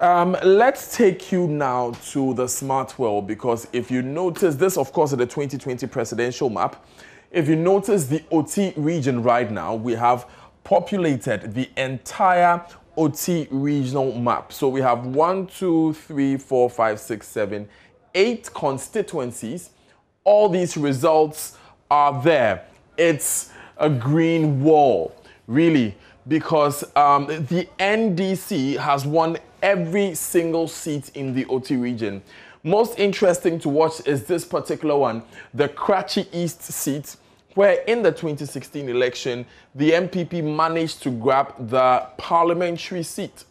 Let's take you now to the smart world, because if you notice this, of course, is the 2020 presidential map. If you notice the OT region right now, we have populated the entire OT regional map. So we have 1, 2, 3, 4, 5, 6, 7, 8 constituencies. All these results are there. It's a green wall, really, because the NDC has won every single seat in the OT region. Most interesting to watch is this particular one, the Karachi East seat, where in the 2016 election, the MPP managed to grab the parliamentary seat.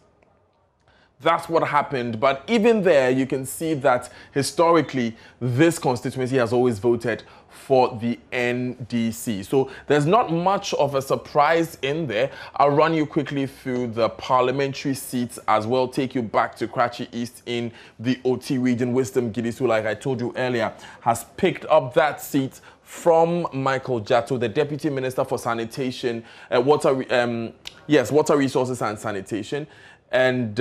That's what happened. But even there, you can see that historically, this constituency has always voted for the NDC. So there's not much of a surprise in there. I'll run you quickly through the parliamentary seats as well, take you back to Karachi East in the OT region. Wisdom Gidisu, like I told you earlier, has picked up that seat from Michael Jatto, the Deputy Minister for Sanitation, Water Resources and Sanitation. And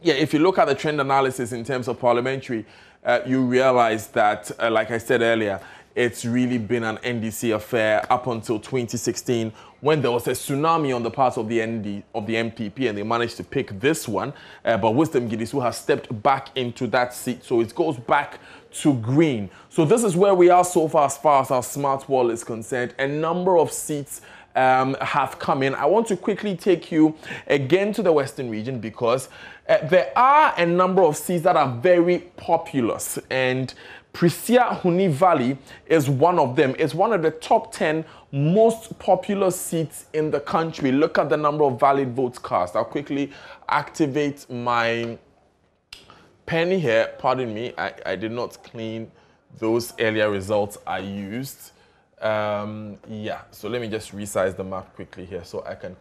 if you look at the trend analysis in terms of parliamentary, you realize that, like I said earlier, it's really been an NDC affair up until 2016, when there was a tsunami on the part of the MPP, and they managed to pick this one. But Wisdom Gidisu has stepped back into that seat, so it goes back to green. So this is where we are so far as our smart wall is concerned. A number of seats have come in. I want to quickly take you again to the Western region, because there are a number of seats that are very populous, and Prisia Huni Valley is one of them. It's one of the top 10 most popular seats in the country. Look at the number of valid votes cast. I'll quickly activate my pen here. Pardon me, I did not clean those earlier results I used. So let me just resize the map quickly here so I can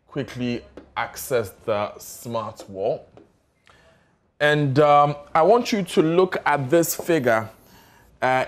quickly access the smart wall. And I want you to look at this figure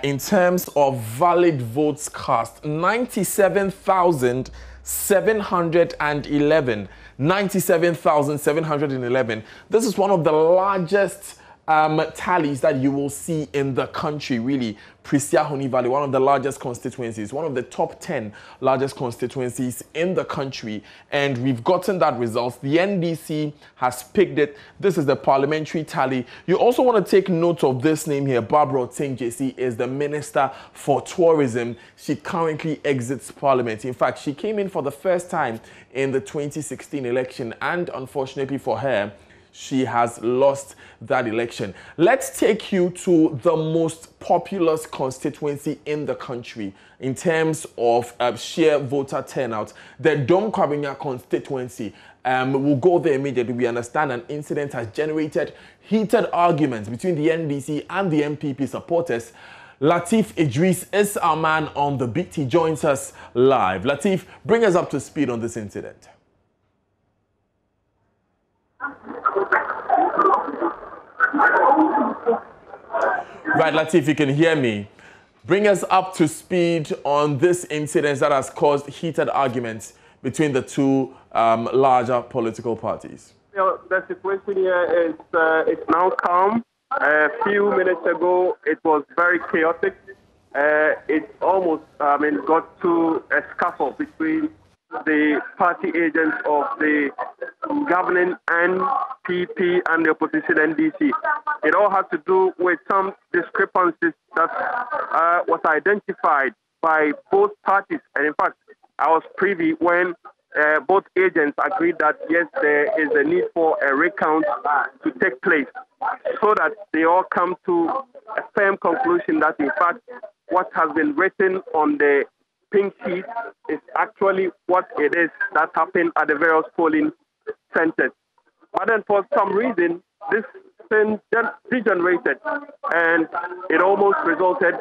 in terms of valid votes cast. 97,711. 97,711. This is one of the largest tallies that you will see in the country, really. Prisia Huni Valley, one of the largest constituencies, one of the top 10 largest constituencies in the country, and we've gotten that result. The NDC has picked it. This is the parliamentary tally. You also want to take note of this name here. Barbara Otseng JC is the Minister for Tourism. She currently exits Parliament. In fact, she came in for the first time in the 2016 election, and unfortunately for her, she has lost that election. Let's take you to the most populous constituency in the country in terms of sheer voter turnout, the Dom Kwabenya constituency. We'll go there immediately. We understand an incident has generated heated arguments between the NDC and the MPP supporters. Latif Idris is our man on the beat. He joins us live. Latif, bring us up to speed on this incident. Right, Latif, you can hear me. Bring us up to speed on this incident that has caused heated arguments between the two larger political parties. The situation here is it's now calm. A few minutes ago, it was very chaotic. It almost got to a scuffle between the party agents of the governing NPP and the opposition NDC. It all had to do with some discrepancies that was identified by both parties. And in fact, I was privy when both agents agreed that, yes, there is a need for a recount to take place, so that they all come to a firm conclusion that, in fact, what has been written on the pink sheet is actually what it is that happened at the various polling centers. But then for some reason, this thing degenerated, and it almost resulted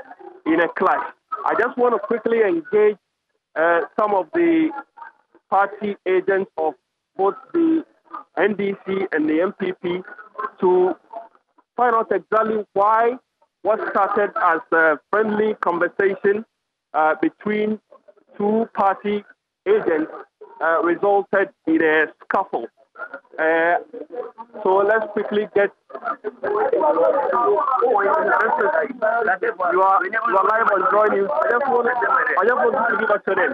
in a clash. I just want to quickly engage some of the party agents of both the NDC and the MPP to find out exactly why what started as a friendly conversation between two party agents resulted in a scuffle. So let's quickly get. You are live on JoyNews. I just want you to give us your name.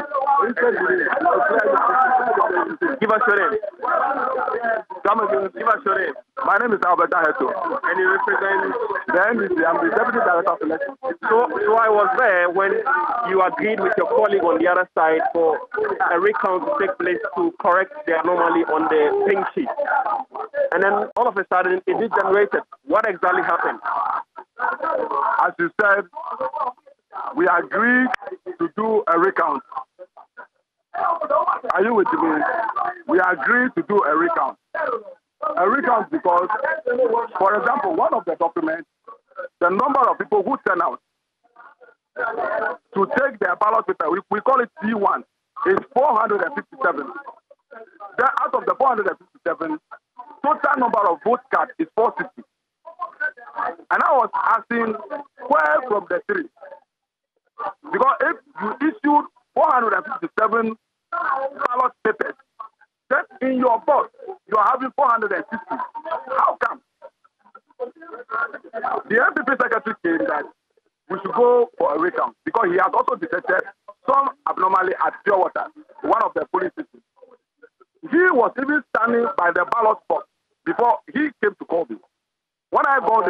Give us your name. Give us your name. My name is Ahafo, and you represent the NDC. I'm the Deputy Director of Elections. So I was there when you agreed with your colleague on the other side for a recount to take place to correct the anomaly on the pink sheet. And then all of a sudden, it degenerated. What exactly happened? As you said, we agreed to do a recount. Are you with me? We agreed to do a recount. A recount because, for example, one of the documents, the number of people who turn out to take their ballot paper, we call it C1, is 457. Then out of the 457, total number of vote cards is 460. And I was asking, where from the three? Because if you issued 457 ballot papers, then in your box, you are having 460. How come? The MPP secretary came that we should go for a recount because he has also detected some abnormality at Pure Water, one of the police stations. He was even standing by the ballot box before he came to call me. When I go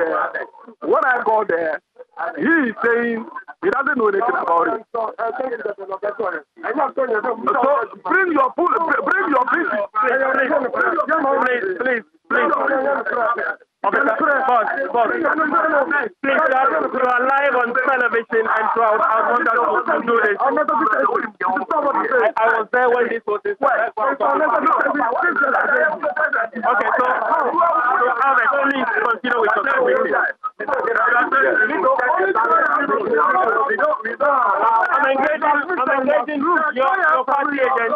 there, he is saying he doesn't know anything about it. So bring your please. Officer, boss. Please, you are live on television, and so I want us to do this. I was there when this was decided. Okay, so Albert, please continue with your conversation. I'm engaging your party agent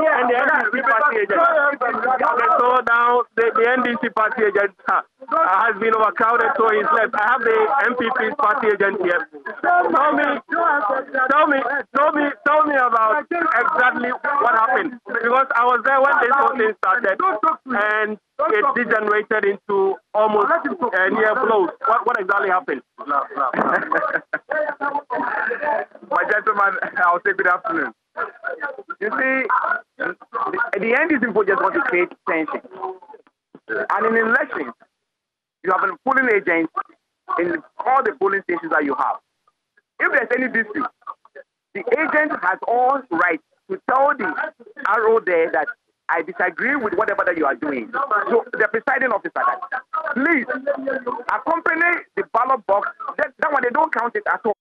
and the NDC party agent. Okay, so now the NDC party agent has been overcrowded, so he's left. I have the MPP's party agent here. Tell me about exactly what happened, because I was there when this whole thing started, and it degenerated into almost near blows. What exactly happened? My gentleman, I'll say good afternoon. You see, the NDC people just want to create tension. And in elections, you have a polling agent in all the polling stations that you have. If there's any dispute, the agent has all right to tell the RO there that I disagree with whatever that you are doing. So the presiding officer, please accompany the ballot box. That one, they don't count it at all.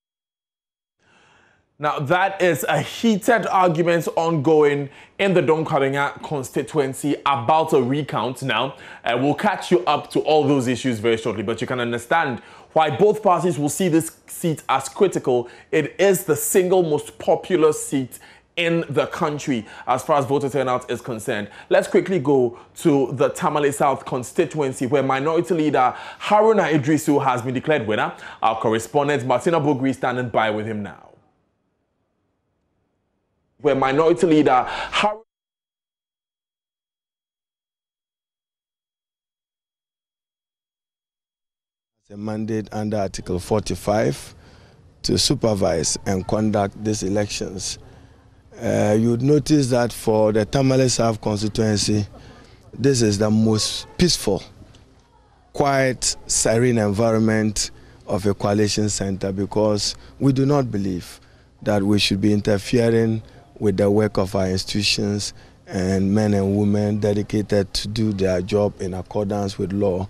Now, that is a heated argument ongoing in the Donkaringa constituency about a recount now. We'll catch you up to all those issues very shortly, but you can understand why both parties will see this seat as critical. It is the single most popular seat in the country as far as voter turnout is concerned. Let's quickly go to the Tamale South constituency, where Minority Leader Haruna Idrisu has been declared winner. Our correspondent Martina Bogri standing by with him now. Where Minority Leader Haruna a mandate under Article 45 to supervise and conduct these elections. You would notice that for the Tamale South constituency, this is the most peaceful, quiet, serene environment of a coalition center, because we do not believe that we should be interfering with the work of our institutions and men and women dedicated to do their job in accordance with law.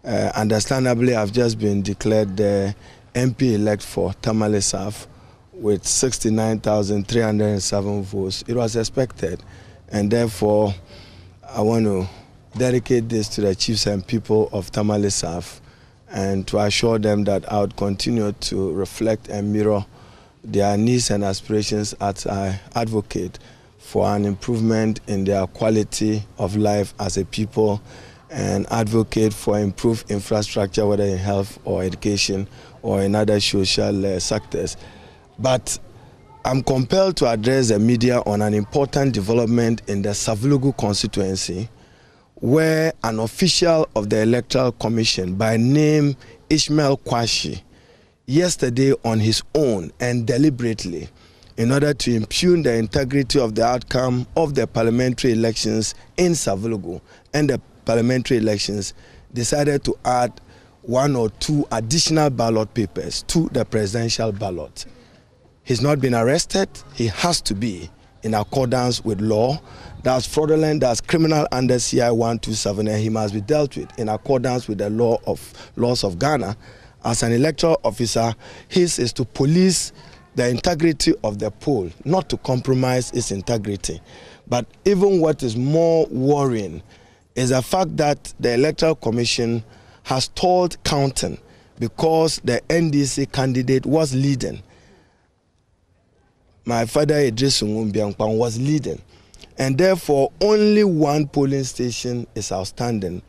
Understandably, I've just been declared the MP-elect for Tamale South with 69,307 votes. It was expected, and therefore I want to dedicate this to the chiefs and people of Tamale South, and to assure them that I would continue to reflect and mirror their needs and aspirations as I advocate for an improvement in their quality of life as a people, and advocate for improved infrastructure, whether in health or education or in other social sectors. But I'm compelled to address the media on an important development in the Savulugu constituency, where an official of the Electoral Commission by name Ishmael Kwashi, yesterday on his own and deliberately, in order to impugn the integrity of the outcome of the parliamentary elections in Savulugu and the parliamentary elections, decided to add 1 or 2 additional ballot papers to the presidential ballot. He's not been arrested. He has to be, in accordance with law. That's fraudulent, that's criminal under CI 127, and he must be dealt with in accordance with the laws of Ghana. As an electoral officer, his is to police the integrity of the poll, not to compromise its integrity. But even what is more worrying is the fact that the Electoral Commission has stalled counting because the NDC candidate was leading. My father, Idris Ngumbiankpan, was leading. And therefore, only one polling station is outstanding,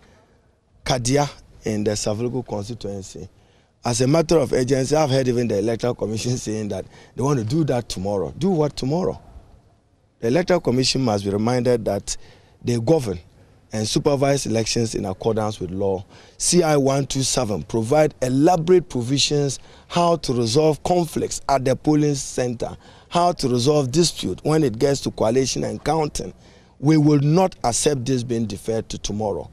Kadia, in the Savulugu constituency. As a matter of urgency, I've heard even the Electoral Commission saying that they want to do that tomorrow. Do what tomorrow? The Electoral Commission must be reminded that they govern and supervise elections in accordance with law. CI 127 provide elaborate provisions how to resolve conflicts at the polling center, how to resolve dispute when it gets to coalition and counting. We will not accept this being deferred to tomorrow.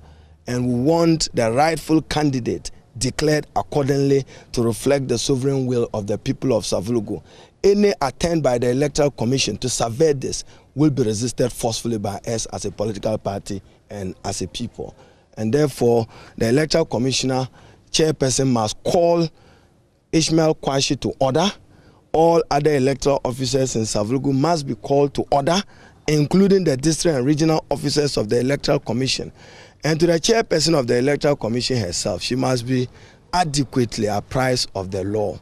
And we want the rightful candidate declared accordingly to reflect the sovereign will of the people of Savulugu. Any attempt by the Electoral Commission to subvert this will be resisted forcefully by us as a political party and as a people. And therefore, the Electoral Commissioner chairperson must call Ishmael Kwashi to order. All other electoral officers in Savulugu must be called to order, including the district and regional officers of the Electoral Commission. And to the chairperson of the Electoral Commission herself, she must be adequately apprised of the law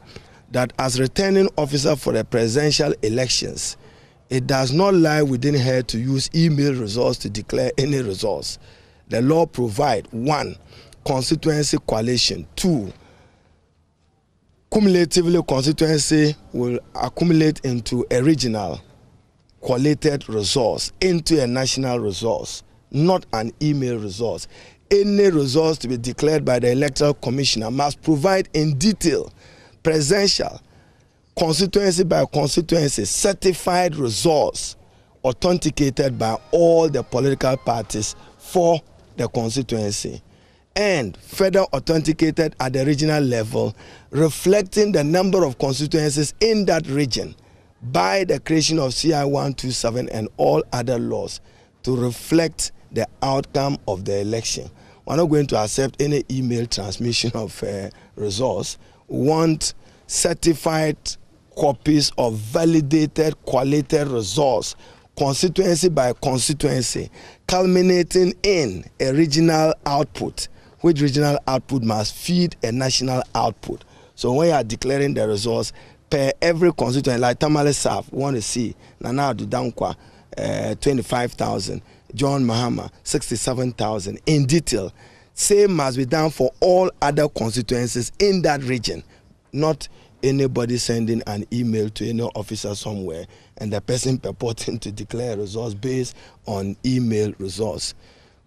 that as returning officer for the presidential elections, it does not lie within her to use email results to declare any results. The law provides 1, constituency coalition, 2, cumulatively constituency will accumulate into a regional collated resource, into a national resource, not an email resource. Any resource to be declared by the Electoral Commissioner must provide in detail, presidential, constituency by constituency, certified resource authenticated by all the political parties for the constituency, and further authenticated at the regional level, reflecting the number of constituencies in that region by the creation of CI 127 and all other laws to reflect the outcome of the election. We're not going to accept any email transmission of results. We want certified copies of validated, collated results, constituency by constituency, culminating in a regional output, which regional output must feed a national output. So when you are declaring the results per every constituency, like Tamale South, we want to see Nana Dudankwa, 25,000, John Mahama, 67,000 in detail. Same must be done for all other constituencies in that region, not anybody sending an email to any officer somewhere and the person purporting to declare results based on email results.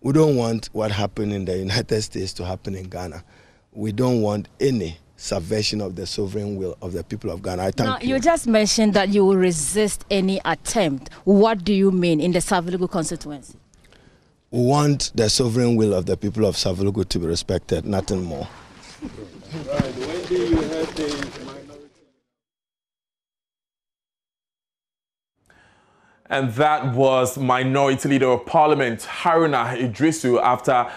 We don't want what happened in the United States to happen in Ghana. We don't want any subversion of the sovereign will of the people of Ghana. I thank you. You just mentioned that you will resist any attempt. What do you mean in the Savulugu constituency? We want the sovereign will of the people of Savulugu to be respected, nothing more. Right. When do you have the minority? And that was Minority Leader of Parliament, Haruna Idrisu, after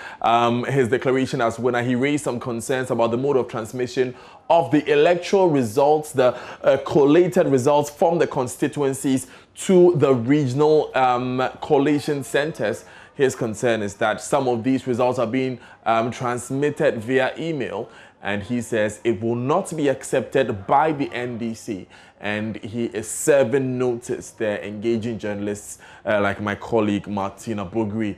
his declaration as winner. He raised some concerns about the mode of transmission of the electoral results, the collated results from the constituencies to the regional collation centers. His concern is that some of these results are being transmitted via email, and he says it will not be accepted by the NDC. and he is serving notice there, engaging journalists like my colleague Martina Bugri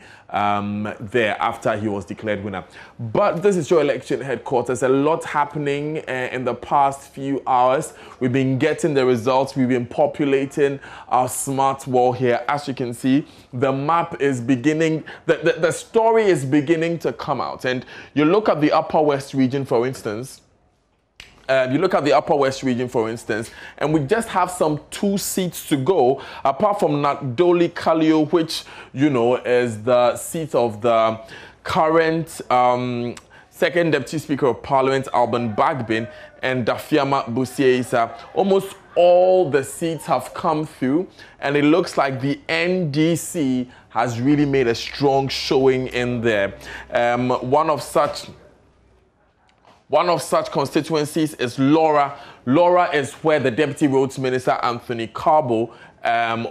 there after he was declared winner. But this is your election headquarters. A lot happening in the past few hours. We've been getting the results. We've been populating our smart wall here. As you can see, the map is beginning, the story is beginning to come out. And you look at the Upper West region, for instance, and we just have some 2 seats to go, apart from Nadoli Kalio, which, you know, is the seat of the current Second Deputy Speaker of Parliament, Alban Bagbin, and Dafiama Busieisa. Almost all the seats have come through, and it looks like the NDC has really made a strong showing in there. One of such constituencies is Laura. Laura is where the Deputy Roads Minister, Anthony Carbo,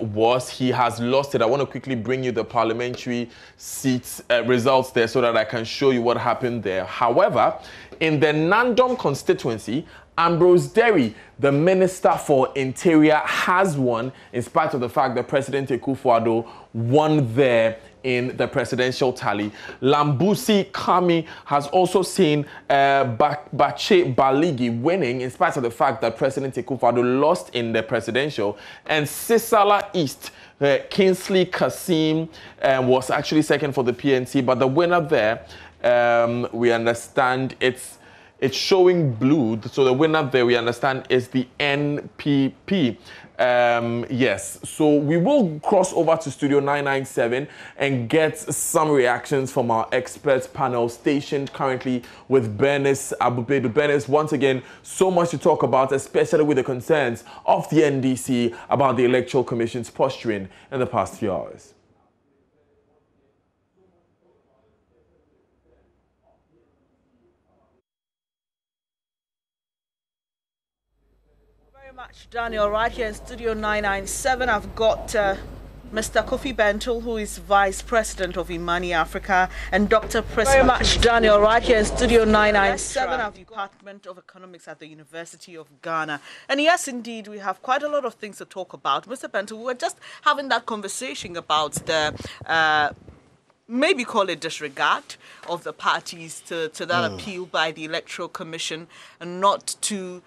was. He has lost it. I want to quickly bring you the parliamentary seats results there so that I can show you what happened there. However, in the Nandom constituency, Ambrose Derry, the Minister for Interior, has won, in spite of the fact that President Akufo-Addo won there in the presidential tally. Lambusi Kami has also seen Bache Baligi winning, in spite of the fact that President Akufo-Addo lost in the presidential. And Sisala East, Kingsley Kasim was actually second for the PNC, but the winner there, we understand it's showing blue. So the winner there, we understand, is the NPP. Yes, so we will cross over to Studio 997 and get some reactions from our experts panel stationed currently with Bernice Abubedu. Bernice, once again, so much to talk about, especially with the concerns of the NDC about the Electoral Commission's posturing in the past few hours. Much, Daniel. Right here in Studio 997, I've got Mr. Kofi Bentil, who is Vice President of Imani Africa, and Dr. Priscilla. Very much, Daniel. Right here in Studio 997, of the Department of Economics at the University of Ghana. And yes, indeed, we have quite a lot of things to talk about. Mr. Bentil, we were just having that conversation about the maybe call it disregard of the parties to that appeal by the Electoral Commission, and not to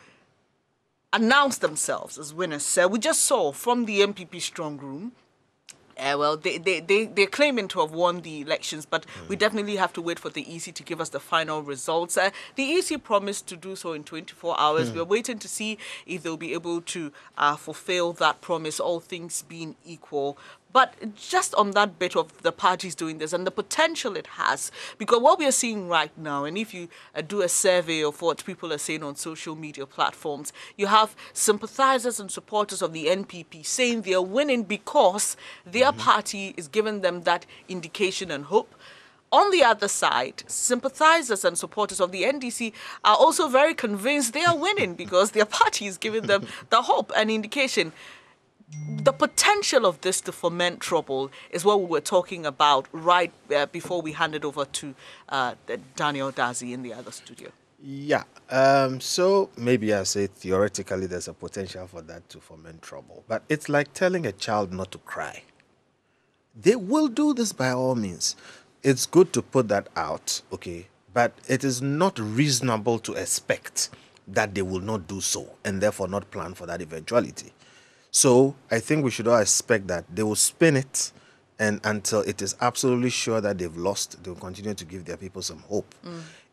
announce themselves as winners. We just saw from the MPP strong room, well, they're claiming to have won the elections, but we definitely have to wait for the EC to give us the final results. The EC promised to do so in 24 hours. We're waiting to see if they'll be able to fulfill that promise, all things being equal. But just on that bit of the parties doing this and the potential it has, because what we are seeing right now, and if you do a survey of what people are saying on social media platforms, you have sympathizers and supporters of the NPP saying they are winning because their party is giving them that indication and hope. On the other side, sympathizers and supporters of the NDC are also very convinced they are winning because their party is giving them the hope and indication. The potential of this to foment trouble is what we were talking about right before we handed over to Daniel Dazi in the other studio. Yeah, so maybe I say theoretically there's a potential for that to foment trouble. But it's like telling a child not to cry. They will do this by all means. It's good to put that out, okay? But it is not reasonable to expect that they will not do so and therefore not plan for that eventuality. So I think we should all expect that they will spin it, and until it is absolutely sure that they've lost, they'll continue to give their people some hope.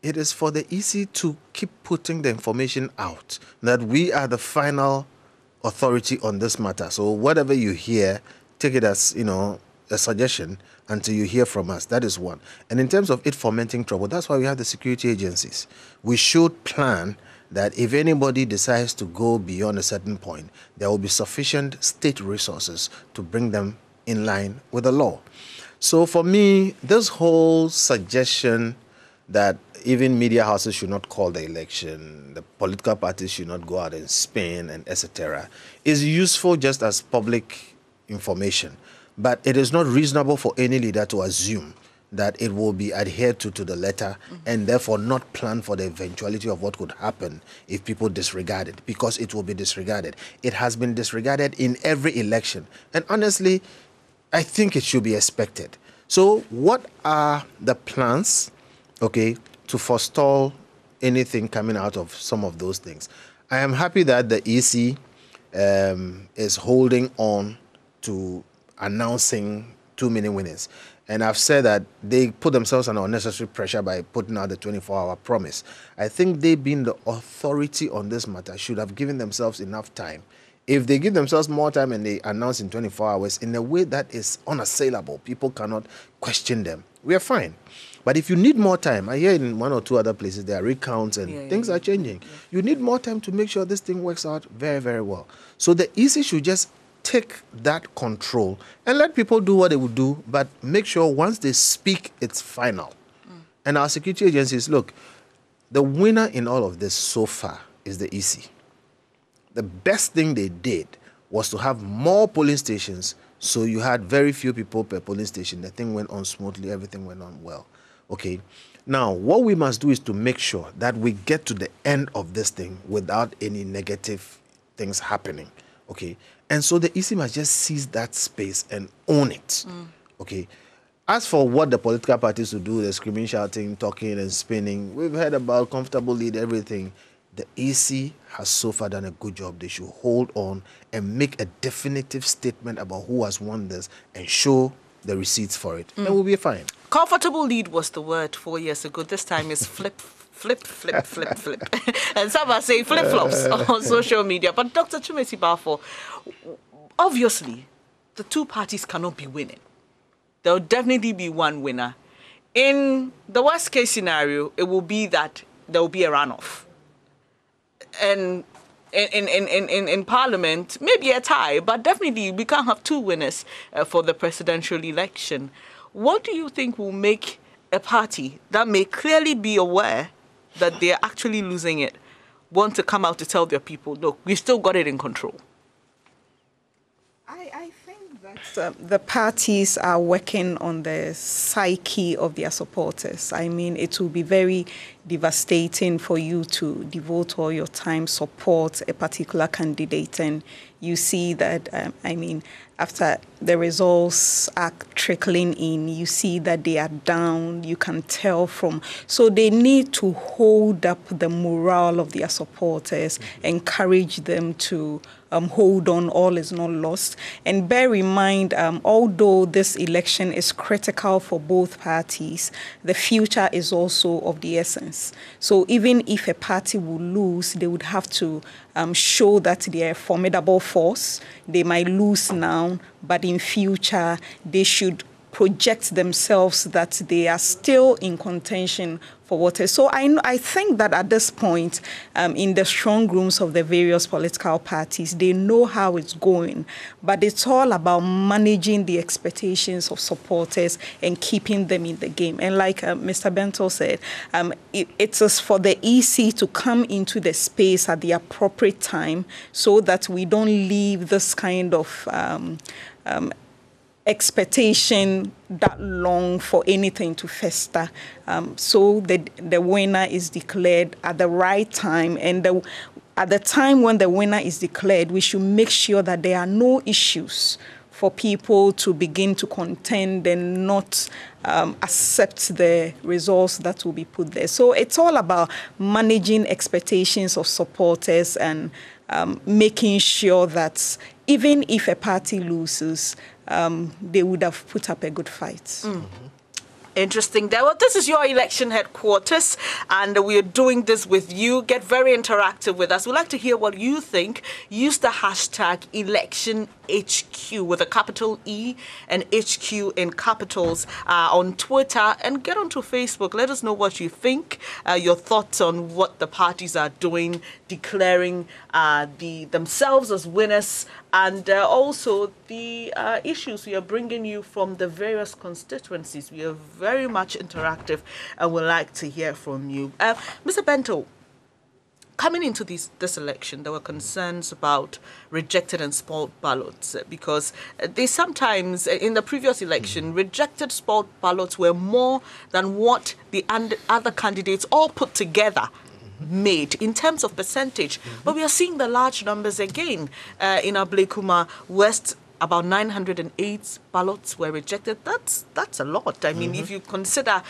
It is for the EC to keep putting the information out that we are the final authority on this matter. So whatever you hear, take it as, you know, a suggestion until you hear from us. That is one. And in terms of it fomenting trouble, that's why we have the security agencies. We should plan that if anybody decides to go beyond a certain point, there will be sufficient state resources to bring them in line with the law. So for me, this whole suggestion that even media houses should not call the election, the political parties should not go out and spin, and etc., is useful just as public information. But it is not reasonable for any leader to assume that it will be adhered to the letter, and therefore not plan for the eventuality of what could happen if people disregard it, because it will be disregarded. It has been disregarded in every election, and honestly, I think it should be expected. So what are the plans, okay, to forestall anything coming out of some of those things? I am happy that the EC is holding on to announcing too many winners. And I've said that they put themselves under unnecessary pressure by putting out the 24-hour promise. I think they, being the authority on this matter, should have given themselves enough time. If they give themselves more time and they announce in 24 hours in a way that is unassailable, people cannot question them, we are fine. But if you need more time, I hear in one or two other places there are recounts and things are changing. You need more time to make sure this thing works out very, very well. So the EC should just take that control and let people do what they would do, but make sure once they speak, it's final. And our security agencies, look, the winner in all of this so far is the EC. The best thing they did was to have more polling stations, so you had very few people per polling station. The thing went on smoothly, everything went on well. Okay. Now, what we must do is to make sure that we get to the end of this thing without any negative things happening. Okay. And so the EC must just seize that space and own it. Okay. As for what the political parties will do, the screaming, shouting, talking, and spinning, we've heard about comfortable lead, everything. The EC has so far done a good job. They should hold on and make a definitive statement about who has won this and show the receipts for it. And we'll be fine. Comfortable lead was the word 4 years ago. This time is flip, flip, flip, flip, flip. And some are saying flip-flops on social media. But Dr. Chumesi Bafo, obviously, the two parties cannot be winning. There will definitely be one winner. In the worst case scenario, it will be that there will be a runoff. And in Parliament, maybe a tie, but definitely we can't have two winners for the presidential election. What do you think will make a party that may clearly be aware that they're actually losing it want to come out to tell their people, look, we've still got it in control? I think that the parties are working on the psyche of their supporters. I mean, it will be very devastating for you to devote all your time, support a particular candidate, and you see that, after the results are trickling in, you see that they are down, you can tell from. So they need to hold up the morale of their supporters, encourage them to hold on, all is not lost. And bear in mind, although this election is critical for both parties, the future is also of the essence. So even if a party will lose, they would have to show that they are a formidable force. They might lose now, but in future, they should project themselves that they are still in contention for what is. So I think that at this point, in the strong rooms of the various political parties, they know how it's going, but it's all about managing the expectations of supporters and keeping them in the game. And like Mr. Bento said, it is for the EC to come into the space at the appropriate time so that we don't leave this kind of expectation that long for anything to fester. So the winner is declared at the right time, and at the time when the winner is declared, we should make sure that there are no issues for people to begin to contend and not accept the results that will be put there. So it's all about managing expectations of supporters and making sure that even if a party loses, they would have put up a good fight. Interesting. Well, this is your election headquarters, and we are doing this with you. Get very interactive with us. We'd like to hear what you think. Use the hashtag ElectionHQ with a capital E and HQ in capitals on Twitter, and get onto Facebook. Let us know what you think, your thoughts on what the parties are doing, declaring themselves as winners, and also the issues we are bringing you from the various constituencies. We are very much interactive and would like to hear from you. Mr. Bento, coming into this election, there were concerns about rejected and spoiled ballots because they sometimes, in the previous election, rejected spoiled ballots were more than what the other candidates all put together made in terms of percentage. But we are seeing the large numbers again. In Ablekuma West, about 908 ballots were rejected. That's a lot. I mean, if you consider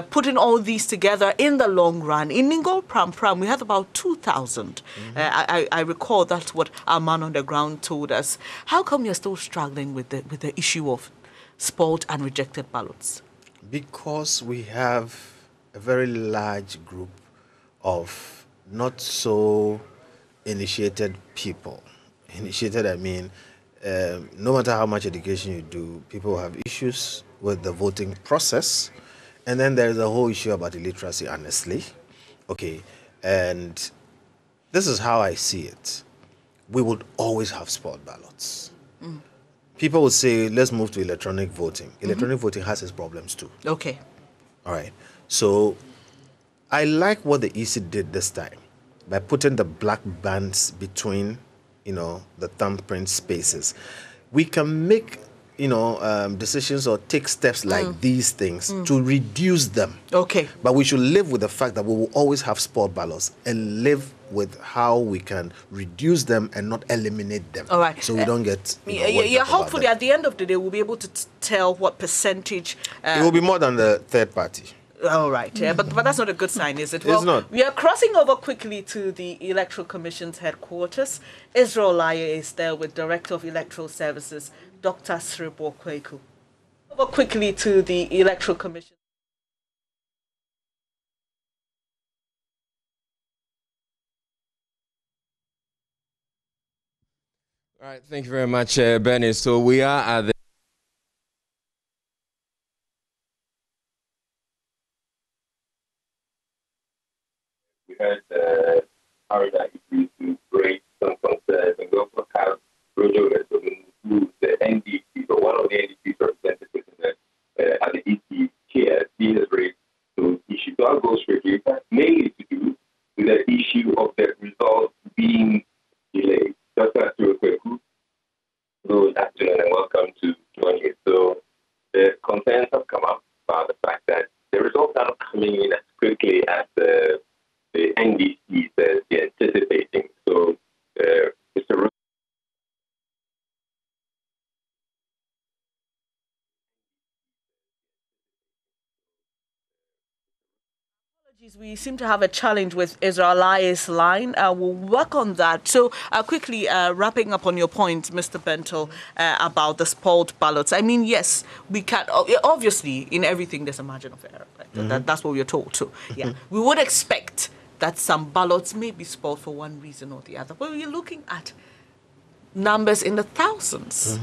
putting all these together in the long run, in Ningo Pram, we have about 2,000. I recall that's what our man on the ground told us. How come you're still struggling with the issue of spoiled and rejected ballots? Because we have a very large group of not so initiated people. Initiated, I mean, no matter how much education you do, people have issues with the voting process. And then there's a whole issue about illiteracy, honestly. Okay, and this is how I see it. We would always have spoiled ballots. People would say, let's move to electronic voting. Electronic voting has its problems too. Okay. All right. So I like what the EC did this time by putting the black bands between, the thumbprint spaces. We can make, decisions or take steps like these things to reduce them. Okay. But we should live with the fact that we will always have spoiled ballots and live with how we can reduce them and not eliminate them. All right. So we don't get. Hopefully, at the end of the day, we'll be able to tell what percentage. It will be more than the third party. All right, but that's not a good sign, is it? Well, it's not. We are crossing over quickly to the Electoral Commission's headquarters. Israel Laye is there with Director of Electoral Services, Dr. Sribo Kweku. Over quickly to the Electoral Commission. All right, thank you very much, Benny. So we are at the heard Paradise to raise some concerns, and we also have Roger who is the NDP, or one of the NDP representatives at the EC chair. He has raised those issues. So I'll go straight to it. That's mainly to do with the issue of the results being delayed. Dr. Kweku, good afternoon and welcome to JoyNews. So the concerns have come up about the fact that the results are not coming in as quickly as the NDC is anticipating. So Mr. We seem to have a challenge with Israel Laye's line. We'll work on that. So quickly wrapping up on your point, Mr. Bentel, about the spoiled ballots. I mean, yes, we can. Obviously, in everything, there's a margin of error. Right? That's what we're told to. Yeah, we would expect that some ballots may be spoiled for one reason or the other. But we're looking at numbers in the thousands.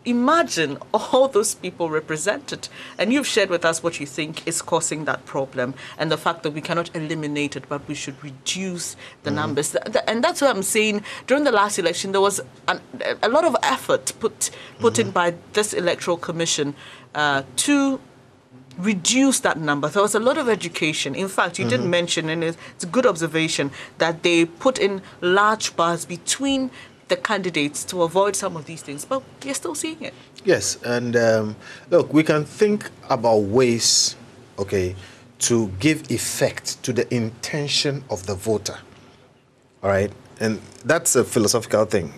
Imagine all those people represented. And you've shared with us what you think is causing that problem and the fact that we cannot eliminate it, but we should reduce the numbers. And that's what I'm saying. During the last election, there was a lot of effort put in by this Electoral Commission to reduce that number. There was a lot of education. In fact, you did mention, and it's a good observation, that they put in large bars between the candidates to avoid some of these things, but you're still seeing it. Yes, and look, we can think about ways, to give effect to the intention of the voter, all right? And that's a philosophical thing,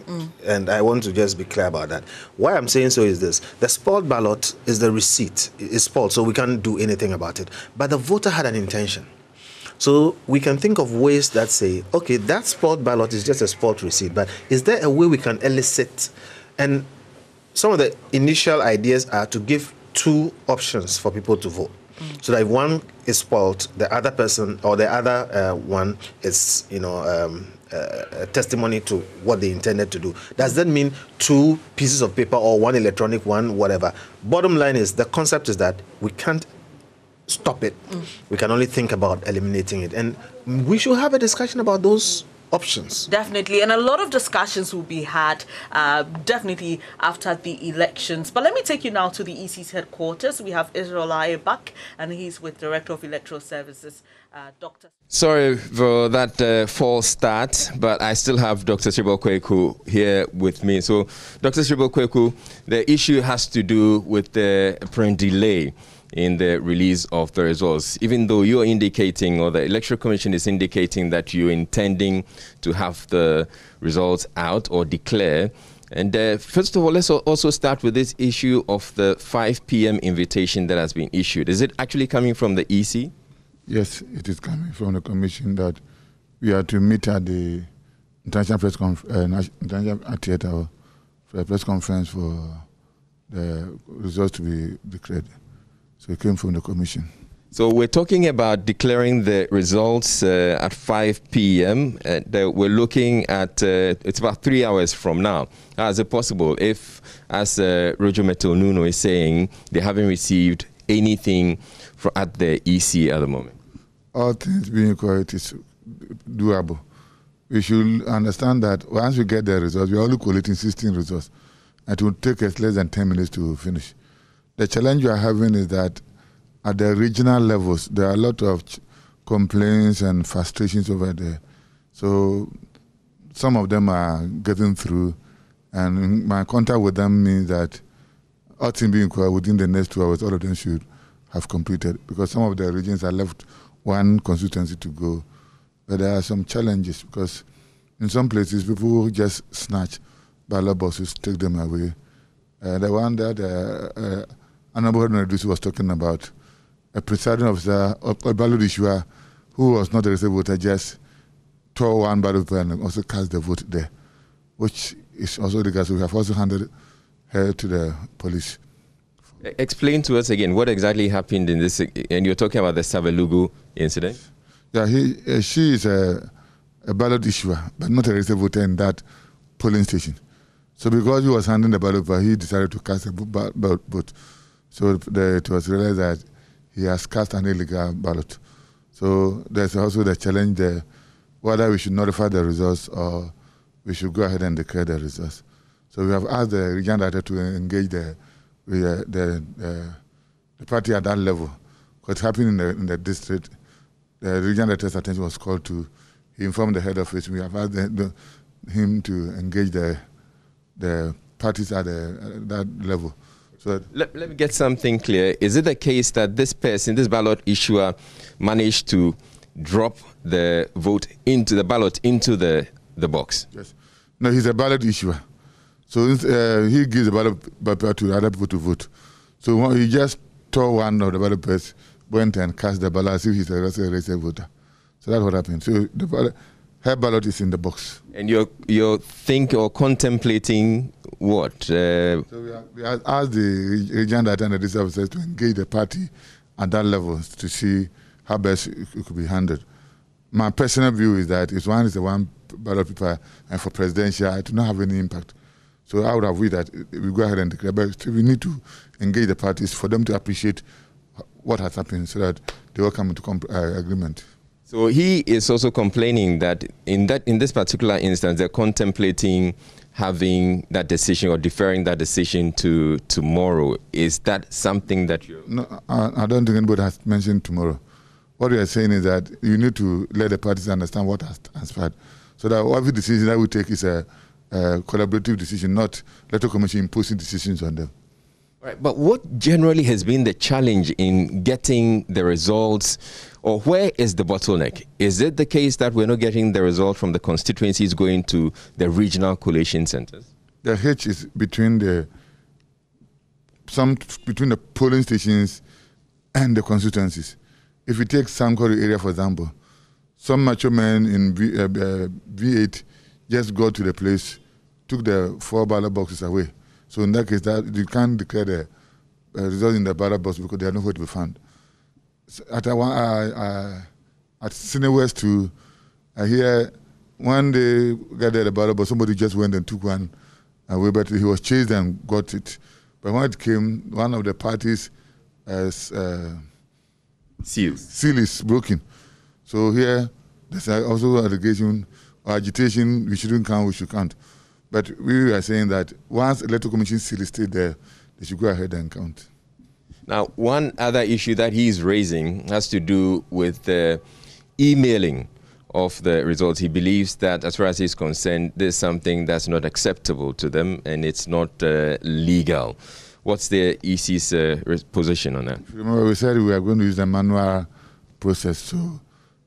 and I want to just be clear about that. Why I'm saying so is this. The spoiled ballot is the receipt. It's spoiled, so we can't do anything about it. But the voter had an intention. So we can think of ways that say, okay, that spoiled ballot is just a spoiled receipt, but is there a way we can elicit? And some of the initial ideas are to give two options for people to vote. So that if one is spoiled, the other person or the other one is, a testimony to what they intended to do. Does that mean two pieces of paper or one electronic one, whatever? Bottom line is, the concept is that we can't stop it. We can only think about eliminating it. And we should have a discussion about those options. Definitely, and a lot of discussions will be had definitely after the elections. But let me take you now to the EC's headquarters. We have Israel Ayebak, and he's with Director of Electoral Services, Dr. Sorry for that false start, but I still have Dr. Sribal Kweku here with me. So, Dr. Sribal Kweku, the issue has to do with the apparent delay in the release of the results, even though you're indicating, or the Electoral Commission is indicating, that you're intending to have the results out or declare. And first of all, let's also start with this issue of the 5 p.m. invitation that has been issued. Is it actually coming from the EC? Yes, it is coming from the Commission that we are to meet at the International Press Theatre for a press conference for the results to be declared. So it came from the Commission. So we're talking about declaring the results at 5 p.m. We're looking at, it's about 3 hours from now. How is it possible if, as Roger Meto-Nuno is saying, they haven't received anything at the EC at the moment? All things being equal, it is doable. We should understand that once we get the results, we are only collating 16 results. And it will take us less than 10 minutes to finish. The challenge we are having is that at the regional levels, there are a lot of complaints and frustrations over there. So some of them are getting through, and my contact with them means that all things being equal, within the next 2 hours, all of them should have completed, because some of the regions are left one constituency to go. But there are some challenges, because in some places, people just snatch ballot boxes, take them away. The one that Honorable Reduce was talking about, a presiding officer, a ballot issuer who was not a registered voter, just tore one ballot paper and also cast the vote there, which is also the case. We have also handed her to the police. Explain to us again what exactly happened in this, and you're talking about the Savelugu incident? Yeah, she is a ballot issuer, but not a registered voter in that polling station. So because he was handing the ballot paper, he decided to cast a vote. So it was realized that he has cast an illegal ballot. So there's also the challenge there, whether we should notify the results or we should go ahead and declare the results. So we have asked the regional director to engage the party at that level. What's happening in the district, the regional director's attention was called to. He informed the head office. We have asked him to engage the parties at that level. So let me get something clear. Is it the case that this person, this ballot issuer, managed to drop the vote into the ballot into the box? Yes. No, he's a ballot issuer. So he gives the ballot paper to other people to vote. So he just tore one of the ballot papers, went and cast the ballot as if he's a registered voter. So that's what happened. So her ballot is in the box. And you're thinking or contemplating what? So we have asked the regional director and the district officers to engage the party at that level to see how best it could be handled. My personal view is that if one is the one ballot paper, and for presidential, it will not have any impact. So I would have wished that we go ahead and declare, but we need to engage the parties for them to appreciate what has happened so that they will come into agreement. So he is also complaining that in this particular instance, they're contemplating having that decision or deferring that decision to tomorrow. Is that something that you... No, I don't think anybody has mentioned tomorrow. What we are saying is that you need to let the parties understand what has transpired, so that every decision that we take is a collaborative decision, not Electoral Commission imposing decisions on them. Right, but what generally has been the challenge in getting the results, or where is the bottleneck? Is it the case that we're not getting the result from the constituencies going to the regional collation centers? The hitch is between the polling stations and the constituencies. If you take Sankore area, for example, some macho men in V8 just got to the place, took the 4 ballot boxes away. So in that case, you can't declare the result in the ballot box because they are nowhere to be found. So at Sine West too, I hear when they got the ballot box, somebody just went and took one away, but he was chased and got it. But when it came, one of the parties' seal is broken. So here, there's also an allegation or agitation, we shouldn't count, we should count. But we are saying that once electoral commission seal is still there, they should go ahead and count. Now, one other issue that he's raising has to do with the emailing of the results. He believes that, as far as he's concerned, there's something that's not acceptable to them and it's not legal. What's the EC's position on that? Remember, we said we are going to use the manual process. So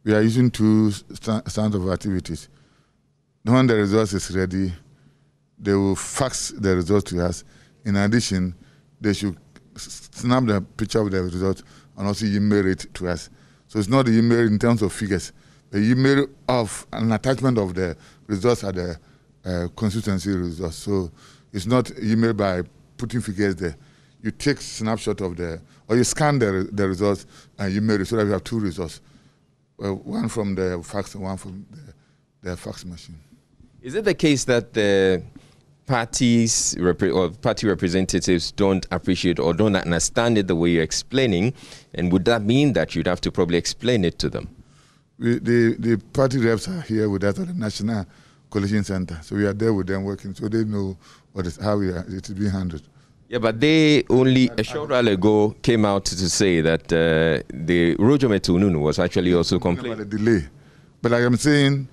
we are using two stands of activities. When the results is ready, they will fax the results to us. In addition, they should snap the picture of the results and also email it to us. So it's not the email in terms of figures. The email of an attachment of the results are the constituency results. So it's not email by putting figures there. You take snapshot of or you scan the results and you mail it so that you have two results. One from the fax and one from the fax machine. Is it the case that the parties or party representatives don't appreciate or don't understand it the way you're explaining? And would that mean that you'd have to probably explain it to them? The party reps are here with us at the National Coalition Center. So we are there with them working, so they know how it is being handled. Yeah, but they only a short while ago came out to say that the Rojo Metununu was actually also complaining about the delay. But like I'm saying,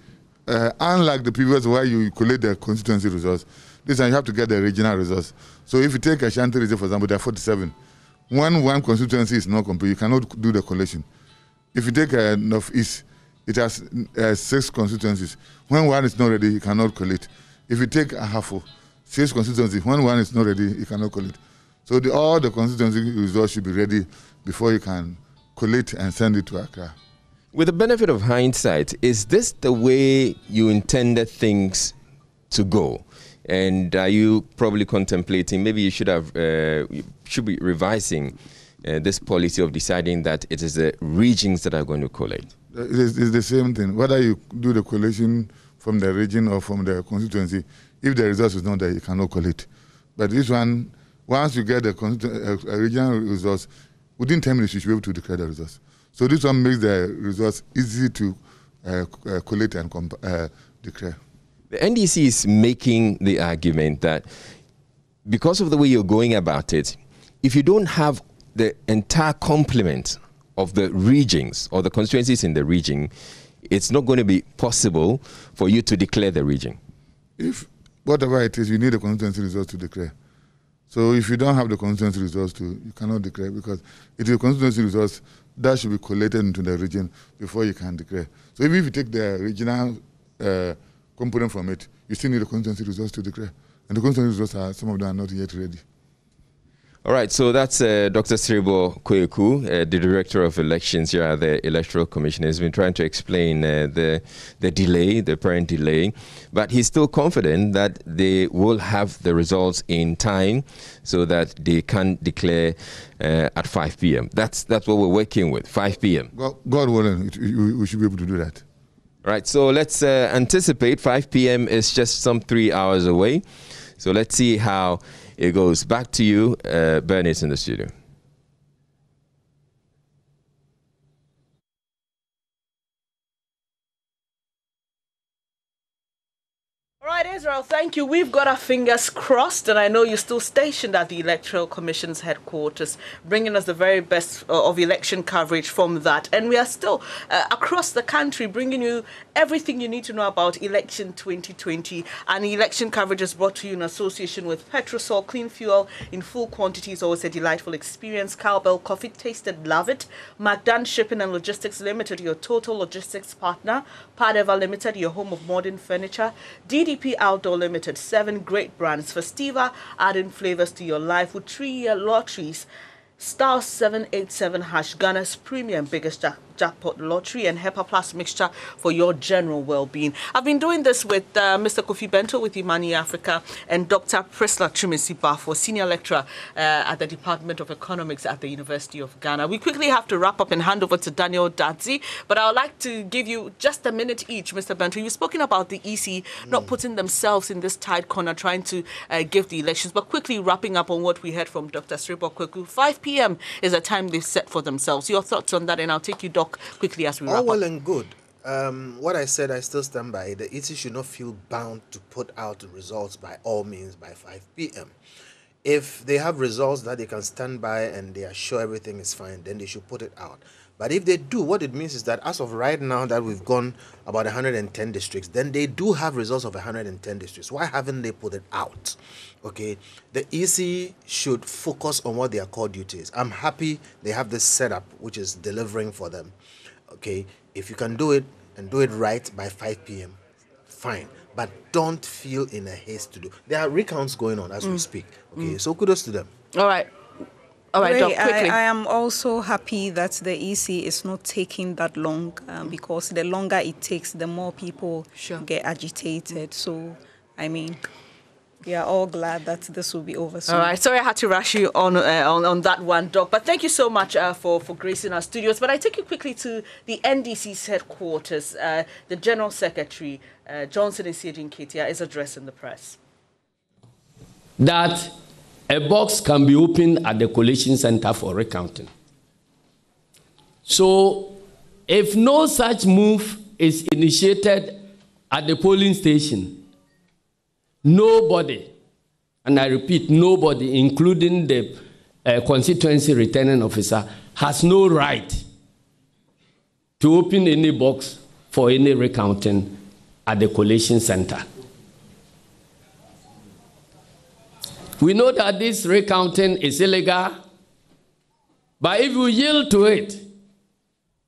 unlike the previous where you collect the constituency results, this time you have to get the regional results. So if you take Ashanti Region, for example, there are 47. One constituency is not complete, you cannot do the collation. If you take North-East, it has 6 constituencies. When one is not ready, you cannot collate. If you take Ahafo, 6 constituencies. When one is not ready, you cannot collate. So all the constituency results should be ready before you can collate and send it to Accra. With the benefit of hindsight, is this the way you intended things to go? And are you probably contemplating, maybe you should be revising this policy of deciding that it is the regions that are going to collate? It's the same thing. Whether you do the collation from the region or from the constituency, if the results is not there, you cannot collate. But this one, once you get the regional results, within 10 minutes you should be able to declare the results. So this one makes the results easy to collate and declare. The NDC is making the argument that because of the way you're going about it, if you don't have the entire complement of the regions or the constituencies in the region, it's not going to be possible for you to declare the region. If whatever it is, you need the constituency results to declare. So if you don't have the constituency results you cannot declare, because it is the constituency results that should be collated into the region before you can declare. So if you take the regional component from it, you still need the constituency results to declare. And the constituency results, some of them are not yet ready. All right, so that's Dr. Sribo Kweku, the Director of Elections here at the Electoral Commission. He's been trying to explain the delay, the apparent delay, but he's still confident that they will have the results in time so that they can declare at 5 p.m. That's what we're working with, 5 p.m. God willing, we should be able to do that. All right, so let's anticipate 5 p.m. is just some 3 hours away. So let's see how it goes. Back to you, Bernice, in the studio. All right, Israel, thank you. We've got our fingers crossed, and I know you're still stationed at the Electoral Commission's headquarters, bringing us the very best of election coverage from that. And we are still across the country bringing you everything you need to know about election 2020. And election coverage is brought to you in association with Petrosol. Clean fuel in full quantity is always a delightful experience. Cowbell Coffee, tasted, love it. McDan Shipping and Logistics Limited, your total logistics partner. Padeva Limited, your home of modern furniture. DDP Outdoor Limited, 7 great brands. Festiva, adding flavors to your life with 3-year lotteries. Star 787 # Ghana's premium biggest jackpot lottery, and HEPA Plus mixture for your general well-being. I've been doing this with Mr. Kofi Bentil with Imani Africa and Dr. Priscilla Trimisiba, for senior lecturer at the Department of Economics at the University of Ghana. We quickly have to wrap up and hand over to Daniel Dadzi, but I would like to give you just a minute each, Mr. Bentil. You've spoken about the EC not putting themselves in this tight corner, trying to give the elections, but quickly wrapping up on what we heard from Dr. Sribo Kweku. 5 p.m. is a time they've set for themselves. Your thoughts on that, and I'll take you, Doc, quickly as we wrap up. All well and good. What I said, I still stand by. The EC should not feel bound to put out the results by all means by 5 p.m. If they have results that they can stand by and they are sure everything is fine, then they should put it out. But if they do, what it means is that as of right now that we've gone about 110 districts, then they do have results of 110 districts. Why haven't they put it out? Okay, the EC should focus on what their core duty is. I'm happy they have this setup which is delivering for them. Okay, if you can do it and do it right by 5 p.m., fine. But don't feel in a haste to do. There are recounts going on as we speak. Okay, so kudos to them. All right. All right, Doc, quickly. I am also happy that the EC is not taking that long because the longer it takes, the more people get agitated. So, I mean, we are all glad that this will be over soon. All right. Sorry I had to rush you on that one, Doc. But thank you so much for gracing our studios. But I take you quickly to the NDC's headquarters. The General Secretary, Johnson Esiedin Ketia, is addressing the press. That a box can be opened at the collation center for recounting. So, if no such move is initiated at the polling station, nobody, and I repeat, nobody, including the constituency returning officer, has no right to open any box for any recounting at the collation center. We know that this recounting is illegal, but if you yield to it,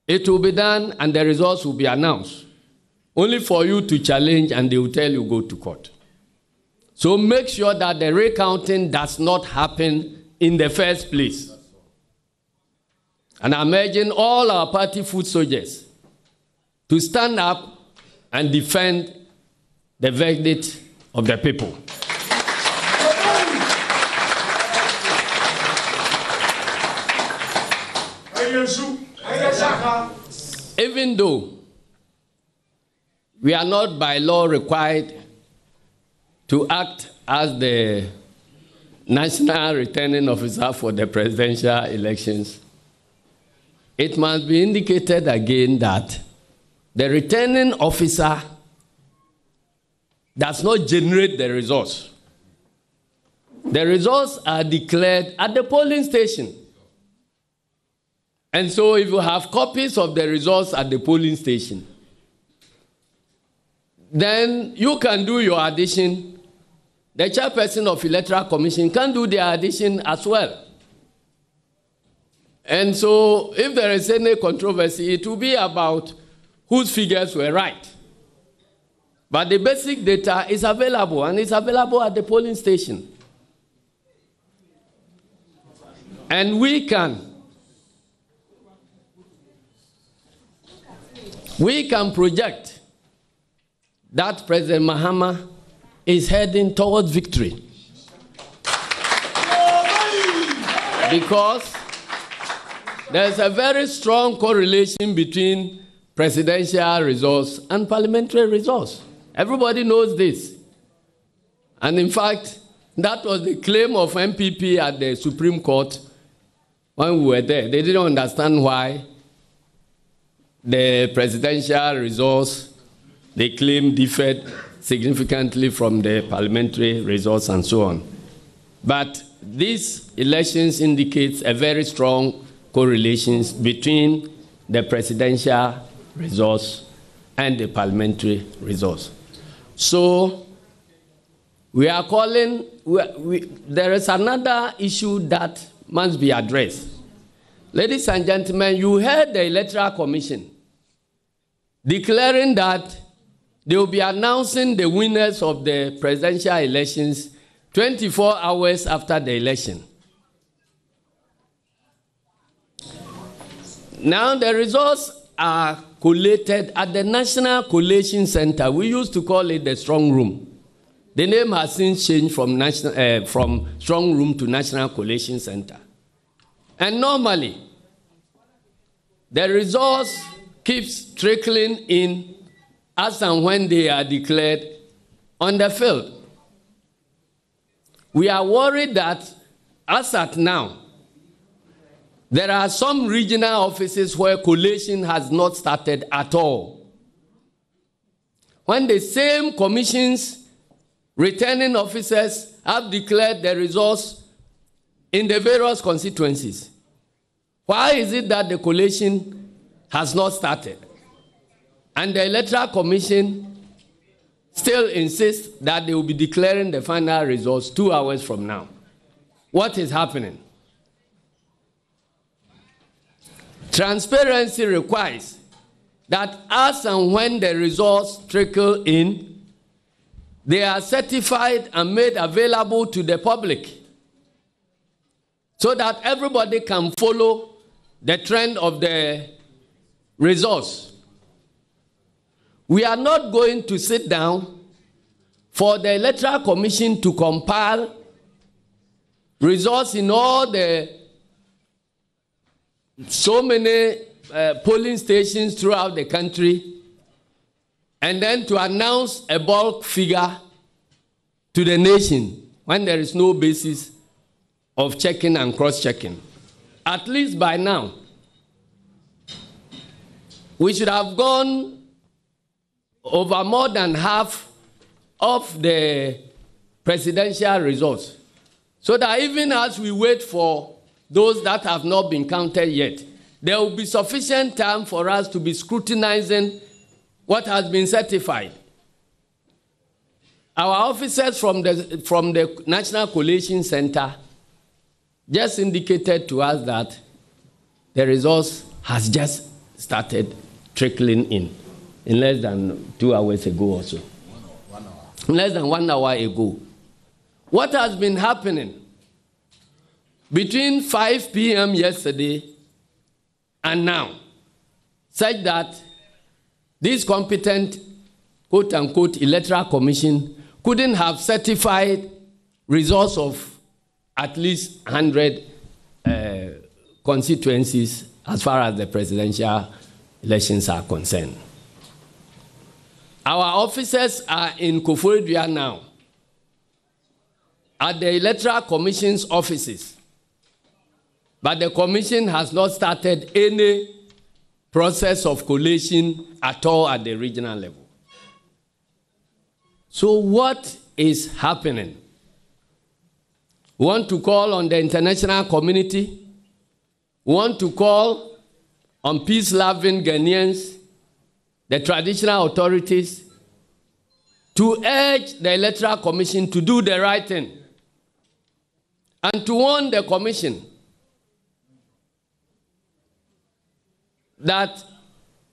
it will be done and the results will be announced, only for you to challenge and they will tell you go to court. So make sure that the recounting does not happen in the first place. And I'm urging all our party foot soldiers to stand up and defend the verdict of the people. Even though we are not by law required to act as the national returning officer for the presidential elections, it must be indicated again that the returning officer does not generate the results. The results are declared at the polling station. And so if you have copies of the results at the polling station, then you can do your addition. The chairperson of Electoral Commission can do their addition as well. And so if there is any controversy, it will be about whose figures were right. But the basic data is available, and it's available at the polling station. And we can project that President Mahama is heading towards victory. Because there's a very strong correlation between presidential results and parliamentary results. Everybody knows this. And in fact, that was the claim of MPP at the Supreme Court when we were there. They didn't understand why the presidential results, they claim, differed significantly from the parliamentary results and so on. But these elections indicates a very strong correlation between the presidential results and the parliamentary results. So we are calling, there is another issue that must be addressed. Ladies and gentlemen, you heard the Electoral Commission declaring that they will be announcing the winners of the presidential elections 24 hours after the election. Now the results are collated at the National Collation Center. We used to call it the Strong Room. The name has since changed from Strong Room to National Collation Center. And normally, the results keeps trickling in as and when they are declared on the field. We are worried that, as at now, there are some regional offices where collation has not started at all. when the same commission's returning officers have declared the results in the various constituencies? Why is it that the collation has not started? And the Electoral Commission still insists that they will be declaring the final results 2 hours from now. What is happening? Transparency requires that as and when the results trickle in, they are certified and made available to the public so that everybody can follow the trend of the results. We are not going to sit down for the Electoral Commission to compile results in all the so many polling stations throughout the country, and then to announce a bulk figure to the nation when there is no basis of checking and cross-checking. At least by now, we should have gone over more than half of the presidential results, so that even as we wait for those that have not been counted yet, there will be sufficient time for us to be scrutinizing what has been certified. Our officers from the National Collation Center just indicated to us that the results has just started trickling in less than 2 hours ago or so. Less than 1 hour ago. What has been happening between 5 p.m. yesterday and now, such that this competent, quote-unquote, Electoral Commission couldn't have certified results of at least 100 constituencies as far as the presidential elections are concerned. Our officers are in Koforidua now at the Electoral Commission's offices, but the Commission has not started any process of collation at all at the regional level. So what is happening? We want to call on the international community. We want to call on peace-loving Ghanaians, the traditional authorities, to urge the Electoral Commission to do the right thing and to warn the Commission that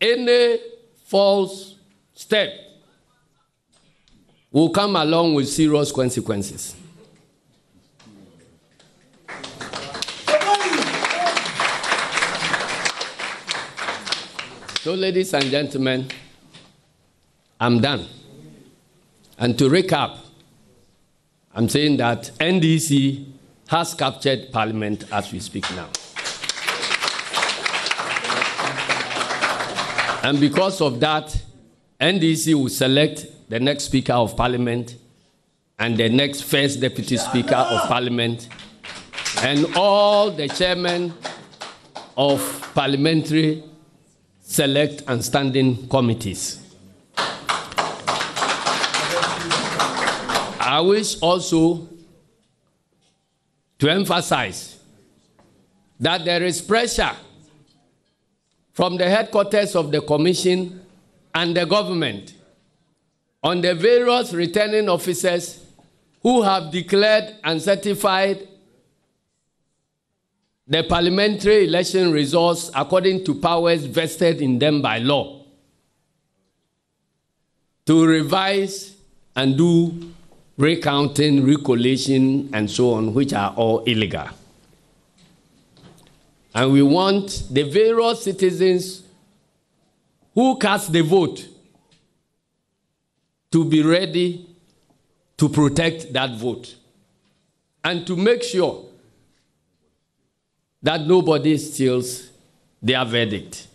any false step will come along with serious consequences. So, ladies and gentlemen, I'm done. And to recap, I'm saying that NDC has captured Parliament as we speak now. And because of that, NDC will select the next Speaker of Parliament and the next First Deputy Speaker of Parliament and all the chairmen of parliamentary select and standing committees. I wish also to emphasize that there is pressure from the headquarters of the Commission and the government on the various returning officers who have declared and certified the parliamentary election results according to powers vested in them by law, to revise and do recounting, recollation, and so on, which are all illegal. And we want the various citizens who cast the vote to be ready to protect that vote and to make sure that nobody steals their verdict.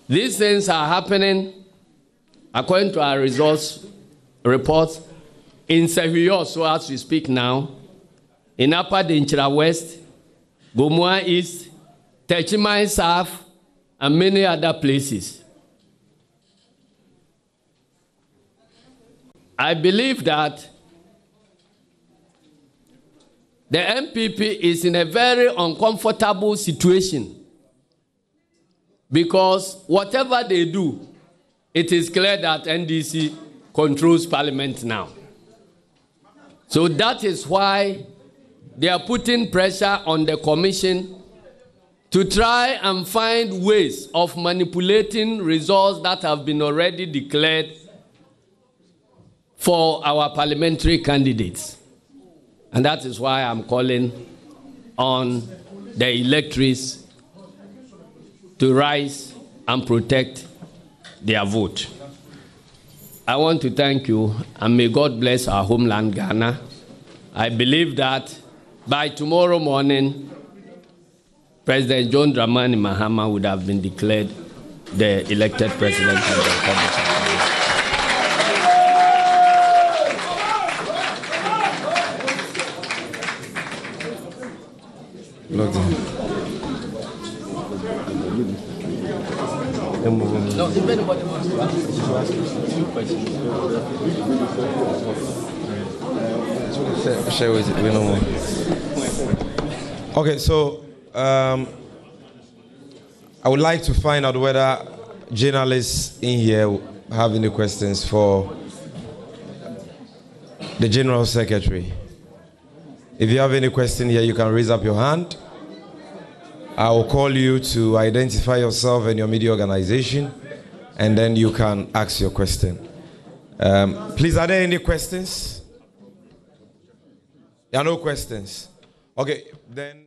These things are happening, according to our results reports, in Sehuyo, so as we speak now, in Upper Dinchira West, Gomua East, Techimai South, and many other places. I believe that the NPP is in a very uncomfortable situation because whatever they do, it is clear that NDC controls Parliament now. So that is why they are putting pressure on the Commission to try and find ways of manipulating results that have been already declared for our parliamentary candidates. And that is why I'm calling on the electors to rise and protect their vote. I want to thank you, and may God bless our homeland, Ghana. I believe that by tomorrow morning, President John Dramani Mahama would have been declared the elected president of the Republic. No, if anybody wants to ask a few questions. Okay, so I would like to find out whether journalists in here have any questions for the General Secretary. If you have any question here, you can raise up your hand. I will call you to identify yourself and your media organization, and then you can ask your question. Please, are there any questions? There are no questions. Okay, then.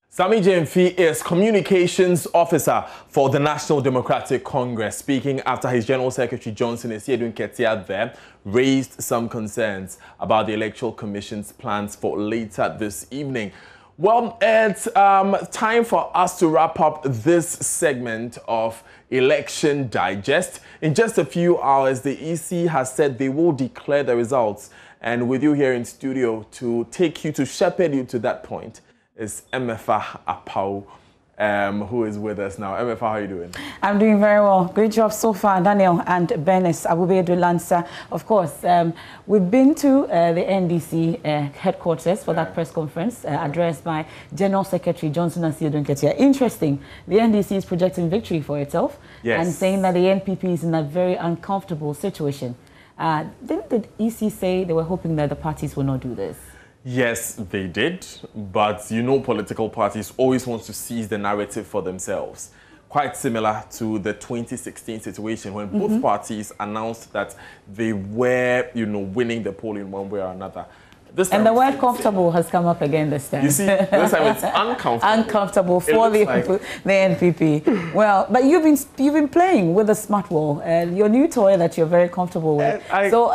Sammy Jemfi is Communications Officer for the National Democratic Congress. Speaking after his General Secretary Johnson Esiedun Ketia there raised some concerns about the Electoral Commission's plans for later this evening. Well, it's time for us to wrap up this segment of Election Digest. In just a few hours, the EC has said they will declare the results. And with you here in studio to take you, to shepherd you to that point, is Emefa Apau, who is with us now. Emefa, how are you doing? I'm doing very well. Great job so far, Daniel and Bernice Abubedu Lansa. Of course, we've been to the NDC headquarters for that press conference addressed by General Secretary Johnson Esiedun Ketia. Interesting, the NDC is projecting victory for itself and saying that the NPP is in a very uncomfortable situation. Didn't the EC say they were hoping that the parties will not do this? Yes, they did, but you know political parties always want to seize the narrative for themselves. Quite similar to the 2016 situation when both parties announced that they were, winning the poll in one way or another. And the word comfortable has come up again this time. You see, this time it's uncomfortable. Uncomfortable for the NPP. Well, but you've been playing with the smart wall, your new toy that you're very comfortable with. So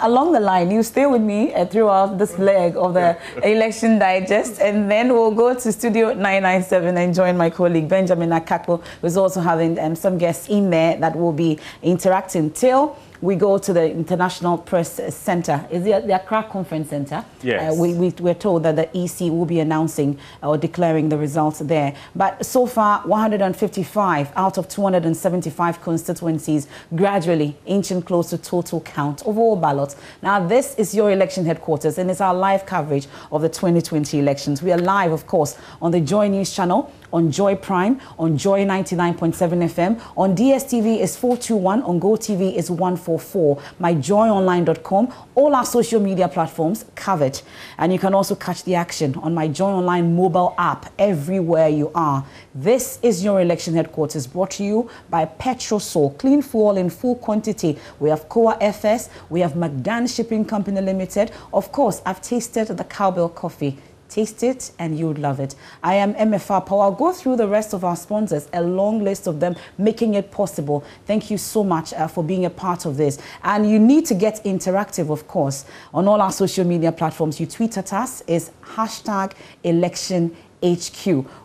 along the line, you stay with me throughout this leg of the Election Digest, and then we'll go to Studio 997 and join my colleague Benjamin Akakpo, who's also having some guests in there that will be interacting till we go to the International Press Center. Is it the Accra Conference Center? Yes. We're told that the EC will be announcing or declaring the results there. But so far, 155 out of 275 constituencies gradually inching close to total count of all ballots. Now, this is your election headquarters, and it's our live coverage of the 2020 elections. We are live, of course, on the JoyNews channel, on Joy Prime, on Joy 99.7 FM, on DSTV is 421, on GoTV is 144, myjoyonline.com, all our social media platforms covered. And you can also catch the action on my Joy Online mobile app everywhere you are. This is your election headquarters, brought to you by Petrosol, clean fuel in full quantity. We have Coa FS, we have McDan Shipping Company Limited. Of course, I've tasted the cowbell coffee. Taste it and you would love it. I am Emefa Apau. I'll go through the rest of our sponsors, a long list of them making it possible. Thank you so much for being a part of this. And you need to get interactive, of course, on all our social media platforms. You tweet at us, is #ElectionHQ.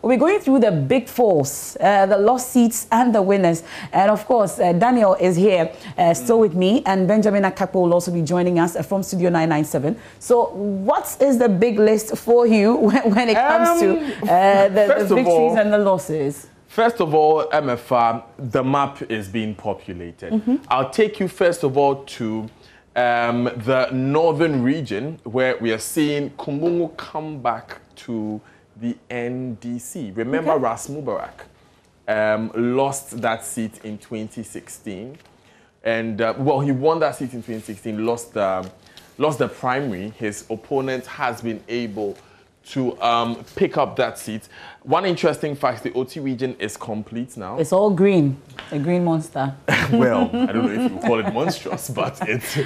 We'll be going through the big fours, the lost seats and the winners. And of course, Daniel is here still with me, and Benjamin Akakpo will also be joining us from Studio 997. So what is the big list for you when it comes to the victories and the losses? First of all, MFR, the map is being populated. I'll take you first of all to the northern region, where we are seeing Kumungu come back to the NDC. Remember, Ras Mubarak lost that seat in 2016. And, well, he won that seat in 2016, lost the primary. His opponent has been able to pick up that seat. One interesting fact, the OT region is complete now. It's all green, a green monster. Well, I don't know if you call it monstrous, but it's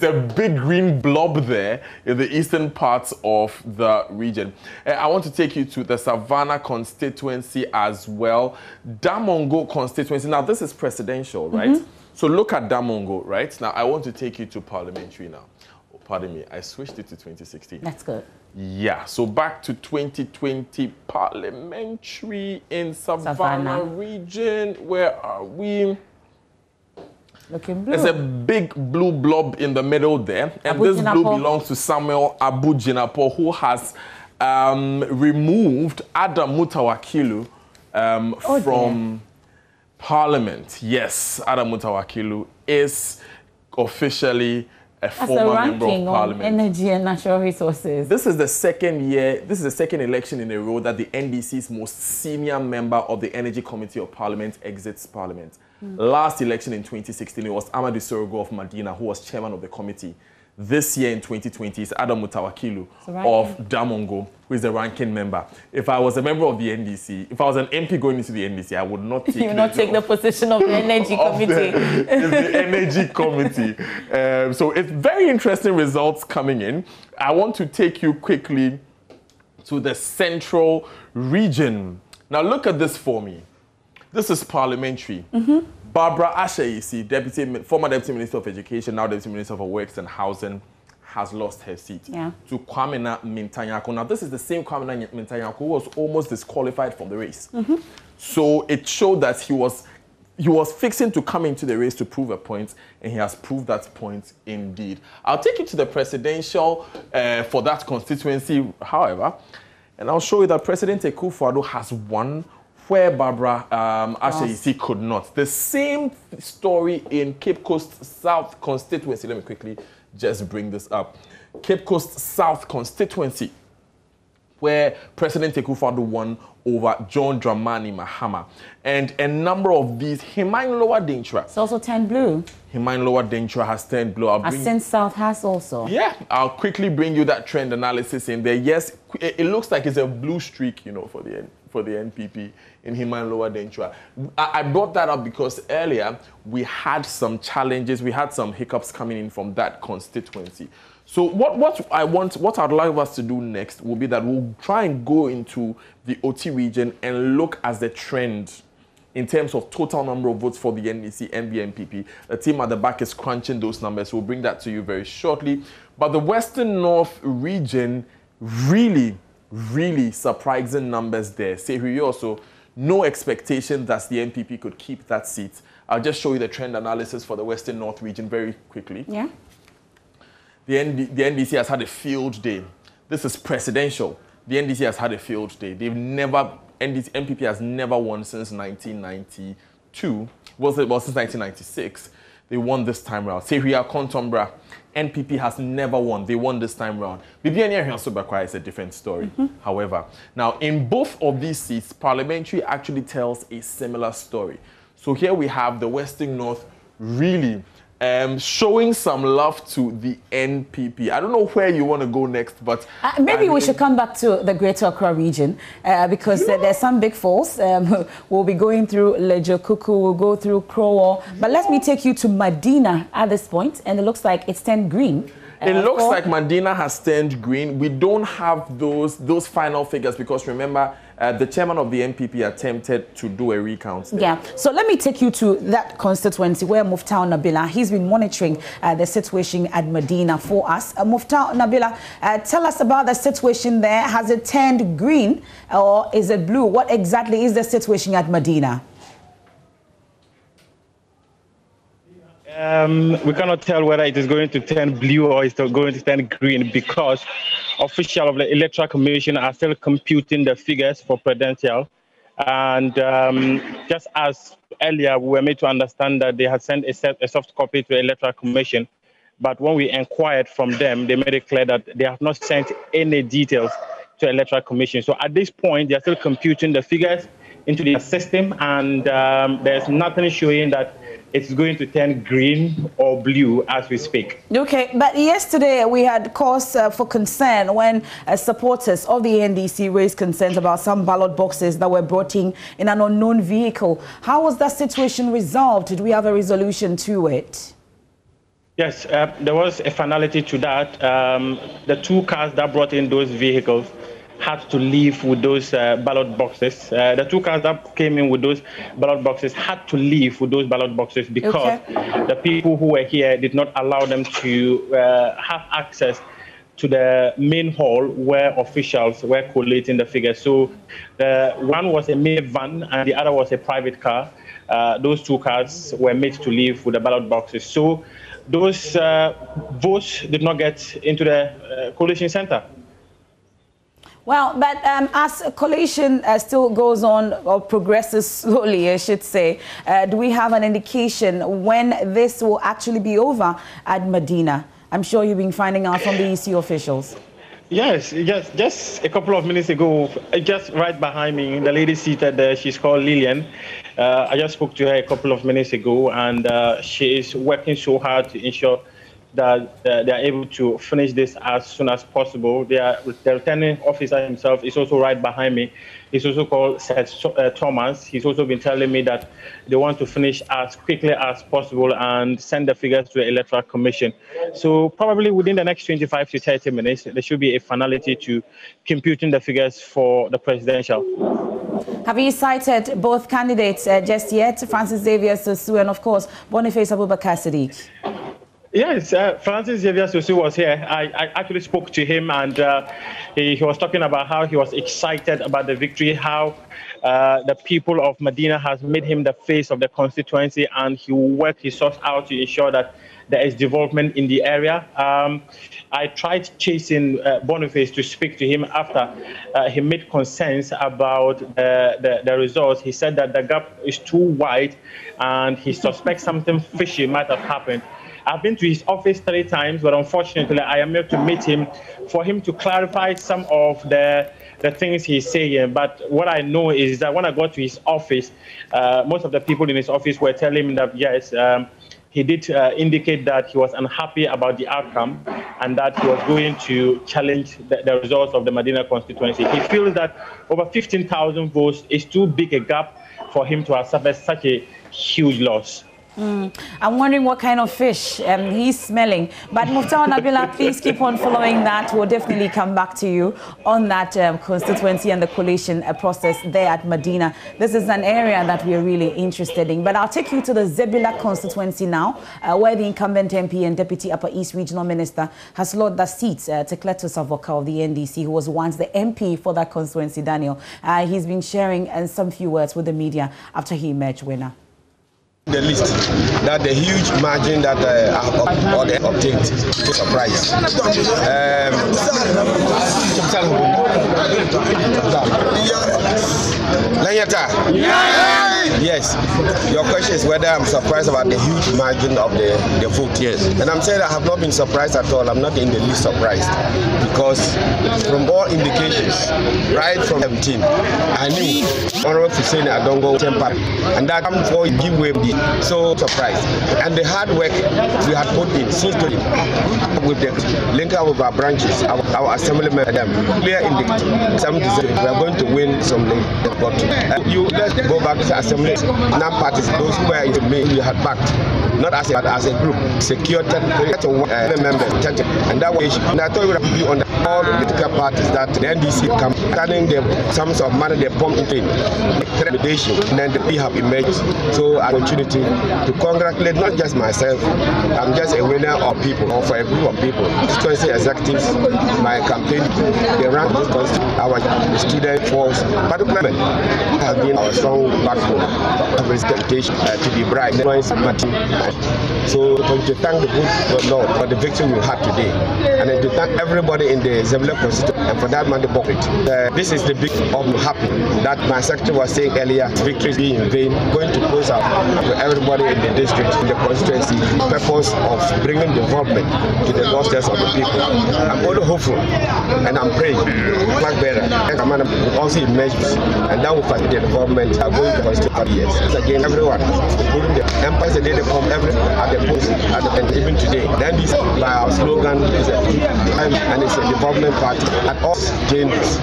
a big green blob there in the eastern parts of the region. I want to take you to the Savannah constituency as well. Damongo constituency. Now, this is presidential, right? So look at Damongo, right? Now, I want to take you to parliamentary now. Oh, pardon me, I switched it to 2016. That's good. Yeah, so back to 2020 parliamentary in Savannah region. Where are we? Looking blue. There's a big blue blob in the middle there. And this blue belongs to Samuel Abu Jinapo, who has removed Adam Mutawakilu from Parliament. Yes, Adam Mutawakilu is officially a former member of Parliament. Energy and natural resources. This is the second year, this is the second election in a row that the NDC's most senior member of the Energy Committee of Parliament exits Parliament. Last election in 2016, it was Amadou Sorogo of Medina who was chairman of the committee. This year in 2020, it's Adam Mutawakilu of Damongo, who is the ranking member. If I was a member of the NDC, if I was an MP going into the NDC, I would not take, the position of the Energy Committee. The Energy Committee. So it's very interesting results coming in. I want to take you quickly to the Central Region. Now look at this for me. This is parliamentary. Barbara Ashaisi, former Deputy Minister of Education, now Deputy Minister for Works and Housing, has lost her seat to Kwamena Mintanyako. Now, this is the same Kwamena Mintanyako who was almost disqualified from the race. So it showed that he was fixing to come into the race to prove a point, and he has proved that point indeed. I'll take you to the presidential for that constituency, however, and I'll show you that President Akufo-Addo has won where Barbara Ashaisi could not. The same story in Cape Coast South constituency. Let me quickly just bring this up. Cape Coast South constituency, where President Akufo-Addo won over John Dramani Mahama. And a number of these, Himain Lower Dentra. It's also turned blue. Himain Lower Dentra has turned blue. Ascent South has also. Yeah, I'll quickly bring you that trend analysis in there. Yes, it looks like it's a blue streak, you know, for the NPP in Himain Lower Dentra. I brought that up because earlier we had some challenges, we had some hiccups coming in from that constituency. So what I'd like us to do next will be that we'll try and go into the OT region and look at the trend in terms of total number of votes for the NDC and the NPP. The team at the back is crunching those numbers. We'll bring that to you very shortly. But the Western North region, really surprising numbers there. Say also, no expectation that the NPP could keep that seat. I'll just show you the trend analysis for the Western North region very quickly. Yeah. The NDC has had a field day. This is presidential. The NDC has had a field day. NPP has never won since 1992. Well, since 1996. They won this time round. Sehuya Kontombra, NPP has never won. They won this time round. Bibiania Hyansobakwa is a different story. However, now in both of these seats, parliamentary actually tells a similar story. So here we have the Western North really showing some love to the NPP. I don't know where you want to go next, but... maybe we should come back to the Greater Accra region because there's some big falls. We'll be going through Lejo Kuku, we'll go through Crowell. But let me take you to Medina at this point, and it looks like it's turned green. It looks like Medina has turned green. We don't have those final figures because remember, the chairman of the NPP attempted to do a recount there. Yeah, so let me take you to that constituency where Muftau Nabila, he's been monitoring the situation at Medina for us. Muftau Nabila, tell us about the situation there. Has it turned green or is it blue? What exactly is the situation at Medina? We cannot tell whether it is going to turn blue or it's going to turn green because officials of the Electoral Commission are still computing the figures for prudential. And just as earlier, we were made to understand that they had sent a soft copy to the Electoral Commission. But when we inquired from them, they made it clear that they have not sent any details to the Electoral Commission. So at this point, they are still computing the figures into their system, and there's nothing showing that it's going to turn green or blue as we speak. Okay, but yesterday we had cause for concern when supporters of the NDC raised concerns about some ballot boxes that were brought in an unknown vehicle. How was that situation resolved? Did we have a resolution to it? Yes, there was a finality to that. The two cars that brought in those vehicles had to leave with those ballot boxes. The two cars that came in with those ballot boxes had to leave with those ballot boxes because the people who were here did not allow them to have access to the main hall where officials were collating the figures. So one was a minivan and the other was a private car. Those two cars were made to leave with the ballot boxes. So those votes did not get into the collation center. Well, but as collation still goes on or progresses slowly, I should say, do we have an indication when this will actually be over at Medina? I'm sure you've been finding out from the EC officials. Yes, just a couple of minutes ago, just right behind me, the lady seated there, she's called Lillian. I just spoke to her a couple of minutes ago, and she is working so hard to ensure that they are able to finish this as soon as possible. The returning officer himself is also right behind me. He's also called Thomas. He's also been telling me that they want to finish as quickly as possible and send the figures to the Electoral Commission. So probably within the next 25 to 30 minutes, there should be a finality to computing the figures for the presidential. Have you cited both candidates just yet, Francis Xavier Sosu and, of course, Boniface Abubakar Sadiq? Yes, Francis Xavier Sosu was here. I actually spoke to him, and he was talking about how he was excited about the victory, how the people of Medina has made him the face of the constituency, and he will work his socks out to ensure that there is development in the area. I tried chasing Boniface to speak to him after he made concerns about the results. He said that the gap is too wide, and he suspects something fishy might have happened. I've been to his office 3 times, but unfortunately, I am able to meet him for him to clarify some of the things he's saying. But what I know is that when I got to his office, most of the people in his office were telling me that, yes, he did indicate that he was unhappy about the outcome and that he was going to challenge the results of the Medina constituency. He feels that over 15,000 votes is too big a gap for him to have suffered such a huge loss. I'm wondering what kind of fish he's smelling. But Muftawa Nabila, please keep on following that. We'll definitely come back to you on that constituency and the coalition process there at Medina. This is an area that we're really interested in. But I'll take you to the Zebila constituency now, where the incumbent MP and Deputy Upper East Regional Minister has lost the seats to Cletus Avoka of the NDC, who was once the MP for that constituency, Daniel. He's been sharing some few words with the media after he emerged winner. The list that the huge margin that obtained is a surprise. Yes, your question is whether I'm surprised about the huge margin of the vote. Yes, and I'm saying I have not been surprised at all. I'm not in the least surprised because from all indications, right from 17, I knew Honorable Hussein Adongo temper, and that come before you give way. So surprised, and the hard work we had put in since with the link up with our branches, our assembly madam, clear in the 70, we are going to win something. But you let's go back to the assembly. Non-parties, those who were in the main, we had backed, not as a group, secured members, and that way. And I thought we would be on all the political parties that the NDC come turning the sums of money they pump into recommendation, and then we have emerged. So opportunity to congratulate not just myself, I'm just a winner of people, or for a group of people. Constituency executives, my campaign, they ran this constituency, our student force, particularly have been our strong backbone of representation to be bright. So to thank the good Lord for the victory we had today, and then to thank everybody in the Zebula constituency, and for that man the bucket. This is the big of happy that my secretary was saying earlier, victory being in vain, going to close out for everybody in the district, in the constituency, the purpose of bringing development to the doorsteps of the people. I'm only hopeful, and I'm praying, flag bearer, and commander will also emerge, and that will facilitate the development are going to constitute for years. Again, everyone, including the empires, they come at the post, and even today. Then this, by our slogan, is and it's a development party. At all JoyNews,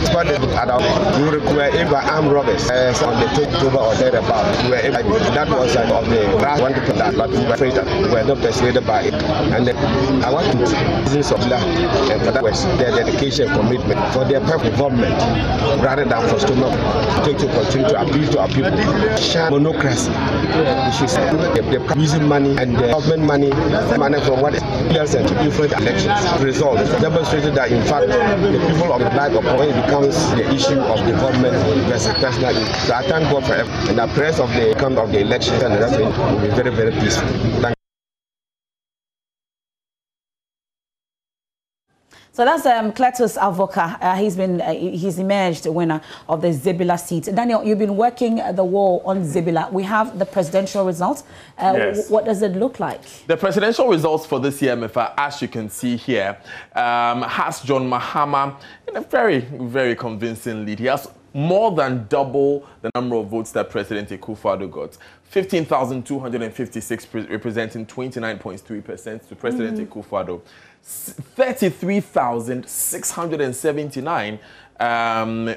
we were able by armed robbers on the 12th October or thereabout. We were able, that was of the last one to put that, but we were afraid that we were not persuaded by it. And then I want to citizens of Bla, and for that was their dedication and commitment for their perfect development rather than for stomach to continue to appeal to our people. Monocracy, which is the using money and the government money from what else and different elections. Results demonstrated that in fact the people of the black of when it becomes the issue of the government versus personal. So I thank God for everything. And the prayers of the outcome of the election and everything will be very, very peaceful. Thank you. So that's Cletus Avoka. He's emerged winner of the Zebula seat. Daniel, you've been working the war on Zebula. We have the presidential results. Yes. What does it look like? The presidential results for this year, Mefa, as you can see here, has John Mahama in a very, very convincing lead. He has more than double the number of votes that President Akufo-Addo got. 15,256 representing 29.3% to President Akufo-Addo. 33,679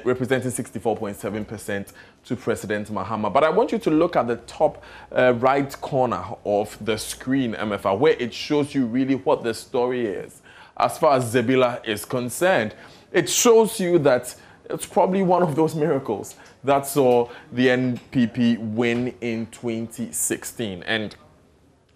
representing 64.7% to President Mahama. But I want you to look at the top right corner of the screen, MFR, where it shows you really what the story is as far as Zebula is concerned. It shows you that it's probably one of those miracles that saw the NPP win in 2016. And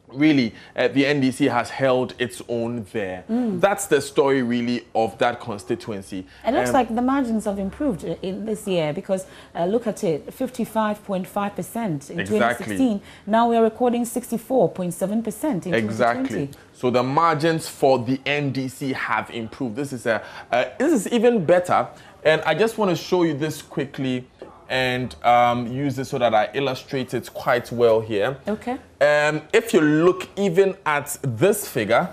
really, the NDC has held its own there. That's the story, really, of that constituency. It looks like the margins have improved in this year because look at it, 55.5% in 2016. Now we are recording 64.7% in 2020. So the margins for the NDC have improved. This is even better. And I just want to show you this quickly and use this so that I illustrate it quite well here. Okay. If you look even at this figure,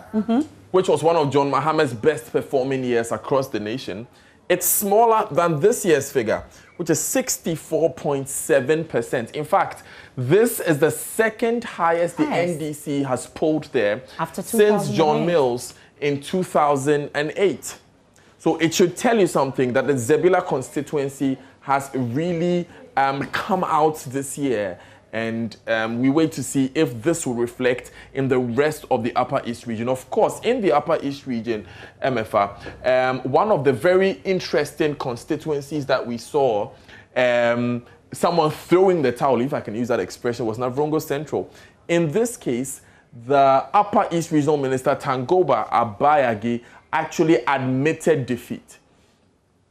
which was one of John Mahama's best performing years across the nation, it's smaller than this year's figure, which is 64.7%. In fact, this is the second highest the NDC has polled there since John Mills in 2008. So it should tell you something that the Zebula constituency has really come out this year. And we wait to see if this will reflect in the rest of the Upper East region. Of course, in the Upper East region, MFA, one of the very interesting constituencies that we saw, someone throwing the towel, if I can use that expression, was Navrongo Central. In this case, the Upper East Regional Minister, Tangoba Abayagi, actually admitted defeat.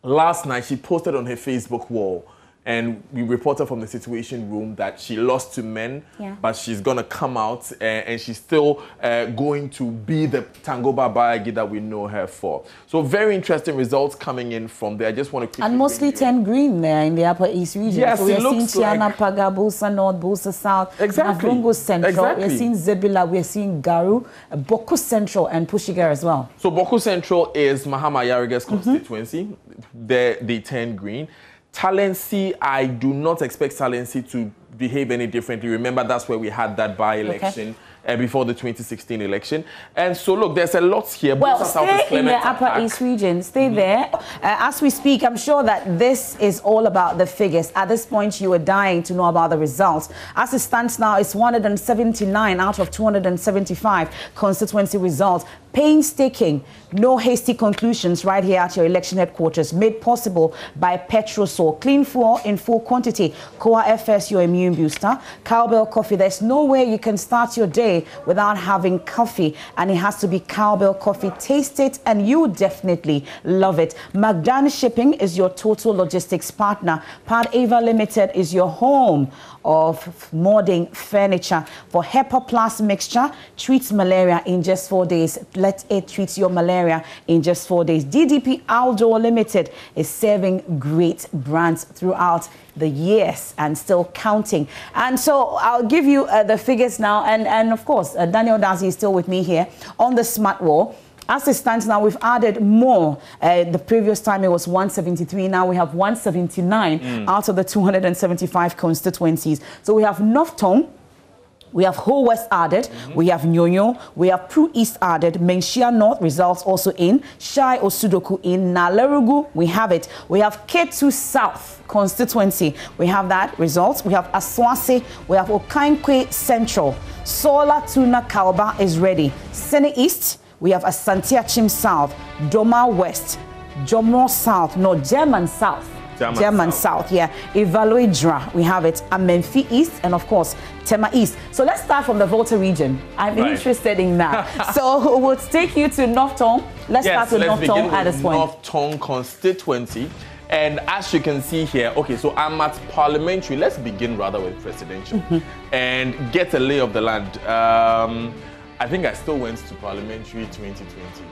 Last night, she posted on her Facebook wall, and we reported from the Situation Room that she lost to men, but she's going to come out and she's still going to be the Tangoba Abayagi that we know her for. So very interesting results coming in from there. I just want to quickly... And mostly 10 green there in the Upper East region. Yes, so we're seeing Tiana, Paga, Busa North, Busa South, Navrongo Central. We're seeing Zebula, we're seeing Garu, Boku Central and Pushigar as well. So Boku Central is Mahama Yariga's constituency. They 10 green. Talensi, I do not expect Talensi to behave any differently. Remember, that's where we had that by-election before the 2016 election. And so, look, there's a lot here. Well, stay in the Upper East region. Stay there. As we speak, I'm sure that this is all about the figures. At this point, you are dying to know about the results. As it stands now, it's 179 out of 275 constituency results. Painstaking, no hasty conclusions right here at your election headquarters, made possible by Petrosol. Clean fuel in full quantity. Coa FS, your immune booster. Cowbell coffee. There's no way you can start your day without having coffee, and it has to be Cowbell coffee. Taste it and you definitely love it. Magdan Shipping is your total logistics partner. Pad Ava Limited is your home of modern furniture. For Hepa Plus mixture, treats malaria in just 4 days. Let it treat your malaria in just 4 days. DDP Outdoor Limited is serving great brands throughout the years and still counting. And so I'll give you the figures now. And of course, Daniel Dazi is still with me here on the smart wall. As it stands now, we've added more. The previous time it was 173. Now we have 179 out of the 275 constituencies. So we have North Tongue, we have Ho West added, we have Nyonyo, we have Pru East added, Menshia North results also in, Shai Osudoku in, Nalerugu, we have it. We have Ketu South constituency, we have that results. We have Aswase, we have Okankwe Central, Sola Tuna Kalba is ready. Sene East, we have Asante Achim South, Doma West, Jomo South, no, German South. German South, yeah. Evaluate we have it. Amenfi East, and of course, Tema East. So let's start from the Volta region. I'm interested in that. So we'll take you to North Tongue. Let's start with North Tongue at this point. North Tongue constituency. And as you can see here, okay, so I'm at parliamentary. Let's begin rather with presidential and get a lay of the land. I think I still went to parliamentary 2020.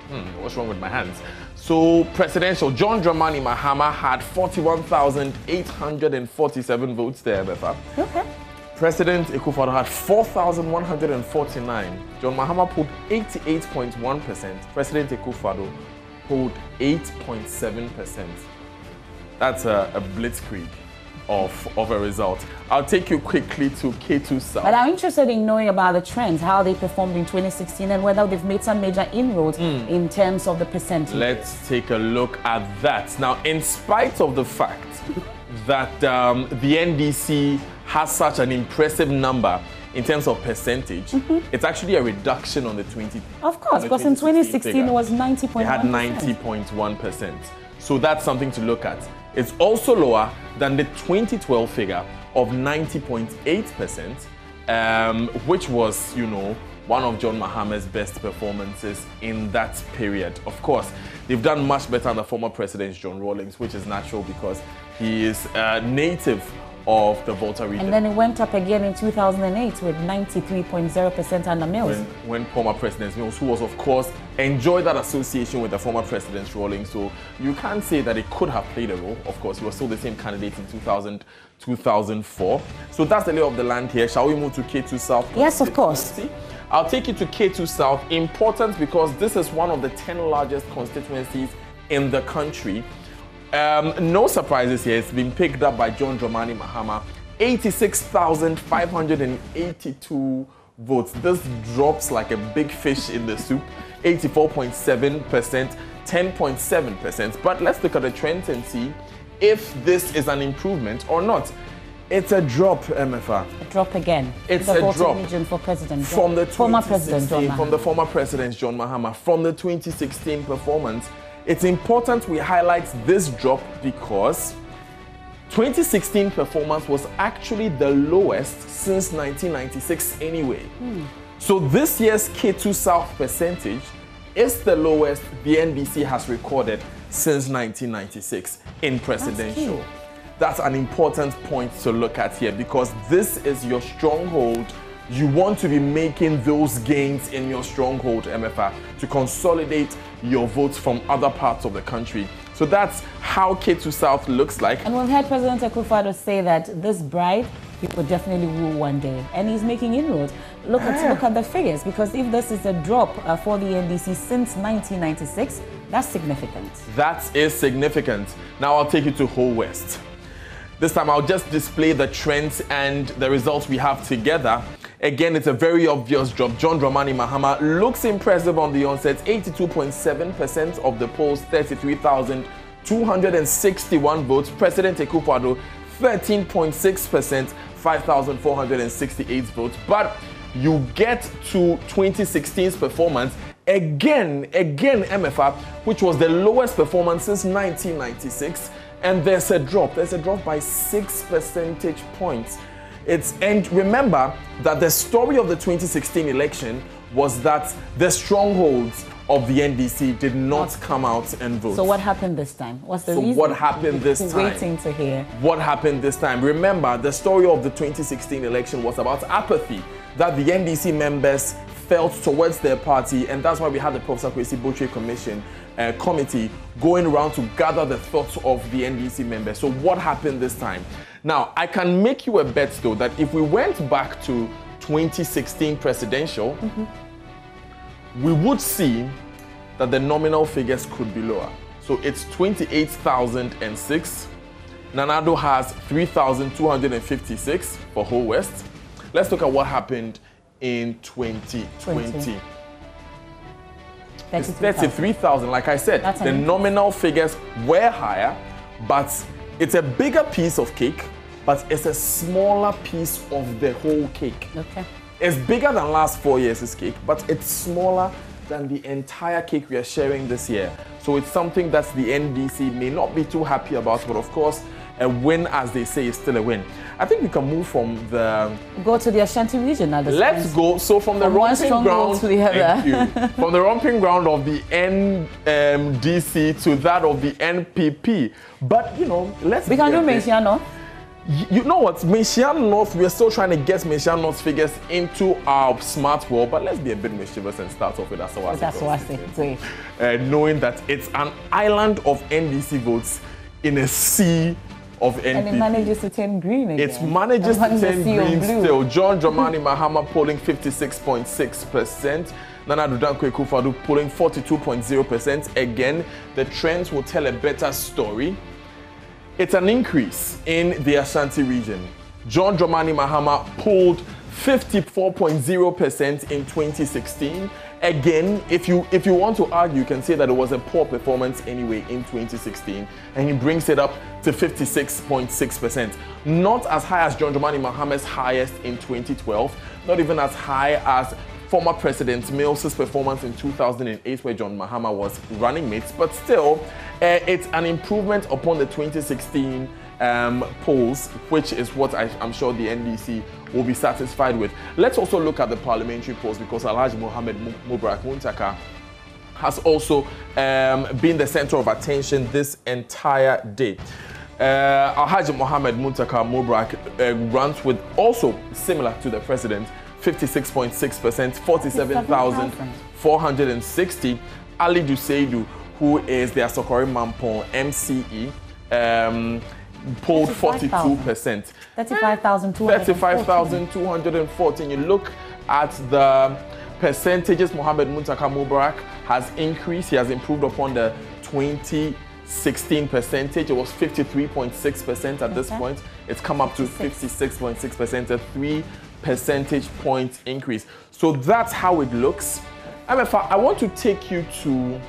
What's wrong with my hands? So presidential, John Dramani Mahama had 41,847 votes there, MFA. Okay. President Akufo-Addo had 4,149. John Mahama pulled 88.1%. President Akufo-Addo pulled 8.7%. That's a blitzkrieg of a result. I'll take you quickly to K2 South. But I'm interested in knowing about the trends, how they performed in 2016 and whether they've made some major inroads in terms of the percentage. Let's take a look at that. Now, in spite of the fact that the NDC has such an impressive number in terms of percentage, it's actually a reduction on the 20. Of course, because in 2016 it was 90.1%. They had 90.1%. So that's something to look at. It's also lower than the 2012 figure of 90.8%, which was, you know, one of John Mahama's best performances in that period. Of course, they've done much better under former President John Rawlings, which is natural because he is a native of the Volta region. And then it went up again in 2008 with 93.0% under Mills. When former President Mills, who was, of course, enjoyed that association with the former President Rawlings, so you can't say that it could have played a role. Of course, he was still the same candidate in 2004. So that's the lay of the land here. Shall we move to K2 South? Yes, of course. I'll take you to K2 South. Important because this is one of the 10 largest constituencies in the country. No surprises here. It's been picked up by John Dramani Mahama. 86,582 votes. This drops like a big fish in the soup. 84.7%, 10.7%. But let's look at the trends and see if this is an improvement or not. It's a drop, MFA. A drop again. It's a drop. Region for President John. From the former President John Mahama. From the former President John Mahama. From the 2016 performance. It's important we highlight this drop because 2016 performance was actually the lowest since 1996 anyway. So this year's K2 South percentage is the lowest the NDC has recorded since 1996 in presidential. That's an important point to look at here because this is your stronghold. You want to be making those gains in your stronghold, MFA, to consolidate your votes from other parts of the country. So that's how K2 South looks like. And we've heard President Akufo-Addo say that this bride, he could definitely rule one day. And he's making inroads. Look at the figures, because if this is a drop for the NDC since 1996, that's significant. That is significant. Now I'll take you to Whole West. This time I'll just display the trends and the results we have together. Again, it's a very obvious drop. John Dramani Mahama looks impressive on the onset. 82.7% of the polls, 33,261 votes. President Akufo-Addo, 13.6%, 5,468 votes. But you get to 2016's performance, again, MFR, which was the lowest performance since 1996, and there's a drop by 6 percentage points. And remember that the story of the 2016 election was that the strongholds of the NDC did not come out and vote. So what happened this time? What's the reason? What happened this time? Waiting to hear. What happened this time? Remember, the story of the 2016 election was about apathy that the NDC members felt towards their party, and that's why we had the Professor Kwesi Botwe Commission committee going around to gather the thoughts of the NDC members. So what happened this time? Now, I can make you a bet, though, that if we went back to 2016 presidential, we would see that the nominal figures could be lower. So it's 28,006. Nanado has 3,256 for whole West. Let's look at what happened in 2020. It's 33,000. Like I said, the nominal figures were higher, but it's a bigger piece of cake, but it's a smaller piece of the whole cake. Okay. It's bigger than last 4 years' cake, but it's smaller than the entire cake we are sharing this year. So it's something that the NDC may not be too happy about, but of course, a win, as they say, is still a win. I think we can move from the... Go to the Ashanti region now. Let's go. So from the romping ground to the other. From the romping ground of the NDC to that of the NPP. But, you know, We can do Mesian North. You know what, Mesian North, we're still trying to get Mesian North figures into our smart world, but let's be a bit mischievous and start off with Asawasi. Knowing that it's an island of NDC votes in a sea of NPP. And it manages to turn green again. It manages to turn green still. John Dramani Mahama polling 56.6%. Nana Adudankwa Akufo-Addo polling 42.0%. Again, the trends will tell a better story. It's an increase in the Ashanti region. John Dramani Mahama polled 54.0% in 2016. Again, if you want to argue, you can say that it was a poor performance anyway in 2016, and he brings it up to 56.6%. Not as high as John Dramani Mahama's highest in 2012, not even as high as former President Mills's performance in 2008, where John Mahama was running mates, but still, it's an improvement upon the 2016 polls, which is what I'm sure the NDC will be satisfied with. Let's also look at the parliamentary polls, because Alhaji Mohammed Mubarak Muntaka has also been the center of attention this entire day. Alhaji Mohammed Muntaka Mubarak runs with, also similar to the president, 56.6%, 47,460. Ali Duseidu, who is the Asokori Mampong MCE, polled 42%. 35,214. You look at the percentages, Mohammed Muntaka Mubarak has increased. He has improved upon the 2016 percentage. It was 53.6% at this point. It's come up to 56.6%, a 3 percentage point increase. So that's how it looks. MFR, I want to take you to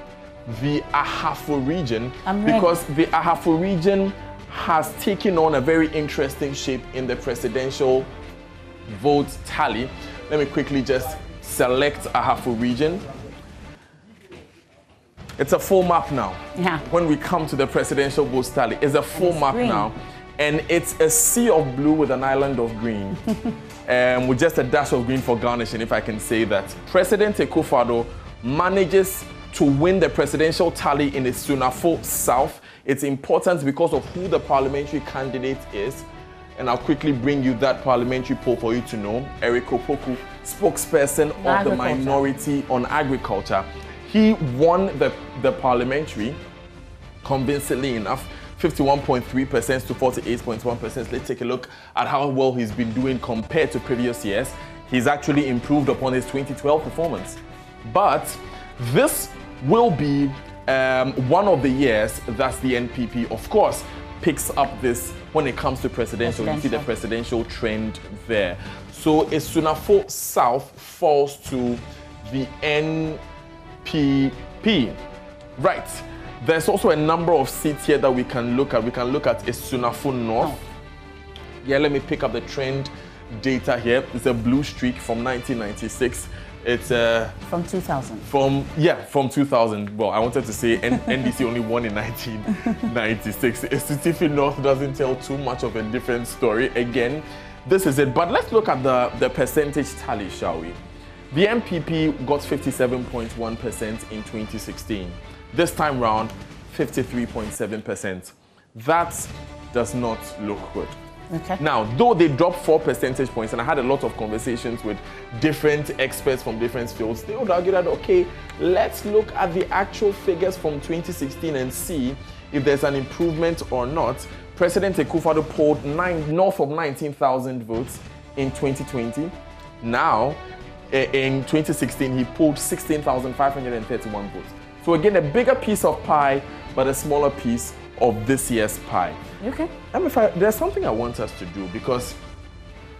the Ahafo region, because the Ahafo region has taken on a very interesting shape in the presidential vote tally. Let me quickly just select Ahafo region. It's a full map now. Yeah. When we come to the presidential vote tally, it's a full map now. And it's a sea of blue with an island of green. With just a dash of green for garnishing, if I can say that. President Akufo-Addo manages to win the presidential tally in the Sunafo South. It's important because of who the parliamentary candidate is. And I'll quickly bring you that parliamentary poll for you to know. Eric Opoku, spokesperson of the minority on agriculture. He won the parliamentary convincingly enough, 51.3% to 48.1%. Let's take a look at how well he's been doing compared to previous years. He's actually improved upon his 2012 performance. But this will be one of the years that the NPP, of course, picks up this when it comes to presidential. You see the presidential trend there. So Sunafo South falls to the NPP. Right. There's also a number of seats here that we can look at. We can look at Sunafo North. Yeah, let me pick up the trend data here. It's a blue streak from 1996. It's from 2000. From 2000. Well, I wanted to say NDC only won in 1996. Esutifi North doesn't tell too much of a different story. Again, this is it. But let's look at the percentage tally, shall we? The MPP got 57.1% in 2016. This time round, 53.7%. That does not look good. Okay. Now, though they dropped 4 percentage points, and I had a lot of conversations with different experts from different fields, they would argue that, okay, let's look at the actual figures from 2016 and see if there's an improvement or not. President Akufo-Addo polled north of 19,000 votes in 2020. Now, in 2016, he polled 16,531 votes. So again, a bigger piece of pie, but a smaller piece of this year's pie. Okay. There's something I want us to do, because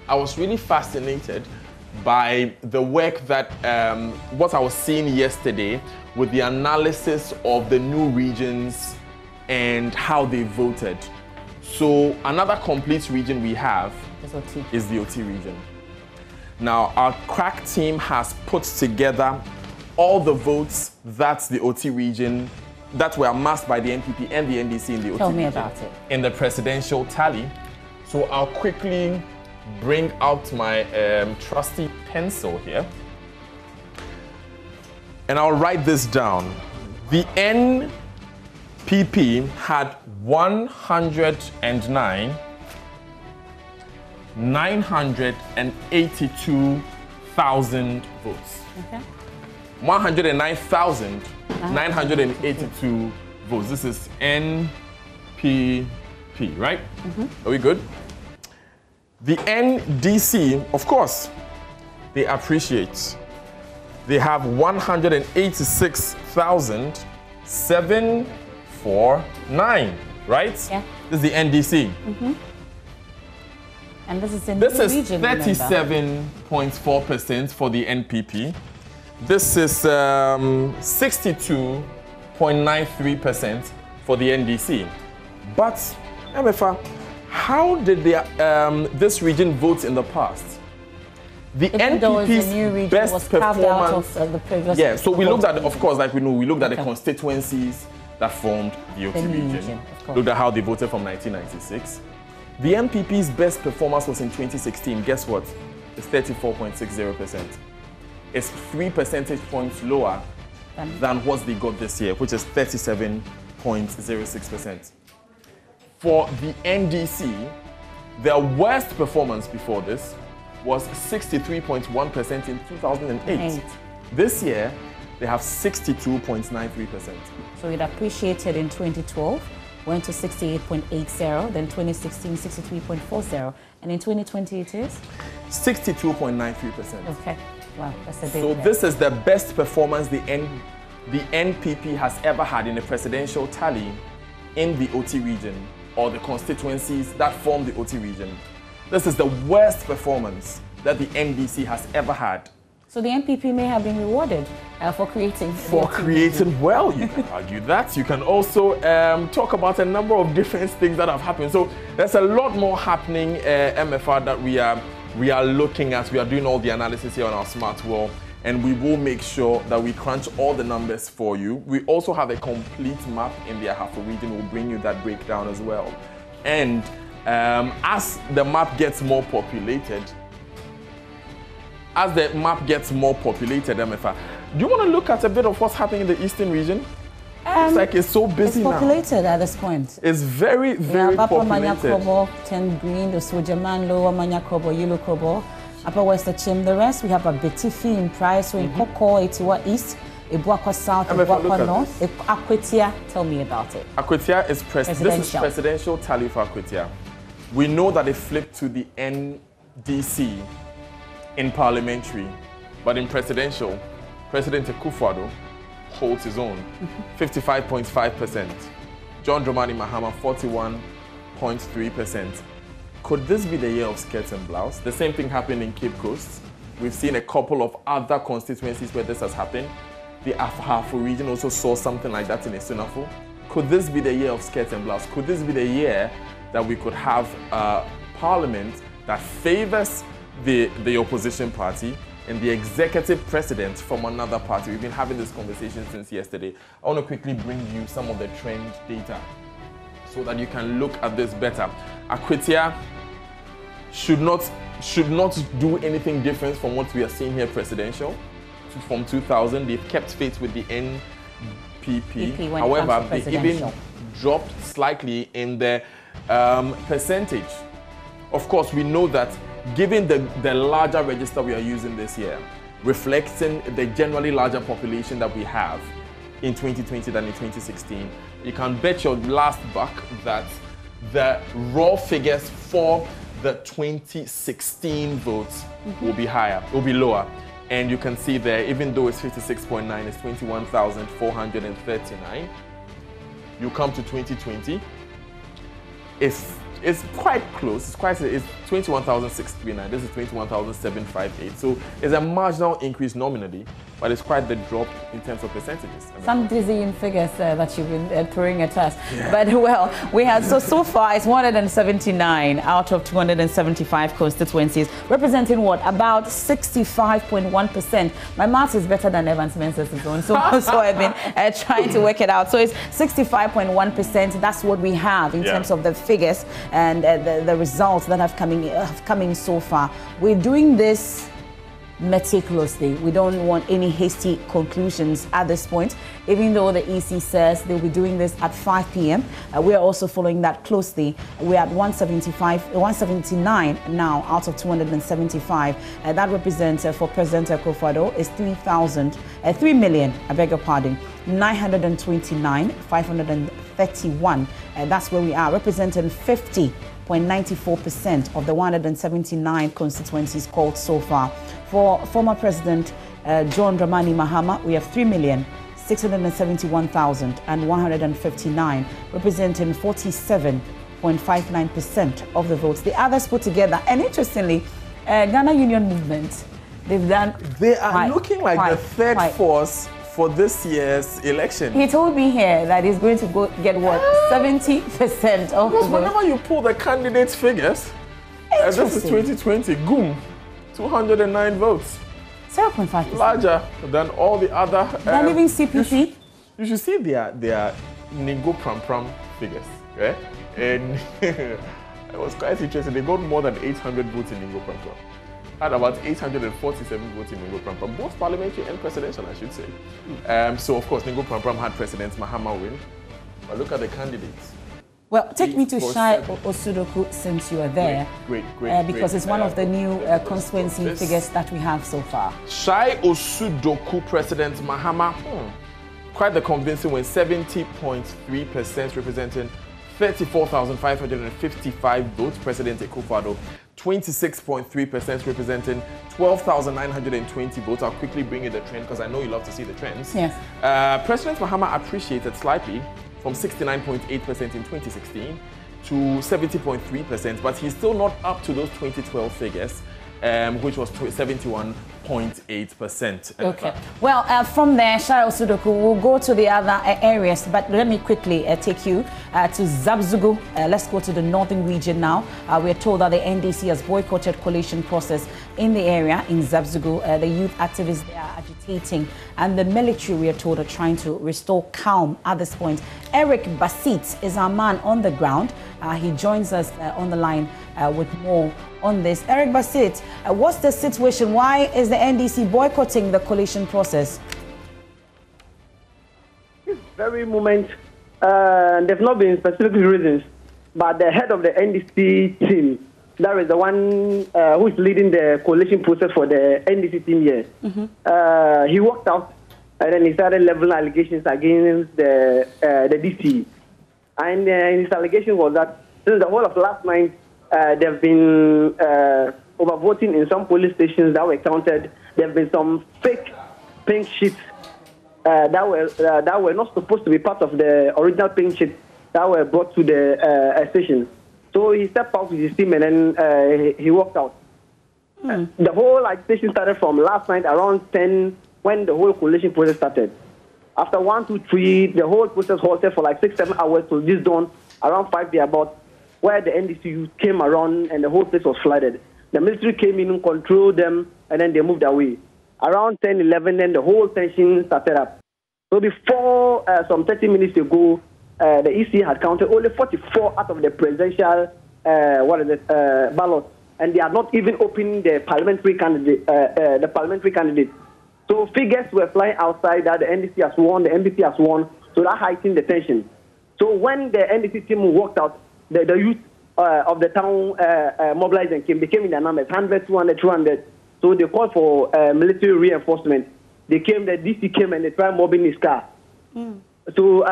I was really fascinated by the work that, what I was seeing yesterday with the analysis of the new regions and how they voted. So another complete region we have is the OT region. Now, our crack team has put together all the votes that the OT region, that were amassed by the NPP and the NDC in the OT Tell me region about it. in the presidential tally. So I'll quickly bring out my trusty pencil here. And I'll write this down. The NPP had 109,982,000 votes. Okay. 109,982 votes. This is NPP, right? Are we good? The NDC, of course, they appreciate. They have 186,749, right? Yeah. This is the NDC. And this is in This the is region, 37.4% for the NPP. This is 62.93% for the NDC. But, MFA, how did this region vote in the past? The NPP's best performance. Yeah, so we looked at, of course, like we know, we looked at the constituencies that formed the OT region. Looked at how they voted from 1996. The NPP's best performance was in 2016. Guess what? It's 34.60%. It's 3 percentage points lower than what they got this year, which is 37.06%. For the NDC, their worst performance before this was 63.1% in 2008. This year, they have 62.93%. So it appreciated in 2012, went to 68.80, then 2016, 63.40, and in 2020 it is? 62.93%. Okay. Wow, that's a big So this is the best performance the NPP has ever had in a presidential tally in the OT region, or the constituencies that form the OT region. This is the worst performance that the NDC has ever had. So the NPP may have been rewarded for creating. Well, you can argue that. You can also talk about a number of different things that have happened. So there's a lot more happening, MFR, that we are looking at. We are doing all the analysis here on our smart wall, and we will make sure that we crunch all the numbers for you. We also have a complete map in the Ahafo region. We'll bring you that breakdown as well. And as the map gets more populated, MFA, do you want to look at a bit of what's happening in the Eastern region? It's like it's so busy now. It's populated at this point. It's very, very populated. Kobo, 10 green, the Sojaman, Lower Manya Kobo, Yellow Kobo, Upper West Chim. The rest, we have a Betifi in Price, so in Koko, Etiwa East, Ebuakwa South, Ebuakwa North, Akwetia. Tell me about it. Akwetia is presidential. This is presidential tally for Akwetia. We know that it flipped to the NDC in parliamentary, but in presidential, President Akufo-Addo holds his own, 55.5%. John Dramani Mahama, 41.3%. Could this be the year of skirts and blouse? The same thing happened in Cape Coast. We've seen a couple of other constituencies where this has happened. The Ahafo region also saw something like that in Esunafo. Could this be the year of skirts and blouse? Could this be the year that we could have a parliament that favors the opposition party and the executive president from another party. We've been having this conversation since yesterday. I want to quickly bring you some of the trend data so that you can look at this better. Akwetia should not do anything different from what we are seeing here presidential. From 2000, they've kept faith with the NPP. However, they even dropped slightly in the percentage. Of course, we know that given the larger register we are using this year, reflecting the generally larger population that we have in 2020 than in 2016, you can bet your last buck that the raw figures for the 2016 votes will be higher, will be lower. And you can see there, even though it's 56.9, it's 21,439. You come to 2020, it's quite close. It's 21,639. This is 21,758. So it's a marginal increase nominally, but it's quite the drop in terms of percentages. Some dizzying figures that you've been throwing at us. Yeah. But well, we had so far it's 179 out of 275 constituencies, representing what, about 65.1%. My math is better than Evan Spencer's own, so I've been trying to work it out. So it's 65.1%. That's what we have in terms of the figures and the results that have come in so far. We're doing this meticulously. We don't want any hasty conclusions at this point, even though the EC says they'll be doing this at 5 p.m. We are also following that closely. We're at 179 now out of 275. That represents for President Akufo-Addo is 3 million, I beg your pardon, 929,531. That's where we are, representing 50.94% of the 179 constituencies called so far. For former President John Dramani Mahama, we have 3,671,159, representing 47.59% of the votes. The others put together, and interestingly, Ghana Union Movement, they've done. They are looking like the third force for this year's election. He told me here that he's going to go get what, 70% of the votes. Whenever you pull the candidates' figures, this is 2020, goom, 209 votes. 0.5%. Larger than all the other. Than even CPC. You should see their Ningo Pram figures, right? And it was quite interesting. They got more than 800 votes in Ningo Pram. Had about 847 votes in Ningo Pram, both parliamentary and presidential, I should say. So, of course, Ningo Pram had President Mahama win. But look at the candidates. Well, take me to Shai Osudoku since you are there. Great. Because it's one of the new constituency figures that we have so far. Shai Osudoku, President Mahama, quite the convincing win, 70.3%, representing 34,555 votes. President Akufo-Addo, 26.3%, representing 12,920 votes. I'll quickly bring you the trend because I know you love to see the trends. Yes. President Mahama appreciated slightly from 69.8% in 2016 to 70.3%, but he's still not up to those 2012 figures, which was 71.8%. Okay. Well, from there, Shai Osudoku, we'll go to the other areas, but let me quickly take you to Zabzugu. Let's go to the northern region now. We're told that the NDC has boycotted coalition process in the area in Zabzugu. The youth activists, they are agitating, and the military, we are told, are trying to restore calm at this point. Eric Basit is our man on the ground. He joins us on the line with more on this. Eric Basit, what's the situation? Why is the NDC boycotting the coalition process? This very moment, there's not been specific reasons, but the head of the NDC team, that is the one who is leading the coalition process for the NDC team here. He walked out and then he started leveling allegations against the DC. And his allegation was that since the whole of last night, there have been overvoting in some police stations that were counted. There have been some fake pink sheets that were not supposed to be part of the original pink sheets that were brought to the station. So he stepped out with his team and then he walked out. The whole agitation started from last night around 10 when the whole coalition process started. After 1, 2, 3, the whole process halted for like 6, 7 hours till this dawn, around 5 thereabout, where the NDC came around and the whole place was flooded. The military came in and controlled them, and then they moved away. Around 10, 11, then the whole tension started up. So before some 30 minutes ago, the EC had counted only 44 out of the presidential ballots, and they are not even opening the parliamentary candidate. So figures were flying outside that the NDC has won, the MPP has won, so that heightened the tension. So when the NDC team walked out, the youth of the town mobilized and came in their numbers, 100, 200, 200. So they called for military reinforcement. They came, the DC came and they tried mobbing his car. So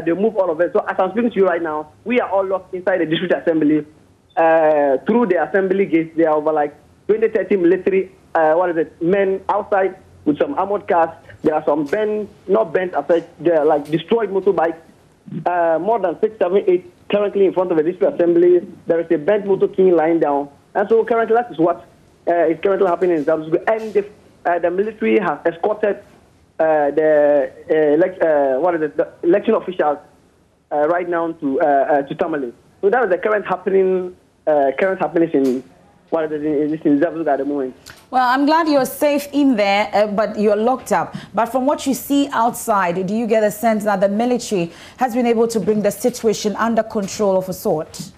they moved all of it. So as I'm speaking to you right now, we are all locked inside the district assembly. Through the assembly gates, there are over like 20, 30 military men outside with some armored cars. There are some not bent, they're like destroyed motorbikes. More than 6, 7, 8 currently in front of the district assembly. There is a bent motor king lying down. And so currently that is what is currently happening in Zabzugu. And the military has escorted the election officials right now to Tamale. So that is the current happenings in Zabzugu at the moment. Well, I'm glad you're safe in there, but you're locked up. But from what you see outside, do you get a sense that the military has been able to bring the situation under control of a sort?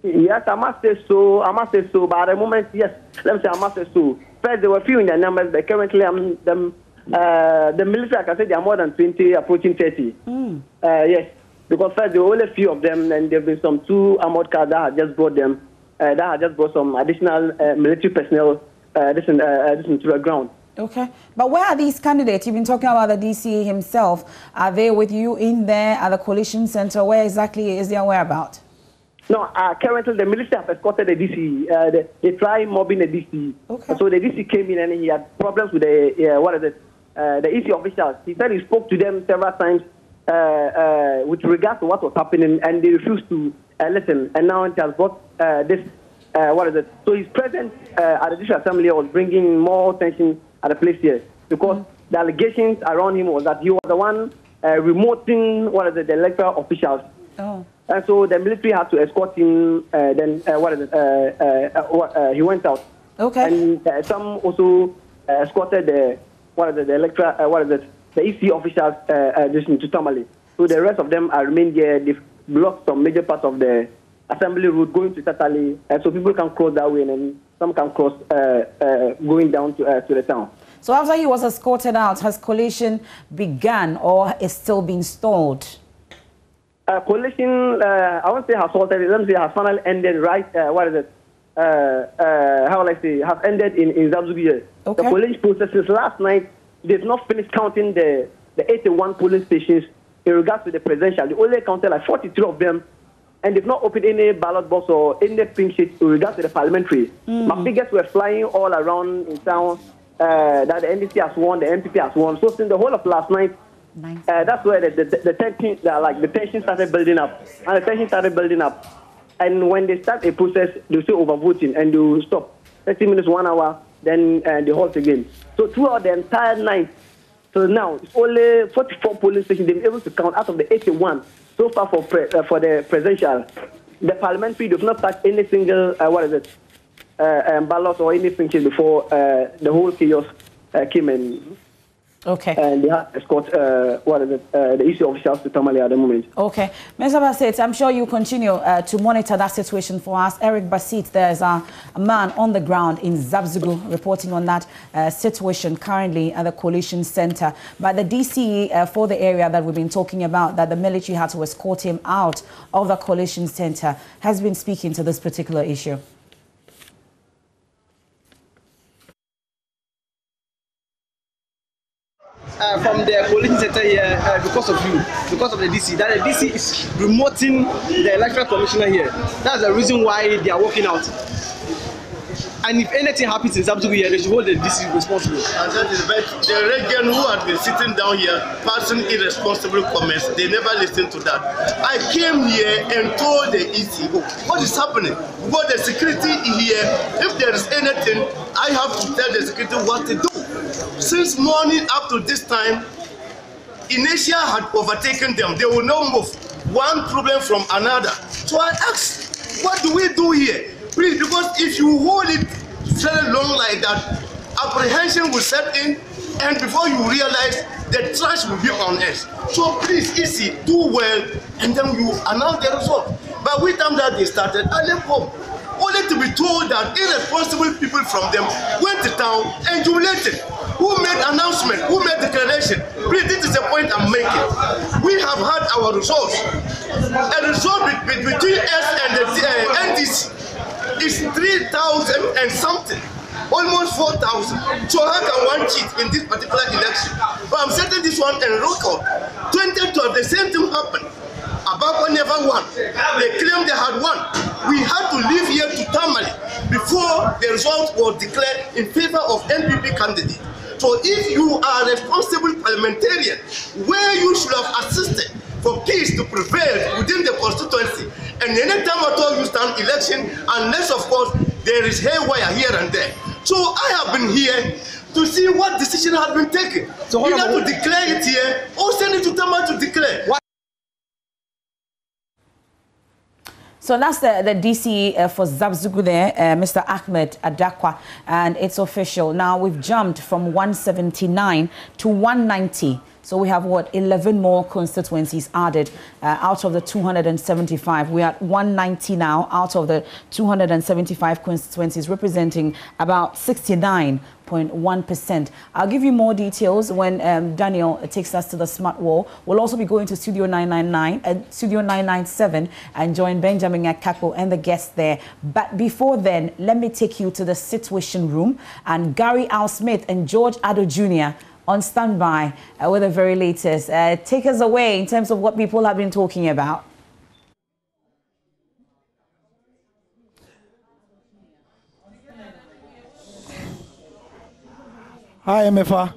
Yes, I must say so. But at the moment, yes, let me say I must say so. First, there were few in their numbers, but currently the military, like I said, there are more than 20, approaching 30. Yes, because first there were only a few of them, and there have been some 2 armored cars that had just brought them, that had just brought some additional military personnel this into the ground. Okay, but where are these candidates? You've been talking about the DCE himself. Are they with you in there at the coalition center? Where exactly is their whereabouts? No, currently the military have escorted the DCE. They tried mobbing the DCE. Okay. So the DCE came in and he had problems with the EC officials. He said he spoke to them several times with regards to what was happening, and they refused to listen. And now it has brought this. So his presence at the district assembly was bringing more tension at the place here, because the allegations around him was that he was the one remoting the electoral officials. Oh. And so the military had to escort him. He went out. Okay. And some also escorted the EC officials to Tamale. So the rest of them are remained here. They've blocked some major parts of the assembly route going to Tatale, so people can cross that way, and then some can cross going down to the town. So after he was escorted out, has coalition begun or is still being stalled? Coalition, I won't say has halted. Let me say has finally ended. Right? Has ended in Zabzugu. Okay. The coalition processes last night. They've not finished counting the 81 polling stations in regards to the presidential. They only counted like 43 of them, and they've not opened any ballot box or any pink sheet in regards to the parliamentary. My figures were flying all around in town that the NDC has won, the MPP has won. So since the whole of last night, that's where the tension started building up. And the tension started building up. And when they start a process, they'll say overvoting and they'll stop. 30 minutes, 1 hour, then they halt again. So throughout the entire night, so now it's only 44 polling stations they've been able to count out of the 81 so far for the presidential. The parliamentary does not touch any single ballot or anything before the whole chaos came in. Okay. And they have escort the EC officials to Tamale at the moment. Okay. Mr. Basit, I'm sure you continue to monitor that situation for us. Eric Basit, there's a man on the ground in Zabzugu reporting on that situation currently at the coalition center. But the DCE for the area that we've been talking about, that the military had to escort him out of the coalition center, has been speaking to this particular issue. From the coalition center here because of you, because of the DC. That the DC is remoting the electoral commissioner here. That's the reason why they are walking out. And if anything happens in Zabzugu here, they should hold the DC responsible. And that is right. The region who had been sitting down here, passing irresponsible comments, they never listened to that. I came here and told the EC, what is happening? Because the security here, if there is anything, I have to tell the security what to do. Since morning up to this time, inertia had overtaken them. They will not move one problem from another. So I asked, what do we do here? Please, because if you hold it very long like that, apprehension will set in, and before you realize, the trash will be on us. So please, easy, do well, and then you announce the result. By the time that they started, I left home, only to be told that irresponsible people from them went to town and jubilated. Who made announcement? Who made declaration? Please, this is the point I'm making. We have had our results. A result between us and the NDC is 3,000 and something. Almost 4,000. So how can one cheat in this particular election? But I'm setting this one in record. 2012, the same thing happened. Ahafo never won. They claimed they had won. We had to leave here to Tamale before the result was declared in favor of NPP candidate. So if you are a responsible parliamentarian, where you should have assisted for peace to prevail within the constituency, and any time at all you stand election, unless of course there is haywire here and there. So I have been here to see what decision has been taken. So either to declare it here or send it to Tamale to declare. So that's the DC for Zabzugu there, Mr. Ahmed Adakwa, and it's official. Now we've jumped from 179 to 190. So we have, 11 more constituencies added out of the 275. We are at 190 now out of the 275 constituencies, representing about 69.1%. I'll give you more details when Daniel takes us to the smart wall. We'll also be going to Studio 999 and Studio 997 and join Benjamin Akako and the guests there. But before then, let me take you to the situation room, and Gary Al Smith and George Addo Jr. on standby with the very latest. Take us away in terms of what people have been talking about. Hi, MFA.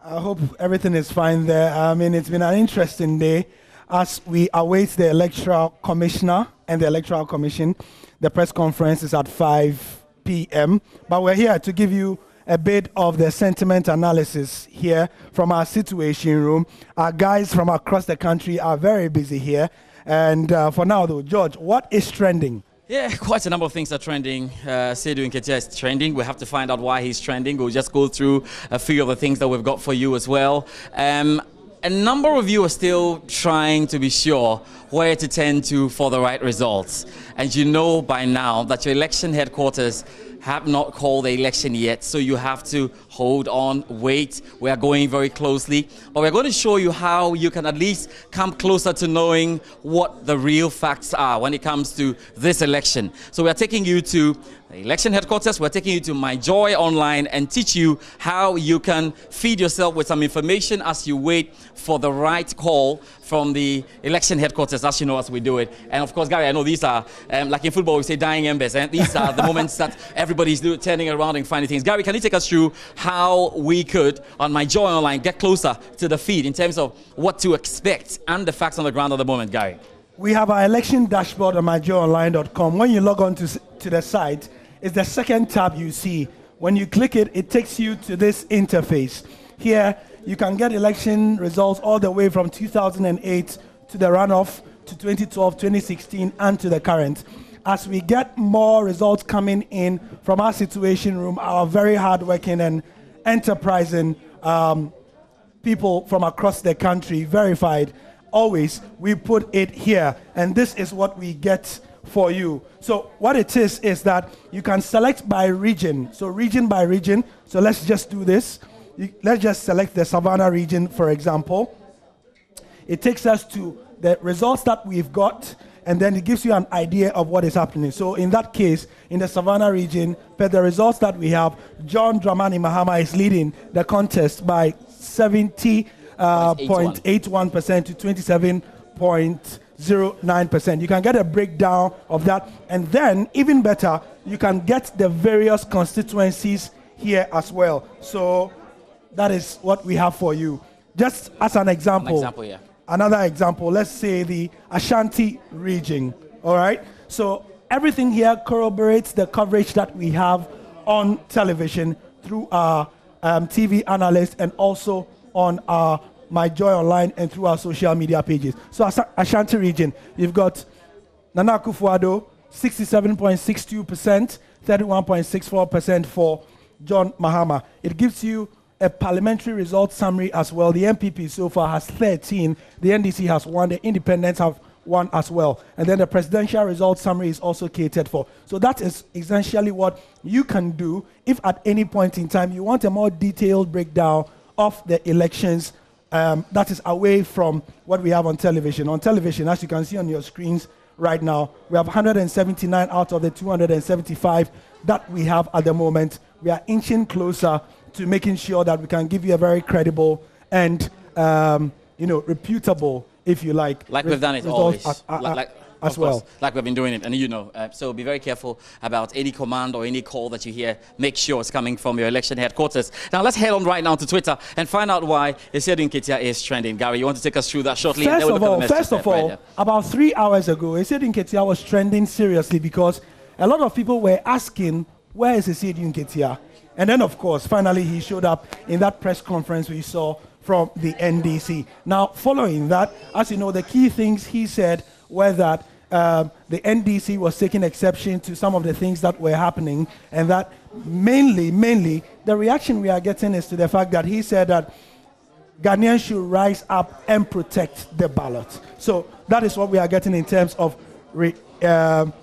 I hope everything is fine there. I mean, it's been an interesting day as we await the Electoral Commissioner and the Electoral Commission. The press conference is at 5 p.m., but we're here to give you a bit of the sentiment analysis here from our situation room. Our guys from across the country are very busy here. And for now, though, George, what is trending? Yeah, quite a number of things are trending. Seydou Nketia is trending. We have to find out why he's trending. We'll just go through a few of the things that we've got for you as well. A number of you are still trying to be sure where to turn to for the right results. And you know by now that your election headquarters have not called the election yet, so you have to hold on, wait. We are going very closely, but we're going to show you how you can at least come closer to knowing what the real facts are when it comes to this election. So we are taking you to the election headquarters, we're taking you to My Joy Online and teach you how you can feed yourself with some information as you wait for the right call from the election headquarters, as you know, as we do it. And of course, Gary, I know these are, like in football, we say dying embers, and these are the moments that everybody's turning around and finding things. Gary, can you take us through how we could, on My Joy Online, get closer to the feed in terms of what to expect and the facts on the ground at the moment, Gary? We have our election dashboard on myjoyonline.com. When you log on to the site, it's the second tab you see. When you click it, it takes you to this interface. Here, you can get election results all the way from 2008 to the runoff to 2012, 2016, and to the current. As we get more results coming in from our situation room, our very hardworking and enterprising people from across the country, verified, always we put it here. And this is what we get for you. So what it is that you can select by region. So region by region. So let's just do this. Let's just select the Savannah region, for example. It takes us to the results that we've got, and then it gives you an idea of what is happening. So in that case, in the Savannah region, per the results that we have, John Dramani Mahama is leading the contest by 70.81% to 27.09%. You can get a breakdown of that, and then even better, you can get the various constituencies here as well. So that is what we have for you. Just as an example, another example, let's say the Ashanti region, all right? So everything here corroborates the coverage that we have on television through our TV analysts and also on our My Joy Online and through our social media pages. So Ashanti region, you've got Nana Akufo-Addo 67.62%, 31.64% for John Mahama. It gives you a parliamentary results summary as well. The MPP so far has 13. The NDC has 1. The Independents have 1 as well. And then the presidential results summary is also catered for. So that is essentially what you can do if at any point in time you want a more detailed breakdown of the elections that is away from what we have on television. On television, as you can see on your screens right now, we have 179 out of the 275 that we have at the moment. We are inching closer to making sure that we can give you a very credible and reputable, if you like we've done it always, as well, like we've been doing it, and so be very careful about any command or any call that you hear. Make sure it's coming from your election headquarters. Now let's head on right now to Twitter and find out why Esiedun Nketia is trending. Gary, you want to take us through that shortly? First of all, about 3 hours ago, Esiedun Nketia was trending seriously because a lot of people were asking, where is Esiedun Nketia? And then, of course, finally he showed up in that press conference we saw from the NDC. Now, following that, as you know, the key things he said were that the NDC was taking exception to some of the things that were happening, and that mainly, the reaction we are getting is to the fact that he said that Ghanaians should rise up and protect the ballot. So that is what we are getting in terms of reactions.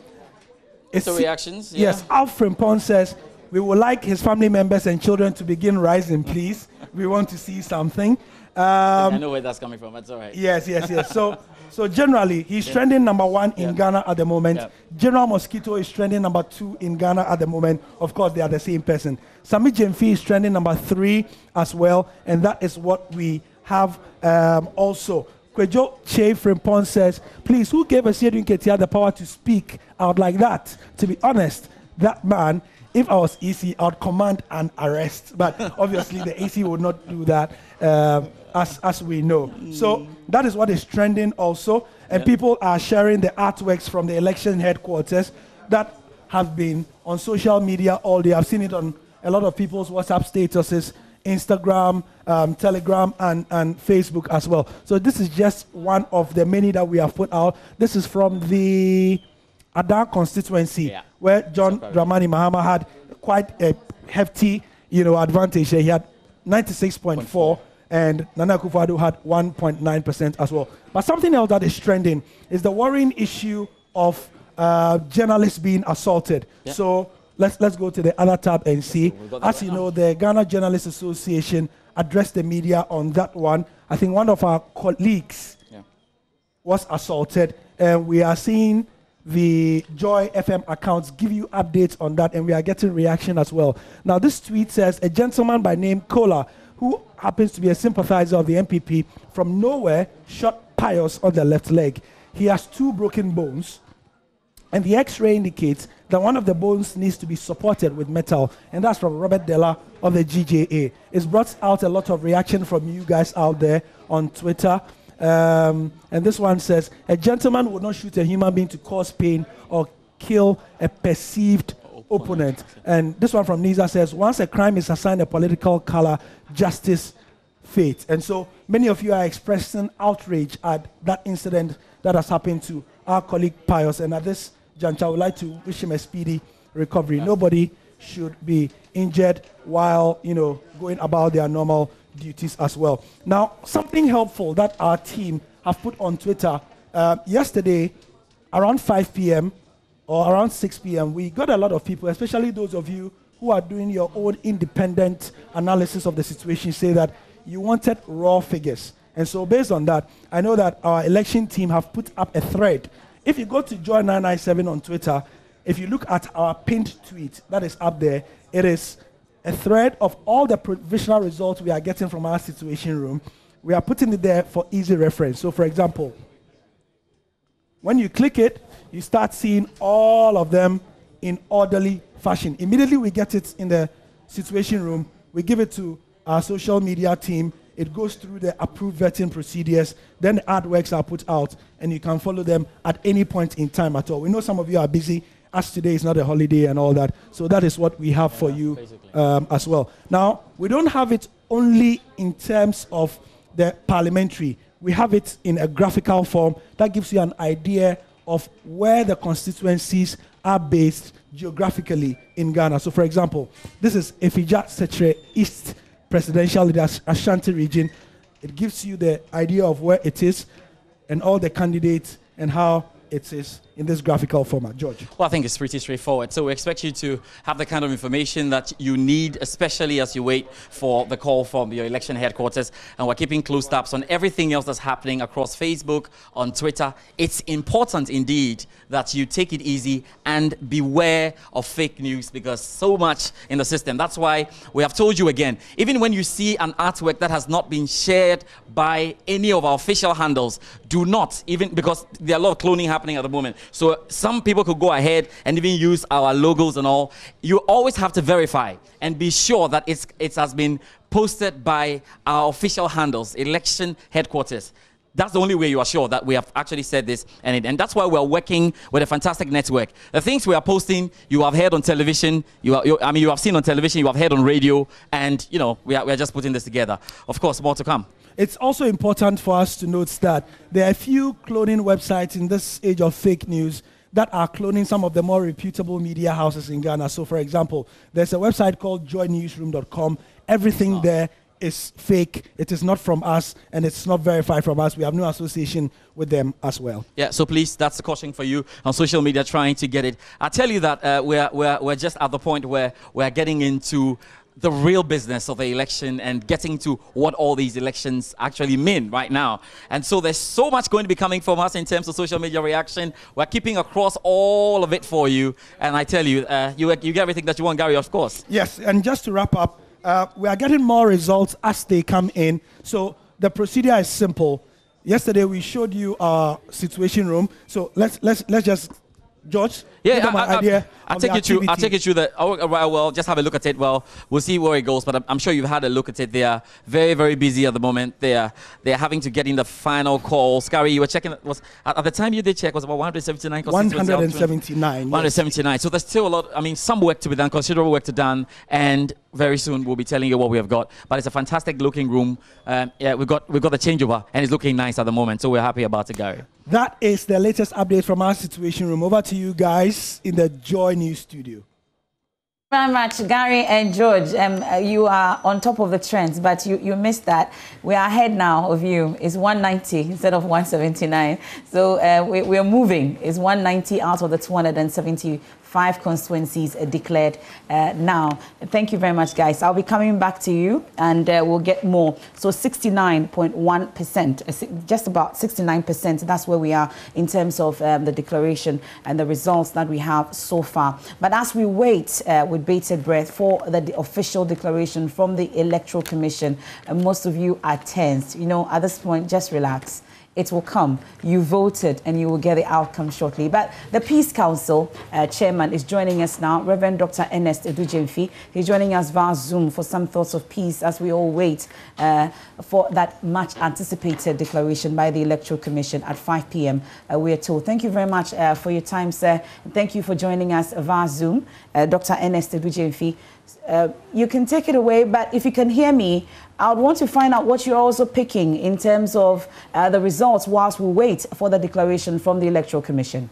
Yeah. Yes, Alf Frimpong says, we would like his family members and children to begin rising, please. We want to see something. I know where that's coming from. That's all right. Yes. So generally, he's trending number 1 in Ghana at the moment. General Mosquito is trending number 2 in Ghana at the moment. Of course, they are the same person. Sami Jemfi is trending number 3 as well, and that is what we have also. Kwejo Che Frimpong says, please, who gave Esiedun Nketia the power to speak out like that? To be honest, that man, if I was EC, I would command an arrest. But obviously, the AC would not do that, as we know. So that is what is trending also. And people are sharing the artworks from the election headquarters that have been on social media all day. I've seen it on a lot of people's WhatsApp statuses, Instagram, Telegram, and Facebook as well. So this is just one of the many that we have put out. This is from the Adan constituency, where John Dramani Mahama had quite a hefty, advantage. He had 96.4, and Nana Akufo-Addo had 1.9% as well. But something else that is trending is the worrying issue of journalists being assaulted. So let's go to the other tab and see. As you know, the Ghana Journalists Association addressed the media on that one. I think one of our colleagues was assaulted, and we are seeing the Joy FM accounts give you updates on that, and we are getting reaction as well. Now, this tweet says, a gentleman by name Kola, who happens to be a sympathizer of the MPP from nowhere, shot Pius on the left leg. He has 2 broken bones, and the x-ray indicates that one of the bones needs to be supported with metal, and that's from Robert Della of the GJA. It's brought out a lot of reaction from you guys out there on Twitter. And this one says, a gentleman would not shoot a human being to cause pain or kill a perceived opponent. And this one from Niza says, once a crime is assigned a political color, justice fades. And so many of you are expressing outrage at that incident that has happened to our colleague Pius. And at this juncture, I would like to wish him a speedy recovery. Nobody should be injured while, going about their normal duties as well. Now, something helpful that our team have put on Twitter yesterday around 5 p.m. or around 6 p.m. we got a lot of people, especially those of you who are doing your own independent analysis of the situation, say that you wanted raw figures. And so based on that, I know that our election team have put up a thread. If you go to Joy997 on Twitter, if you look at our pinned tweet that is up there, it is a thread of all the provisional results we are getting from our situation room. We are putting it there for easy reference. So, for example, when you click it, you start seeing all of them in orderly fashion. Immediately we get it in the situation room, we give it to our social media team, it goes through the approved vetting procedures, then the artworks are put out, and you can follow them at any point in time at all. We know some of you are busy, as today is not a holiday and all that. So that is what we have for you as well. Now, we don't have it only in terms of the parliamentary. We have it in a graphical form that gives you an idea of where the constituencies are based geographically in Ghana. So, for example, this is Efija Setre East Presidential Leaders Ashanti Region. It gives you the idea of where it is and all the candidates and how it is in this graphical format. George? Well, I think it's pretty straightforward. So we expect you to have the kind of information that you need, especially as you wait for the call from your election headquarters. And we're keeping close tabs on everything else that's happening across Facebook, on Twitter. It's important indeed that you take it easy and beware of fake news, because so much in the system. That's why we have told you again, even when you see an artwork that has not been shared by any of our official handles, do not, even because there are a lot of cloning happening at the moment. So some people could go ahead and even use our logos and all. You always have to verify and be sure that it has been posted by our official handles, election headquarters. That's the only way you are sure that we have actually said this. And that's why we're working with a fantastic network. The things we are posting, you have heard on television, you have seen on television, you have heard on radio, and we are just putting this together. Of course, more to come. It's also important for us to note that there are a few cloning websites in this age of fake news that are cloning some of the more reputable media houses in Ghana. So, for example, there's a website called JoyNewsroom.com. Everything there is fake. It is not from us, and it's not verified from us. We have no association with them as well. Yeah, so please, that's the caution for you on social media trying to get it. I tell you that we're just at the point where we're getting into the real business of the election and getting to what all these elections actually mean right now. And so there's so much going to be coming from us in terms of social media reaction. We're keeping across all of it for you. And I tell you, you get everything that you want, Gary, of course. Yes, and just to wrap up, we are getting more results as they come in. So the procedure is simple. Yesterday we showed you our situation room. So let's just, George, I'll take you through the. Well, just have a look at it. Well, we'll see where it goes. But I'm sure you've had a look at it. They are very, very busy at the moment. They're having to get in the final calls. Gary, you were checking. At the time you did check, was about 179. 179. 179. Yes. So there's still a lot. Some work to be done, considerable work to be done, and very soon we'll be telling you what we have got. But it's a fantastic looking room. We've got the changeover, and it's looking nice at the moment. So we're happy about it, Gary. That is the latest update from our situation room. Over to you guys in the Joy News studio. Very much, Gary and George. You are on top of the trends, but you missed that. We are ahead now of you. It's 190 instead of 179. So we're moving. It's 190 out of the 275 constituencies declared now. Thank you very much, guys. I'll be coming back to you, and we'll get more. So 69.1%, just about 69%. That's where we are in terms of the declaration and the results that we have so far. But as we wait with bated breath for the official declaration from the Electoral Commission, most of you are tense. At this point, just relax. It will come. You voted, and you will get the outcome shortly. But the Peace Council chairman is joining us now, Reverend Dr. Ernest Edujemfi. He's joining us via Zoom for some thoughts of peace as we all wait for that much anticipated declaration by the Electoral Commission at 5 p.m. We are told. Thank you very much for your time, sir. Thank you for joining us via Zoom, Dr. Ernest Edujemfi. You can take it away, but if you can hear me, I would want to find out what you're also picking in terms of the results whilst we wait for the declaration from the Electoral Commission.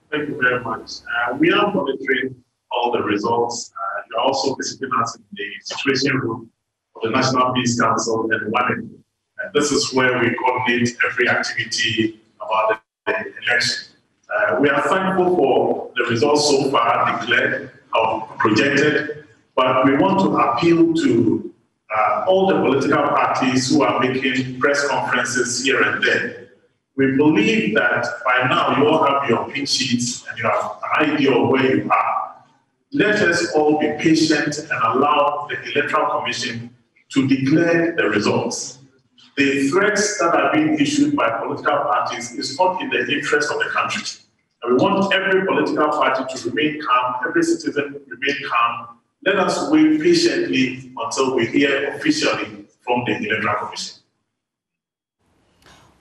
Thank you very much. We are monitoring all the results. You're also visiting us in the situation room of the National Peace Council and WANEC. This is where we coordinate every activity about the election. We are thankful for the results so far declared or projected, but we want to appeal to all the political parties who are making press conferences here and there. We believe that by now you all have your pin sheets and you have an idea of where you are. Let us all be patient and allow the Electoral Commission to declare the results. The threats that are being issued by political parties is not in the interest of the country. And we want every political party to remain calm, every citizen remain calm. Let us wait patiently until we hear officially from the Electoral Commission.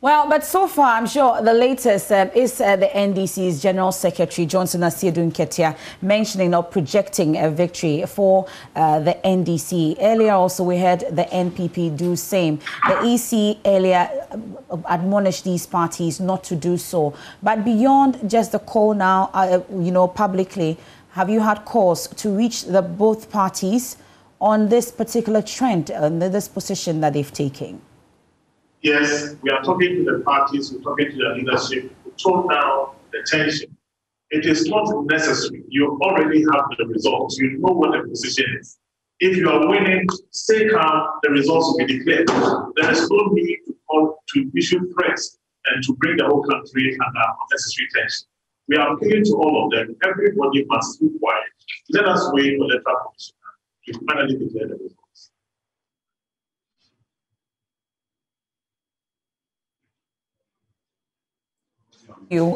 Well, but so far, I'm sure the latest is the NDC's General Secretary, Johnson Asiedu Nketia, mentioning or projecting a victory for the NDC. Earlier also, we heard the NPP do same. The EC earlier admonish these parties not to do so. But beyond just the call now, publicly, have you had cause to reach both parties on this particular trend, this position that they've taken? Yes, we are talking to the parties, we're talking to the leadership to tone down the tension. It is not necessary. You already have the results. You know what the position is. If you are winning, stay calm, the results will be declared. There is no need to issue threats and to bring the whole country under unnecessary tension. We are appealing to all of them. Everybody must be quiet. Let us wait for the electoral commissioner to finally declare the results.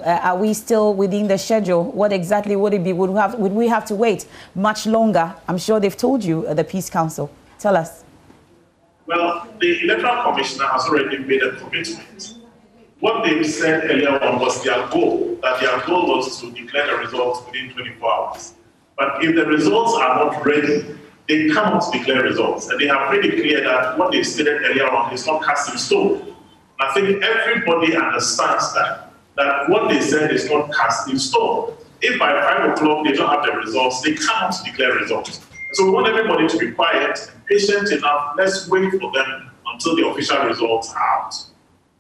Are we still within the schedule? What exactly would it be? Would we have to wait much longer? I'm sure they've told you, the Peace Council. Tell us. Well, the Electoral Commissioner has already made a commitment. What they said earlier on was their goal, that their goal was to declare the results within 24 hours. But if the results are not ready, they cannot declare results. And they have made it clear that what they stated earlier on is not cast in stone. I think everybody understands that what they said is not cast in stone. If by 5 o'clock they don't have the results, they cannot declare results. So we want everybody to be quiet and patient enough. Let's wait for them until the official results are out.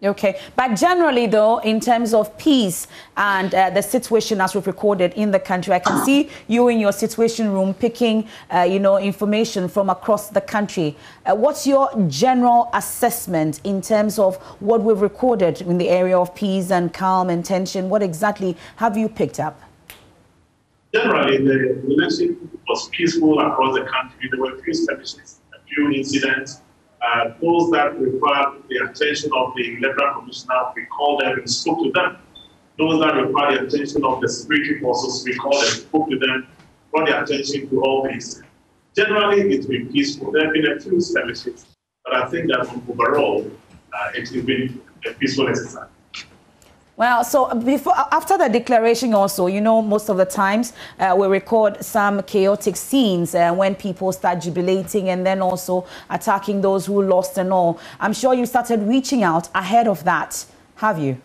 Okay, but generally though, in terms of peace and the situation as we've recorded in the country, I can see you in your situation room picking, information from across the country. What's your general assessment in terms of what we've recorded in the area of peace and calm and tension? What exactly have you picked up? Generally, the election was peaceful across the country. There were a few skirmishes, a few incidents. Those that required the attention of the Electoral Commissioner, we called them and spoke to them. Those that required the attention of the security forces, we called and spoke to them, brought the attention to all these. Generally, it's been peaceful. There have been a few skirmishes, but I think that overall, it has been a peaceful exercise. Well, so after the declaration also, most of the times we record some chaotic scenes when people start jubilating and then also attacking those who lost and all. I'm sure you started reaching out ahead of that, have you?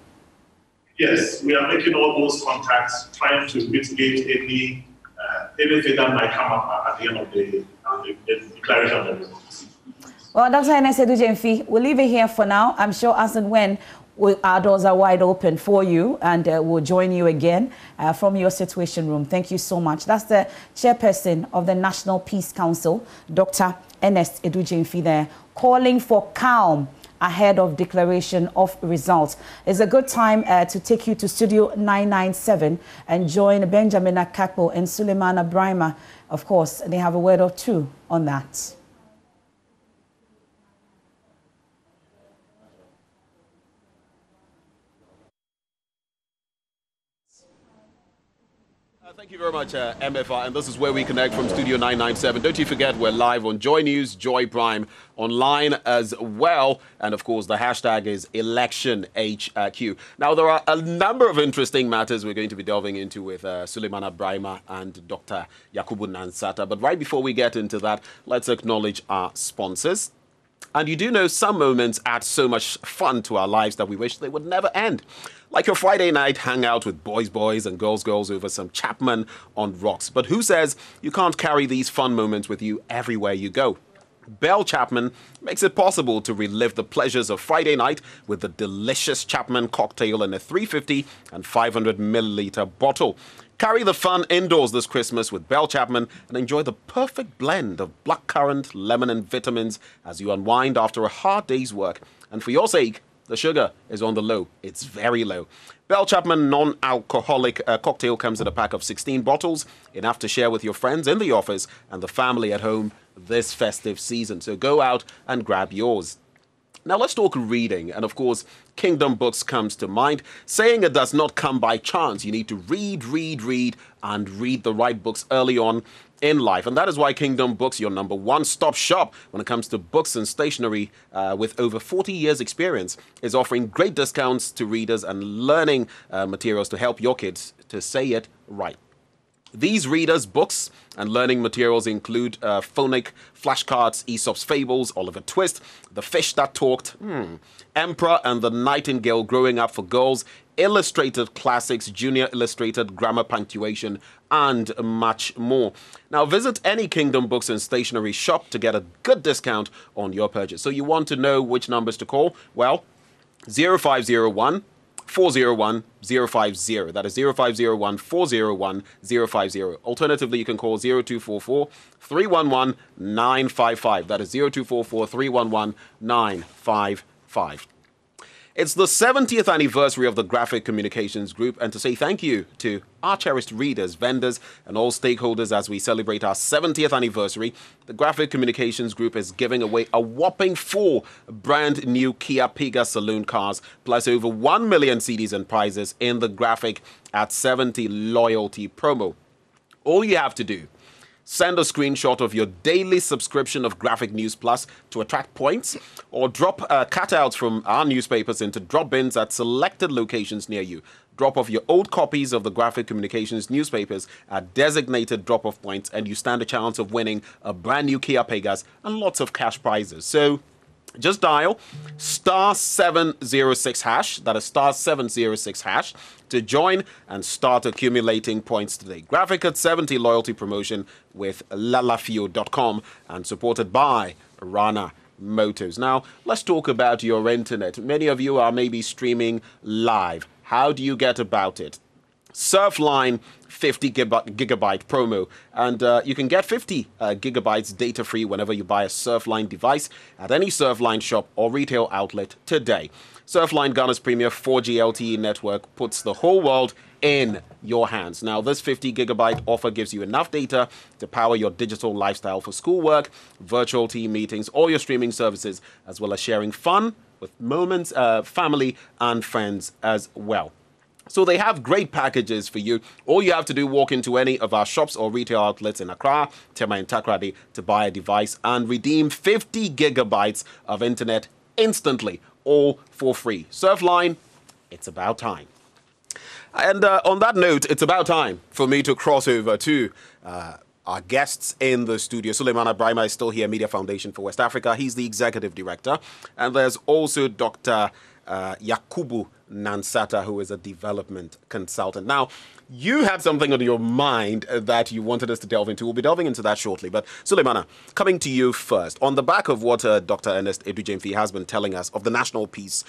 Yes, we are making all those contacts, trying to mitigate anything that might come up at the end of the declaration of the results. Well, Dr. Ernest Edu-Gyamfi, we'll leave it here for now. I'm sure as and when our doors are wide open for you, and we'll join you again from your situation room. Thank you so much. That's the chairperson of the National Peace Council, Dr. Ernest Edu-Gyamfi there, calling for calm ahead of declaration of results. It's a good time to take you to Studio 997 and join Benjamin Akakpo and Suleimana Brahima. Of course, they have a word or two on that. Thank you very much, MFR, and this is where we connect from Studio 997. Don't you forget, we're live on JoyNews, Joy Prime, online as well, and of course the hashtag is ElectionHQ. Now, there are a number of interesting matters we're going to be delving into with Suleimana Brahima and Dr. Yakubu Nansata, but right before we get into that, let's acknowledge our sponsors. And you do know some moments add so much fun to our lives that we wish they would never end. Like your Friday night hangout with boys and girls over some Chapman on rocks. But who says you can't carry these fun moments with you everywhere you go? Bell Chapman makes it possible to relive the pleasures of Friday night with the delicious Chapman cocktail in a 350 and 500 milliliter bottle. Carry the fun indoors this Christmas with Bell Chapman and enjoy the perfect blend of blackcurrant, lemon and vitamins as you unwind after a hard day's work. And for your sake, the sugar is on the low. It's very low. Bell Chapman non-alcoholic cocktail comes in a pack of 16 bottles, enough to share with your friends in the office and the family at home this festive season. So go out and grab yours. Now let's talk reading, and of course, Kingdom Books comes to mind, saying it does not come by chance. You need to read, and read the right books early on in life. And that is why Kingdom Books, your number one stop shop when it comes to books and stationery with over 40 years experience, is offering great discounts to readers and learning materials to help your kids to say it right. These readers' books and learning materials include phonic flashcards, Aesop's Fables, Oliver Twist, The Fish That Talked, Emperor and the Nightingale Growing Up for Girls, illustrated classics, junior illustrated grammar punctuation, and much more. Now, visit any Kingdom Books and Stationery shop to get a good discount on your purchase. So you want to know which numbers to call? Well, 0501 401 050. That is 0501 401 050. Alternatively, you can call 0244 311 955. That is 0244 311 955. It's the 70th anniversary of the Graphic Communications Group, and to say thank you to our cherished readers, vendors, and all stakeholders as we celebrate our 70th anniversary, the Graphic Communications Group is giving away a whopping 4 brand new Kia Pega saloon cars, plus over 1 million CDs and prizes in the Graphic at 70 loyalty promo. All you have to do: send a screenshot of your daily subscription of Graphic News Plus to attract points, or drop cutouts from our newspapers into drop bins at selected locations near you. Drop off your old copies of the Graphic Communications newspapers at designated drop-off points, and you stand a chance of winning a brand new Kia Pegas and lots of cash prizes. So just dial *706#, that is *706#, to join and start accumulating points today. Graphic at 70 loyalty promotion with lalafio.com and supported by Rana Motors. Now, let's talk about your internet. Many of you are maybe streaming live. How do you get about it? Surfline 50 gigabyte promo, and you can get 50 gigabytes data free whenever you buy a Surfline device at any Surfline shop or retail outlet today. Surfline Ghana's premier 4G LTE network puts the whole world in your hands. Now, this 50 gigabyte offer gives you enough data to power your digital lifestyle for schoolwork, virtual team meetings, all your streaming services, as well as sharing fun with moments, family and friends as well. So they have great packages for you. All you have to do, walk into any of our shops or retail outlets in Accra, Tema and Takrady to buy a device and redeem 50 gigabytes of internet instantly, all for free. Surfline, it's about time. And on that note, it's about time for me to cross over to our guests in the studio. Suleiman Abrahima is still here, Media Foundation for West Africa. He's the executive director. And there's also Dr. Yakubu Nansata, who is a development consultant. Now, you had something on your mind that you wanted us to delve into. We'll be delving into that shortly. But Suleimana, coming to you first, on the back of what Dr. Ernest Edujemfi has been telling us of the National Peace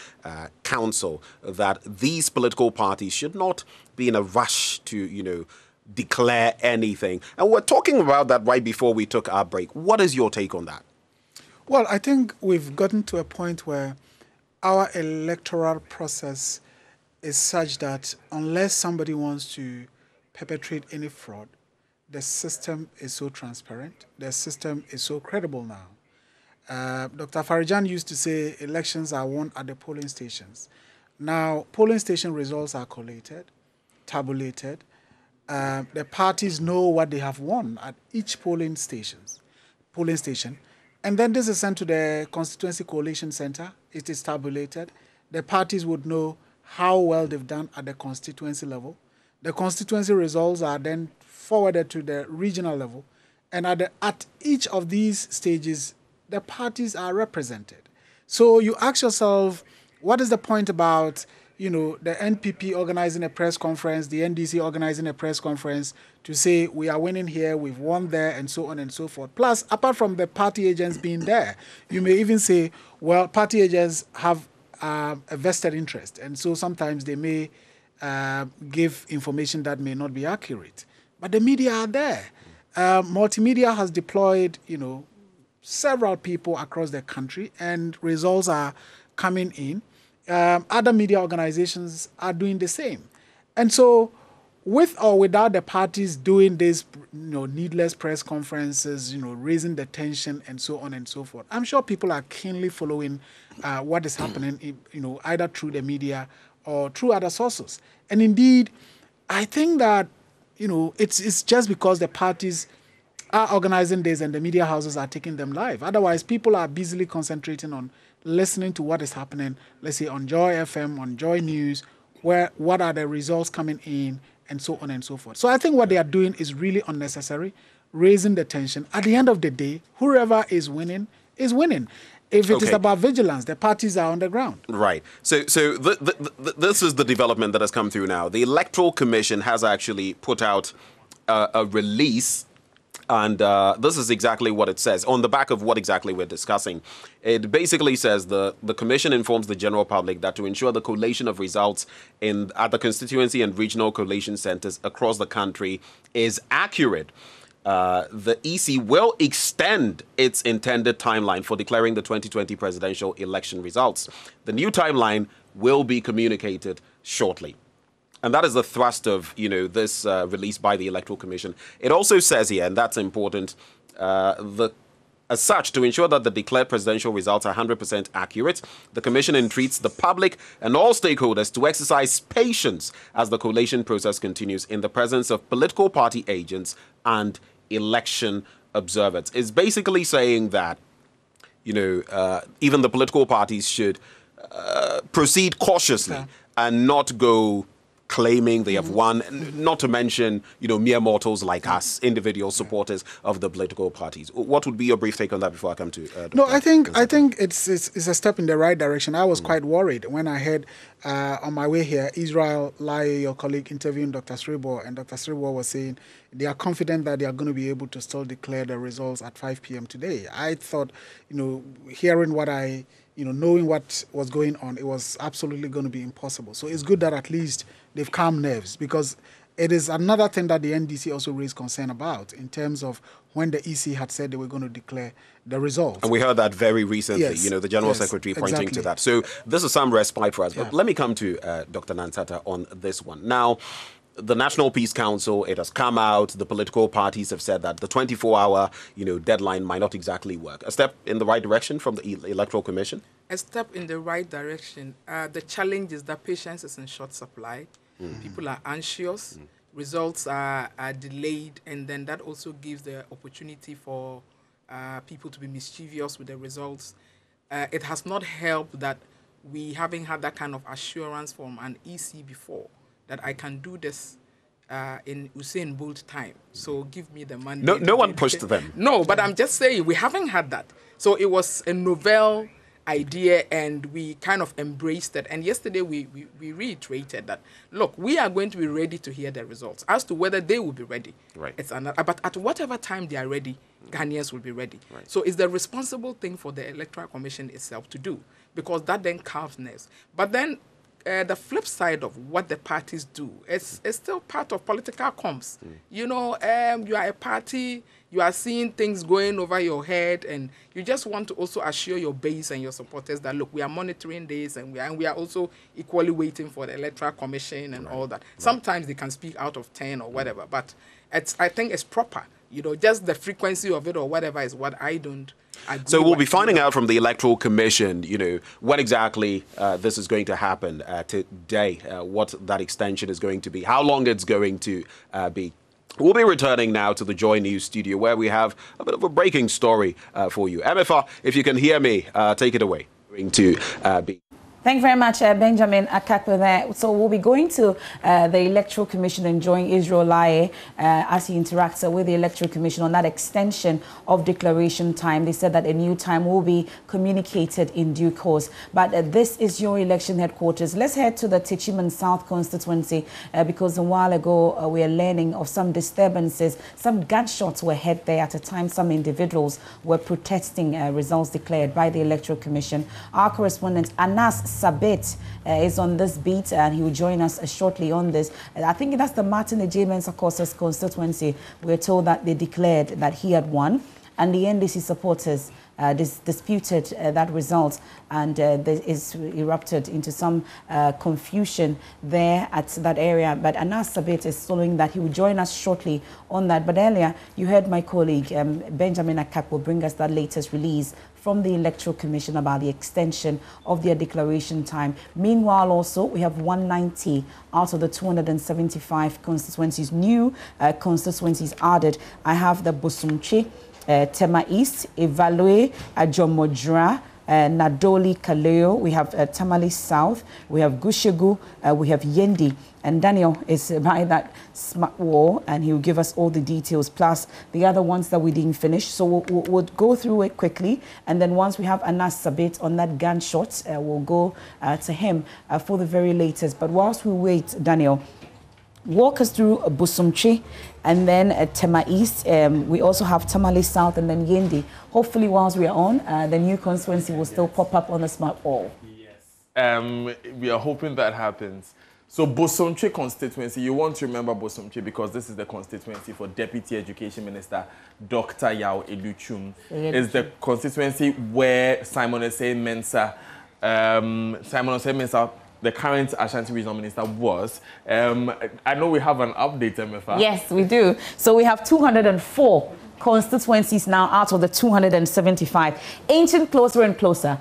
Council, that these political parties should not be in a rush to, declare anything. And we're talking about that right before we took our break. What is your take on that? Well, I think we've gotten to a point where our electoral process is such that unless somebody wants to perpetrate any fraud, the system is so transparent, the system is so credible now. Dr. Farijan used to say elections are won at the polling stations. Now, polling station results are collated, tabulated. The parties know what they have won at each polling station. And then this is sent to the Constituency Coalition Center. It is tabulated. The parties would know how well they've done at the constituency level. The constituency results are then forwarded to the regional level. And at each of these stages, the parties are represented. So you ask yourself, what is the point about the NPP organizing a press conference, the NDC organizing a press conference to say we are winning here, we've won there, and so on and so forth. Plus, apart from the party agents being there, you may even say, well, party agents have a vested interest, and so sometimes they may give information that may not be accurate. But the media are there. Multimedia has deployed, several people across the country, and results are coming in. Other media organizations are doing the same. And so with or without the parties doing these needless press conferences, raising the tension and so on and so forth, I'm sure people are keenly following what is happening, either through the media or through other sources. And indeed, I think that, it's just because the parties are organizing this and the media houses are taking them live. Otherwise, people are busily concentrating on listening to what is happening, let's say on Joy FM, on JoyNews, what are the results coming in, and so on and so forth. So I think what they are doing is really unnecessary, raising the tension. At the end of the day, whoever is winning is winning. If it is about vigilance, the parties are on the ground. Right. So this is the development that has come through now. The Electoral Commission has actually put out a release, and this is exactly what it says. On the back of what exactly we're discussing, it basically says the Commission informs the general public that to ensure the collation of results at the constituency and regional collation centers across the country is accurate, the EC will extend its intended timeline for declaring the 2020 presidential election results. The new timeline will be communicated shortly. And that is the thrust of, this release by the Electoral Commission. It also says here, and that's important, as such, to ensure that the declared presidential results are 100% accurate, the Commission entreats the public and all stakeholders to exercise patience as the collation process continues in the presence of political party agents and election observers. It's basically saying that, even the political parties should proceed cautiously and not go claiming they have won, not to mention, mere mortals like us, individual supporters of the political parties. What would be your brief take on that before I come to Dr. No, I think it's a step in the right direction. I was quite worried when I heard on my way here, Israel Laye, your colleague, interviewing Dr. Sribo, and Dr. Sribo was saying they are confident that they are going to be able to still declare the results at 5 p.m. today. I thought, hearing what knowing what was going on, it was absolutely going to be impossible. So it's good that at least they've calmed nerves, because it is another thing that the NDC also raised concern about in terms of when the EC had said they were going to declare the results. And we heard that very recently, Yes. The General Secretary pointing to that. So this is some respite for us. But let me come to Dr. Nansata on this one. Now, the National Peace Council, it has come out, the political parties have said that the 24-hour, deadline might not exactly work. A step in the right direction from the Electoral Commission? A step in the right direction. The challenge is that patience is in short supply. People are anxious. Results are delayed, and then that also gives the opportunity for people to be mischievous with the results. It has not helped that we haven't had that kind of assurance from an EC before, that I can do this in Usain Bolt time. So give me the money. No one pushed them. No, but I'm just saying we haven't had that. So it was a novel idea, and we kind of embraced it. And yesterday we reiterated that, look, we are going to be ready to hear the results. As to whether they will be ready, right? But at whatever time they are ready, Ghanaians will be ready. Right. So it's the responsible thing for the Electoral Commission itself to do, because that then calms nerves. But then the flip side of what the parties do is still part of political comms. You are a party, you are seeing things going over your head, and you just want to also assure your base and your supporters that, look, we are monitoring this, and we are also equally waiting for the Electoral Commission and all that. Sometimes they can speak out of 10 or whatever, but I think it's proper. Just the frequency of it or whatever is what I don't agree. So we'll be finding out from the Electoral Commission, what exactly this is going to happen today, what that extension is going to be, how long it's going to be. We'll be returning now to the JoyNews studio, where we have a bit of a breaking story for you. MFR, if you can hear me, take it away. Thank you very much, Benjamin Akakwe there. So we'll be going to the Electoral Commission, enjoying Israel Laye as he interacts with the Electoral Commission on that extension of declaration time. They said that a new time will be communicated in due course. But this is your election headquarters. Let's head to the Techiman South constituency because a while ago we are learning of some disturbances. Some gunshots were heard there at a time. Some individuals were protesting results declared by the Electoral Commission. Our correspondent Anas Sabit is on this beat, and he will join us shortly on this. I think that's the Martin Ejimensah constituency. We're told that they declared that he had won, and the NDC supporters disputed that result, and is erupted into some confusion there at that area. But Anas Sabit is following that. He will join us shortly on that. But earlier, you heard my colleague Benjamin Akakwe bring us that latest release from the Electoral Commission about the extension of their declaration time. Meanwhile, also, we have 190 out of the 275 constituencies, new constituencies added. I have the Busumchi, Tema East, Evaluate, Ajomodra, Nadoli Kaleo, we have Tamale South, we have Gushegu, we have Yendi, and Daniel is by that smart wall, and he will give us all the details, plus the other ones that we didn't finish. So we'll go through it quickly, and then once we have Anas Sabit on that gunshot, we'll go to him for the very latest. But whilst we wait, Daniel, walk us through Busumchi and then Tema East. We also have Tamale South and then Yendi. Hopefully, whilst we are on, the new constituency will still pop up on the smart wall. Yes. We are hoping that happens. So Busumchi constituency, you want to remember Busumchi because this is the constituency for Deputy Education Minister Dr. Yao Eluchum. It's the constituency where Simon Osei-Mensah, the current Ashanti Regional Minister, was. I know we have an update, MFA. Yes, we do. So we have 204 constituencies now out of the 275, inching closer and closer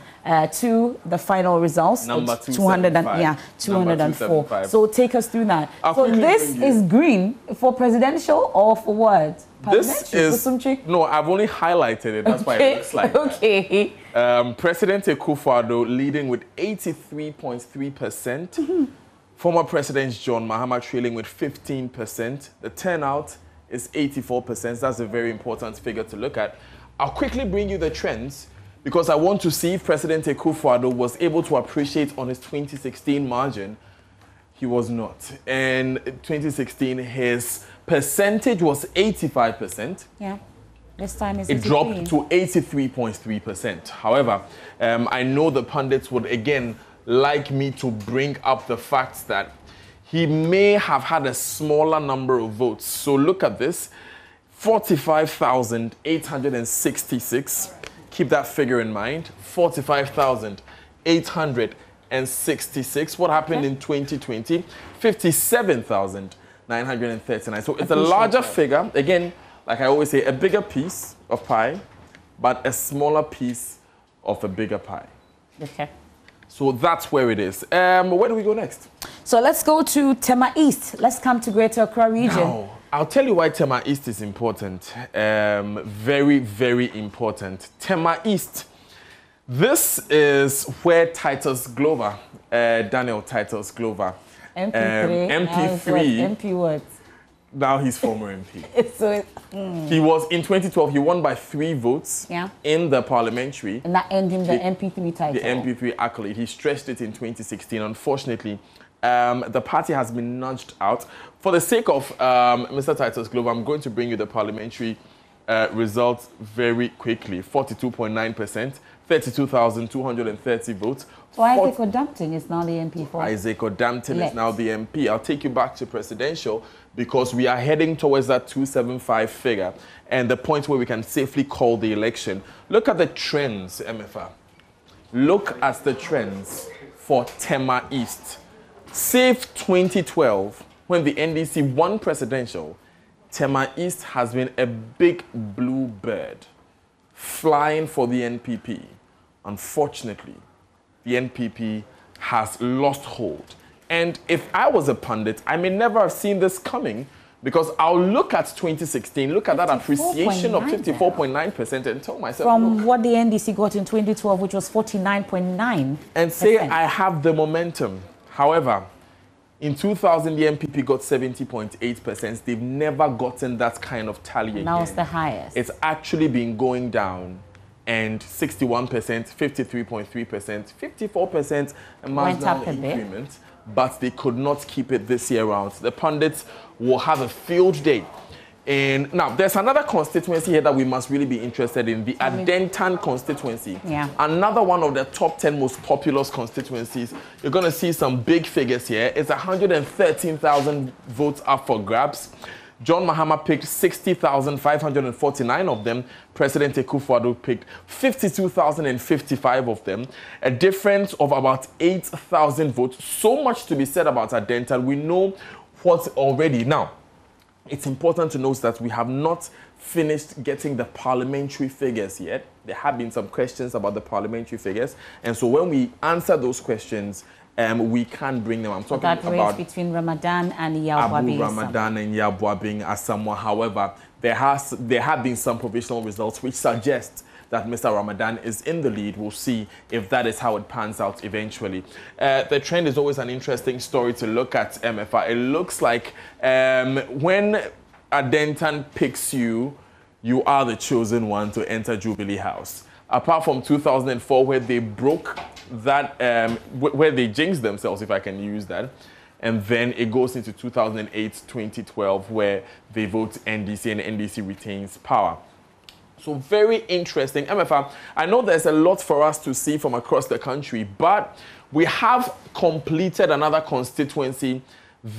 to the final results. Number it's 204. So take us through that. So this is green for presidential or for what? This is, no, I've only highlighted it. That's why it looks like okay. President Akufo-Addo leading with 83.3%. Former President John Mahama trailing with 15%. The turnout is 84%. That's a very important figure to look at. I'll quickly bring you the trends because I want to see if President Akufo-Addo was able to appreciate on his 2016 margin. He was not. In 2016, his percentage was 85%. Yeah. This time it dropped to 83.3%. However, I know the pundits would again like me to bring up the fact that he may have had a smaller number of votes. So look at this, 45,866. Keep that figure in mind, 45,866. What happened in 2020? 57,939. So it's a larger figure. Again, like I always say, a bigger piece of pie, but a smaller piece of a bigger pie. Okay. So that's where it is. Where do we go next? So let's go to Tema East. Let's come to Greater Accra Region. Now, I'll tell you why Tema East is important. Very, very important. Tema East. This is where Titus Glover, Daniel Titus Glover, MP3. MP what? Now he's former MP. So he was in 2012. He won by 3 votes in the parliamentary. And that earned him the MP3 title. The MP3 accolade. He stretched it in 2016. Unfortunately, the party has been nudged out. For the sake of Mr. Titus Glover, I'm going to bring you the parliamentary results very quickly. 42.9%, 32,230 votes. So Isaac Odampton is now the MP for? Isaac Odampton is now the MP. I'll take you back to presidential because we are heading towards that 275 figure and the point where we can safely call the election. Look at the trends, MFA. Look at the trends for Tema East. Save 2012, when the NDC won presidential, Tema East has been a big blue bird flying for the NPP. Unfortunately, the NPP has lost hold. And if I was a pundit, I may never have seen this coming because I'll look at 2016, look at that appreciation of 54.9% and tell myself, from what the NDC got in 2012, which was 49.9%. And say I have the momentum. However, in 2000, the NPP got 70.8%. They've never gotten that kind of tally again. Now it's the highest. It's actually been going down. And 61%, 53.3%, 54% a marginal increment. But they could not keep it this year round. The pundits will have a field day. And now, there's another constituency here that we must really be interested in, the Adentan constituency. Yeah. Another one of the top 10 most populous constituencies. You're going to see some big figures here. It's 113,000 votes up for grabs. John Mahama picked 60,549 of them. President Akufo-Addo picked 52,055 of them. A difference of about 8,000 votes. So much to be said about Adentan. We know what's already. Now, it's important to note that we have not finished getting the parliamentary figures yet. There have been some questions about the parliamentary figures. And so when we answer those questions, we can bring them. I'm talking about between Ramadan and Yabwa. Ramadan and Yabwa being Asamoah. However, there have been some provisional results which suggest that Mr. Ramadan is in the lead. We'll see if that is how it pans out eventually. The trend is always an interesting story to look at, MFR. It looks like when Adentan picks you, you are the chosen one to enter Jubilee House. Apart from 2004, where they broke that, where they jinxed themselves, if I can use that. And then it goes into 2008, 2012, where they vote NDC and NDC retains power. So very interesting. MFR, I know there's a lot for us to see from across the country, but we have completed another constituency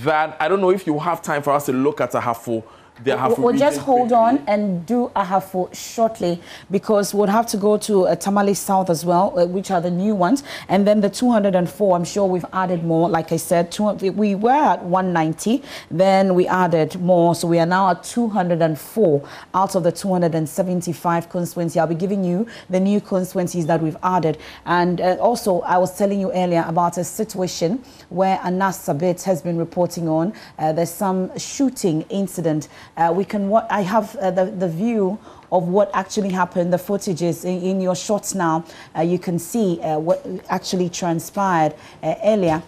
that, I don't know if you have time for us to look at Ahafo. We'll just hold on and do Ahafo shortly, because we'll have to go to Tamale South as well, which are the new ones. And then the 204, I'm sure we've added more. Like I said, we were at 190, then we added more. So we are now at 204 out of the 275 constituencies. I'll be giving you the new constituencies that we've added. And also, I was telling you earlier about a situation where Anas Sabit has been reporting on. There's some shooting incident. I have the view of what actually happened. The footage is in your shots now. You can see what actually transpired earlier.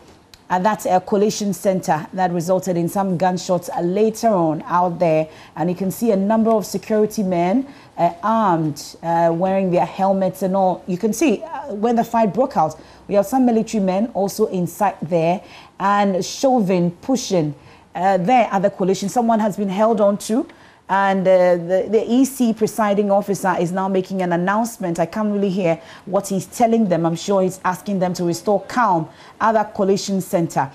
That's a collation center that resulted in some gunshots later on out there. And you can see a number of security men armed, wearing their helmets and all. You can see when the fight broke out, we have some military men also inside there and shoving, pushing. There at the coalition, someone has been held on to, and the EC presiding officer is now making an announcement. I can't really hear what he's telling them. I'm sure he's asking them to restore calm at that coalition center.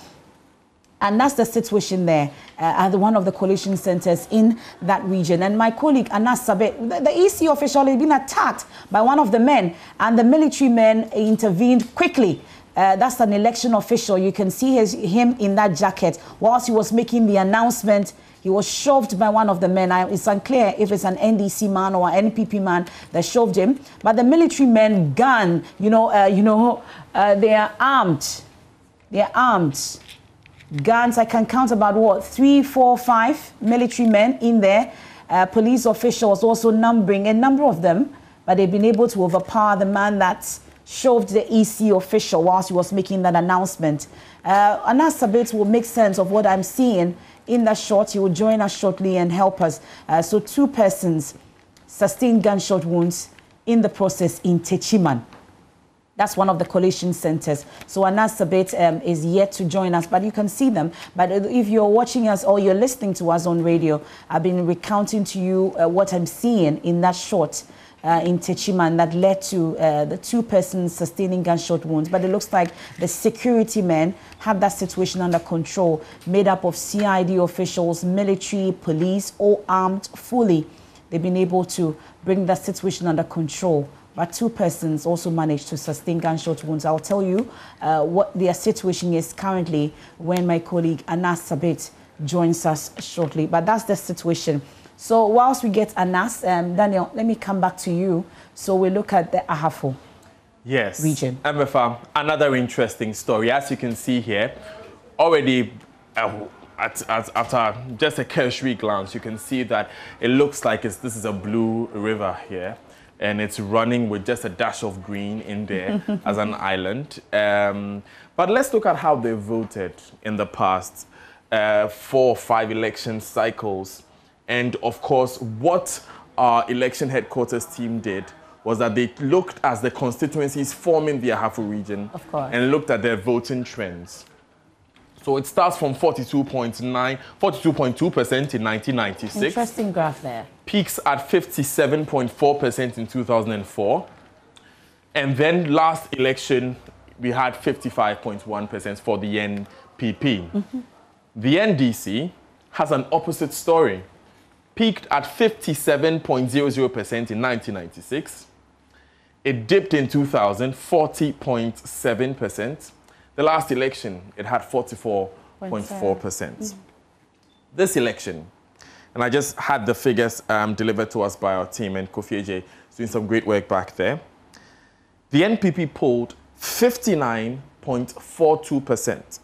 And that's the situation there at one of the coalition centers in that region. And my colleague, Anas Sabet, the EC official had been attacked by one of the men, and the military men intervened quickly. That's an election official. You can see him in that jacket. Whilst he was making the announcement, he was shoved by one of the men. It's unclear if it's an NDC man or an NPP man that shoved him. But the military men gun, they are armed. They are armed. Guns, I can count about 3, 4, 5 military men in there. Police officials also numbering a number of them. But they've been able to overpower the man that's shoved the EC official whilst he was making that announcement. Anas Sabit will make sense of what I'm seeing in that shot. He will join us shortly and help us. So 2 persons sustained gunshot wounds in the process in Techiman. That's one of the collation centers. So Anas Sabit is yet to join us, but you can see them. But if you're watching us or you're listening to us on radio, I've been recounting to you what I'm seeing in that shot in Techiman that led to the 2 persons sustaining gunshot wounds. But it looks like the security men have that situation under control, made up of CID officials, military, police, all armed fully. They've been able to bring that situation under control. But 2 persons also managed to sustain gunshot wounds. I'll tell you what their situation is currently when my colleague Anas Sabit joins us shortly. But that's the situation. So whilst we get Anas, Daniel, let me come back to you. So we look at the Ahafo region. MFR, another interesting story. As you can see here, already after just a cursory glance, you can see that it looks like this is a blue river here. And it's running with just a dash of green in there as an island. But let's look at how they voted in the past 4 or 5 election cycles. And of course, what our election headquarters team did was that they looked at the constituencies forming the Ahafo region and looked at their voting trends. So it starts from 42.2% in 1996. Interesting graph there. Peaks at 57.4% in 2004. And then last election, we had 55.1% for the NPP. The NDC has an opposite story. Peaked at 57.00% in 1996. It dipped in 2000, 40.7%. The last election, it had 44.4%. This election, and I just had the figures delivered to us by our team, and Kofi AJ is doing some great work back there. The NPP polled 59.42%.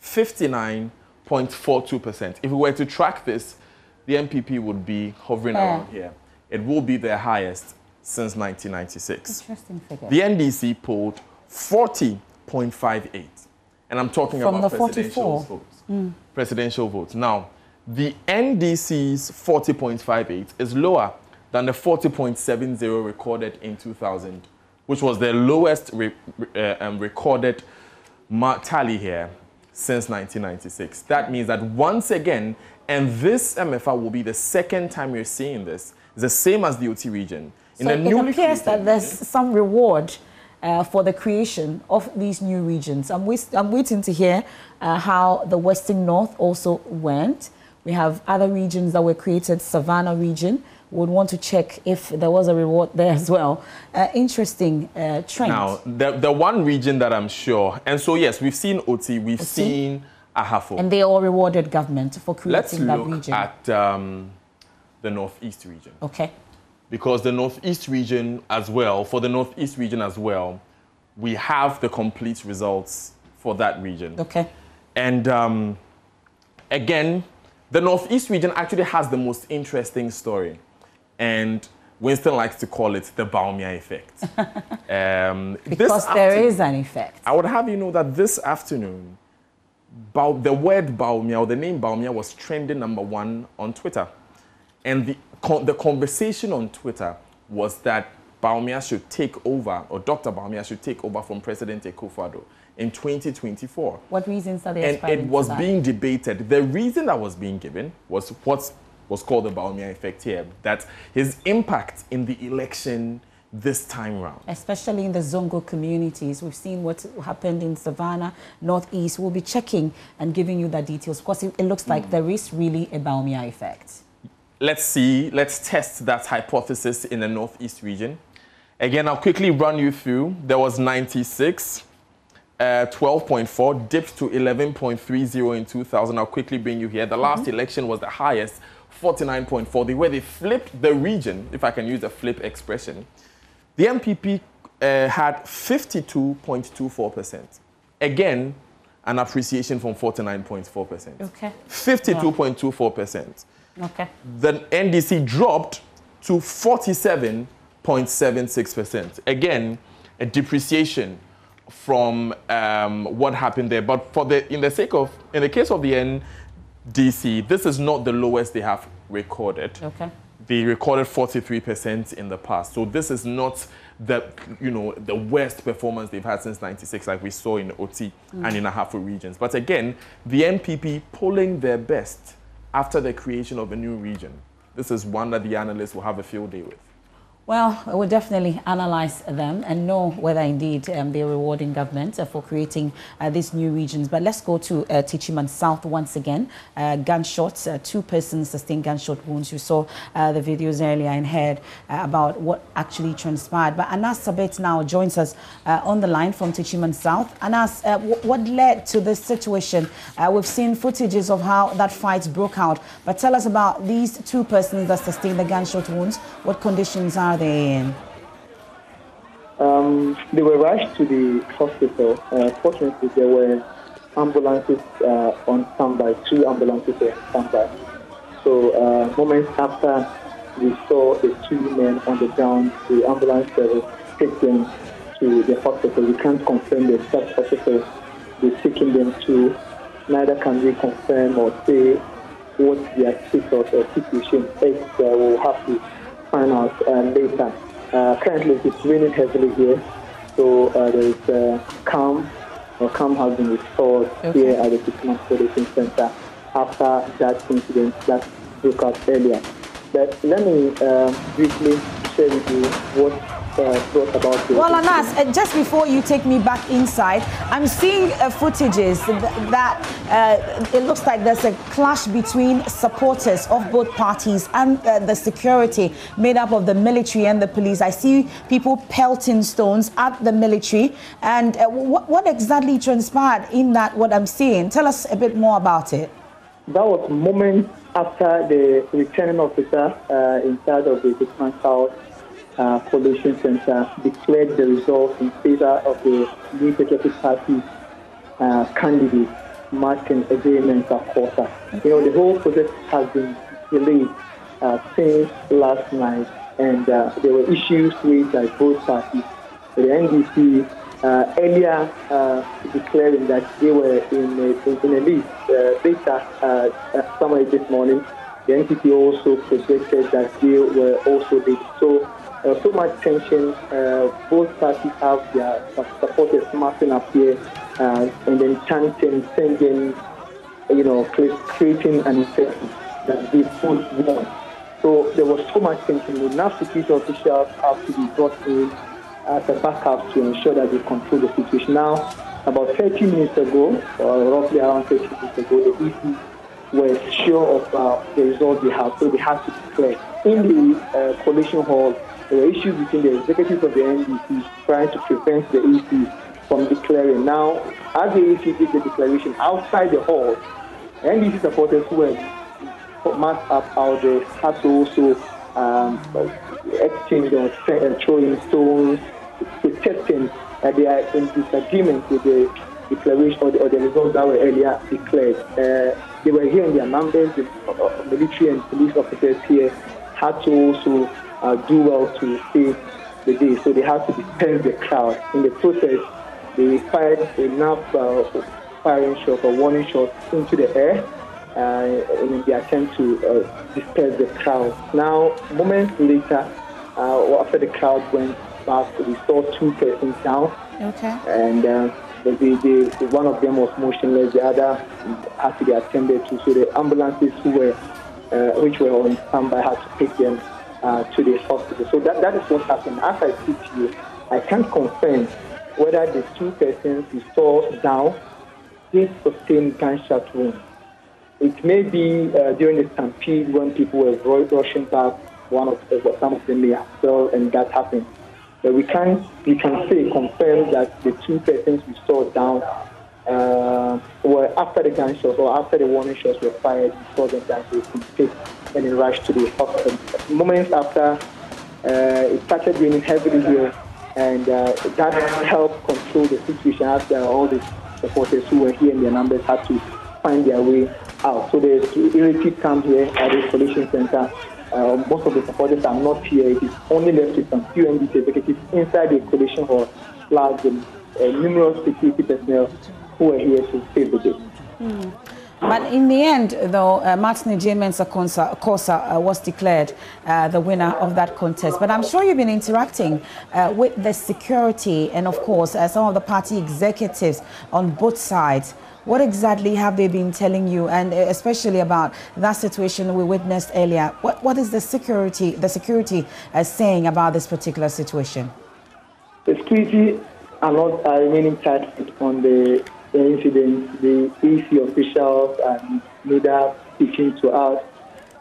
59.42%. If we were to track this, the NPP would be hovering around here. It will be their highest since 1996. Interesting figure. The NDC polled 40.58. And I'm talking From about the presidential 44. votes. Presidential votes. Now, the NDC's 40.58 is lower than the 40.70 recorded in 2000, which was the lowest recorded tally here since 1996. That means that once again, and this MFR will be the second time we're seeing this, it's the same as the OT region. So it appears that there's some reward for the creation of these new regions. I'm waiting to hear how the Western North also went. We have other regions that were created, Savannah region. Would want to check if there was a reward there as well. Interesting trend. Now, the one region that I'm sure, and so yes, we've seen OT, we've seen Ahafo. And they all rewarded government for creating that region. Let's look at the Northeast region. Okay. Because the Northeast region as well, for the Northeast region as well, we have the complete results for that region. Okay. And again, the Northeast region actually has the most interesting story. And Winston likes to call it the Baumia effect. Because there is an effect. I would have you know that this afternoon, the word Baumia, or the name Baumia, was trending #1 on Twitter. And the conversation on Twitter was that Baumia should take over, or Dr. Baumia should take over from President Akufo-Addo in 2024. What reasons are they And ascribing it was to that? being debated. The reason that was being given was what was called the Baumia effect here, that his impact in the election this time round. Especially in the Zongo communities. We've seen what happened in Savannah, Northeast. We'll be checking and giving you the details because it looks like there is really a Baumia effect. Let's test that hypothesis in the Northeast region. Again, I'll quickly run you through. There was 96, 12.4, dipped to 11.30 in 2000. I'll quickly bring you here. The last election was the highest, 49.4. Where they flipped the region, if I can use a flip expression. The MPP had 52.24%. Again, an appreciation from 49.4%. Okay. 52.24%. Okay. The NDC dropped to 47.76%. Again, a depreciation from what happened there. But in the case of the NDC, this is not the lowest they have recorded. Okay. They recorded 43% in the past. So this is not the worst performance they've had since '96, like we saw in OT and in Ahafo regions. But again, the NPP polling their best after the creation of a new region. This is one that the analysts will have a field day with. Well, we'll definitely analyze them and know whether indeed they're rewarding government for creating these new regions. But let's go to Techiman South once again. Gunshots, 2 persons sustained gunshot wounds. You saw the videos earlier and heard about what actually transpired. But Anas Sabet now joins us on the line from Techiman South. Anas, what led to this situation? We've seen footages of how that fight broke out. But tell us about these 2 persons that sustained the gunshot wounds. What conditions are they in? They were rushed to the hospital. Fortunately, there were ambulances on standby, 2 ambulances were on standby. So moments after we saw the 2 men on the ground, the ambulance service take them to the hospital. We can't confirm the exact hospital they're taking them to. Neither can we confirm or say what their status or situation is. We'll have to find out later. Currently, it's raining heavily here, so there is calm. Calm has been restored here at the Techiman Police Center after that incident that broke out earlier. But let me briefly share with you what brought about this. Well, Anas, just before you take me back inside, I'm seeing footages that it looks like there's a clash between supporters of both parties and the security made up of the military and the police. I see people pelting stones at the military. And what exactly transpired in that, what I'm seeing? Tell us a bit more about it. That was moments after the returning officer in charge of the Techiman South Coalition Center declared the results in favor of the New Patriotic Party candidate, Martin Ezemensa. The whole process has been delayed since last night and there were issues raised by both parties. The NDC earlier declaring that they were in a lead. Later, somewhere this morning, the NPP also projected that they were also lead. So so much tension. Both parties have their supporters marching up here and then chanting, singing, creating an effect that they both won. So there was so much tension. Enough security officials have to be brought in as a backup to ensure that they control the situation. Now, about 30 minutes ago, or roughly around 30 minutes ago, the EC were sure of the result they have, so they had to declare. In the coalition hall, there were issues between the executives of the NDC trying to prevent the EC from declaring. Now, as the EC did the declaration outside the hall, NDC supporters who were marched up out there had to also exchange or throwing stones, protesting that they are in disagreement with the declaration or the results that were earlier declared. They were here in their numbers. The military and police officers here had to also do well to save the day, so they had to disperse the crowd. In the process, they fired enough firing shots or warning shots into the air in the attempt to disperse the crowd. Now, moments later, after the crowd went back, we saw two persons down. Okay. And one of them was motionless, the other had to be attended to. So the ambulances which were on standby had to take them to the hospital. So that is what happened. As I speak to you, I can't confirm whether the two persons we saw down did sustain gunshot wounds. It may be during the stampede when people were rushing back, some of them may have fell, and that happened. But we can confirm that the two persons we saw down were after the gunshots or after the warning shots were fired. We saw them that they could take and rush to the hospital. Moments after, it started raining heavily here, and that helped control the situation after all the supporters who were here in their numbers had to find their way out. So the relative camp here at the coalition center. Most of the supporters are not here. It is only left with some few NDC executives inside the coalition hall, plus the numerous security personnel who are here to save the day. But in the end, though, Martin Kosa was declared the winner of that contest. But I'm sure you've been interacting with the security and, of course, some of the party executives on both sides. What exactly have they been telling you, and especially about that situation we witnessed earlier? What is the security saying about this particular situation? The security are not remaining tight on the incident. The EC officials and leaders speaking to us,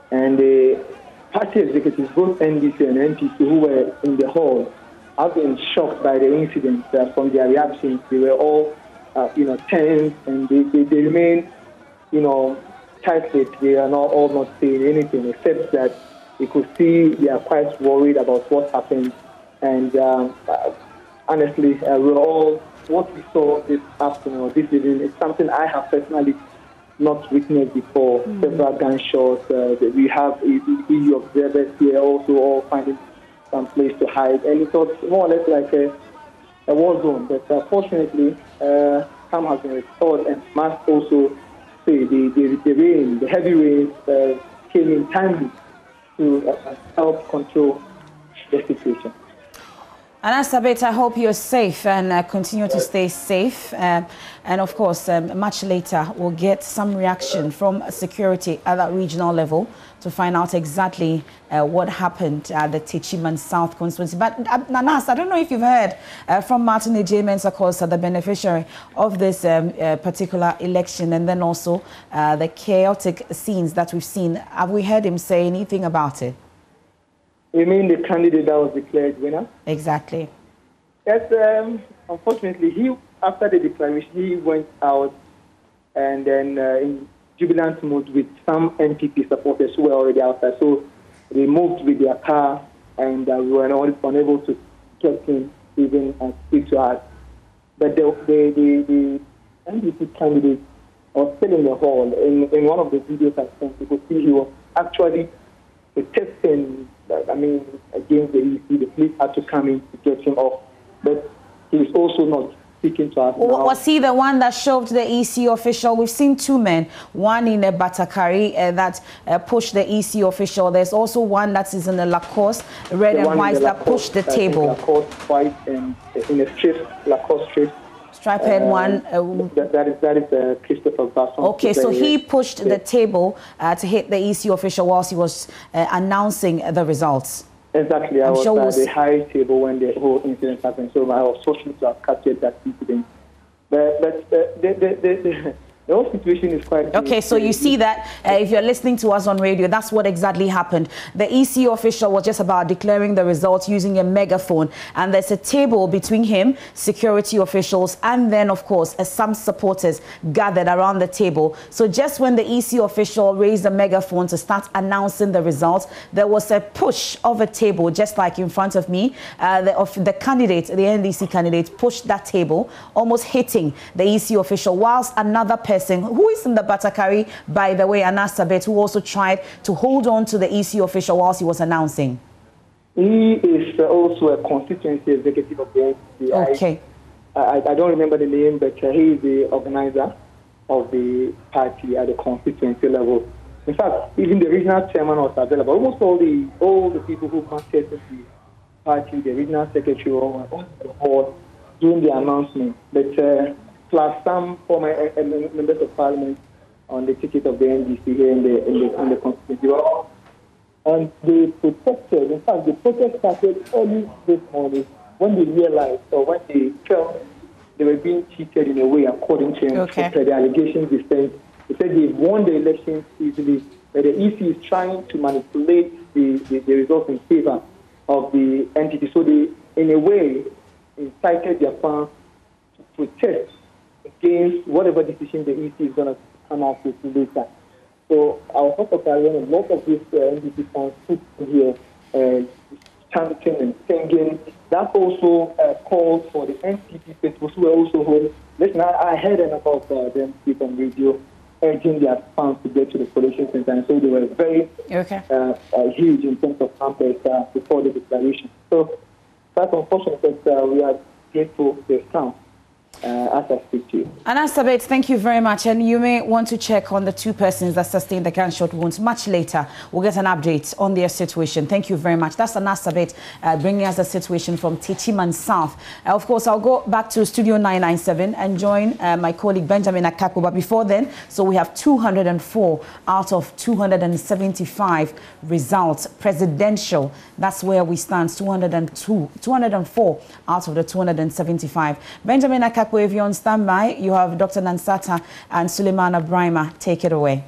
and the party executives, both NDC and NPC, who were in the hall, have been shocked by the incident. From their reactions, they were all tense, and they remain, tight-lipped. They are not saying anything, except that you could see they are quite worried about what happened. And honestly, what we saw this afternoon or this evening is something I have personally not witnessed before. Several gunshots. We have EU observers here also all finding some place to hide, and it was more or less like a war zone. But fortunately, some has been restored, and must also say the heavy rain came in timely to help control the situation. Anasabet, I hope you're safe and continue to stay safe. And of course, much later, we'll get some reaction from security at that regional level to find out exactly what happened at the Techiman South Constituency. But Nanas, I don't know if you've heard from Martin J. Mensah, the beneficiary of this particular election, and then also the chaotic scenes that we've seen. Have we heard him say anything about it? You mean the candidate that was declared winner? Exactly. Yes, unfortunately, after the declaration, he went out and then in jubilant mood with some NPP supporters who were already outside. So they moved with their car, and we were unable to get him even and speak to us. But the NPP candidate was still in the hall. In one of the videos I sent, you could see he was actually protesting, against the EC. The police had to come in to get him off. But he's also not speaking to us now. Was he the one that shoved the EC official? We've seen two men, one in a Batakari that pushed the EC official. There's also one that is in a Lacoste, red and white, that pushed the table. Lacoste white and in a strip, Lacoste strip. Striped one. That is Christopher Basson. Okay, so he pushed the table to hit the EC official whilst he was announcing the results. Exactly. I was at the high table when the whole incident happened, so I was fortunate to have captured that incident. But the whole situation is quite... Okay, so you see that if you're listening to us on radio, that's what exactly happened. The EC official was just about declaring the results using a megaphone, and there's a table between him, security officials, and then, of course, some supporters gathered around the table. So just when the EC official raised the megaphone to start announcing the results, there was a push of a table, just like in front of me. The candidate, the NDC candidate, pushed that table, almost hitting the EC official, whilst another person who is in the Batakari, by the way, Anasabet, who also tried to hold on to the EC official whilst he was announcing. He is also a constituency executive of the NDC. Okay. I don't remember the name, but he is the organizer of the party at the constituency level. In fact, even the regional chairman was available. Almost all the people who contested the party, the regional secretary, were on the hall during the announcement. But plus some former members of parliament on the ticket of the NDC here in the constituency. And they protested. In fact, the protest started early this morning when they realized, or when they felt they were being cheated in a way, according to the allegations they sent. They said they won the elections easily, but the EC is trying to manipulate the results in favor of the entity. So they, in a way, incited their fans to protest against whatever decision the EC is going to come out with later. So our first occasion, a lot of these NDC fans put here chanting and singing. That also called for the NPP people who were also home. Listen, I heard about them speak on radio, urging their fans to get to the collation center, and so they were very huge in terms of numbers before the declaration. So that's unfortunate, but we are grateful for the count. As I speak to you. Anasabet, thank you very much. And you may want to check on the two persons that sustained the gunshot wounds. Much later, we'll get an update on their situation. Thank you very much. That's Anasabet bringing us the situation from Techiman South. Of course, I'll go back to Studio 997 and join my colleague Benjamin Akako. But before then, so we have 204 out of 275 results. Presidential, that's where we stand. 204 out of the 275. Benjamin Akako, if you're on standby, you have Dr. Nansata and Suleiman Abrahima. Take it away.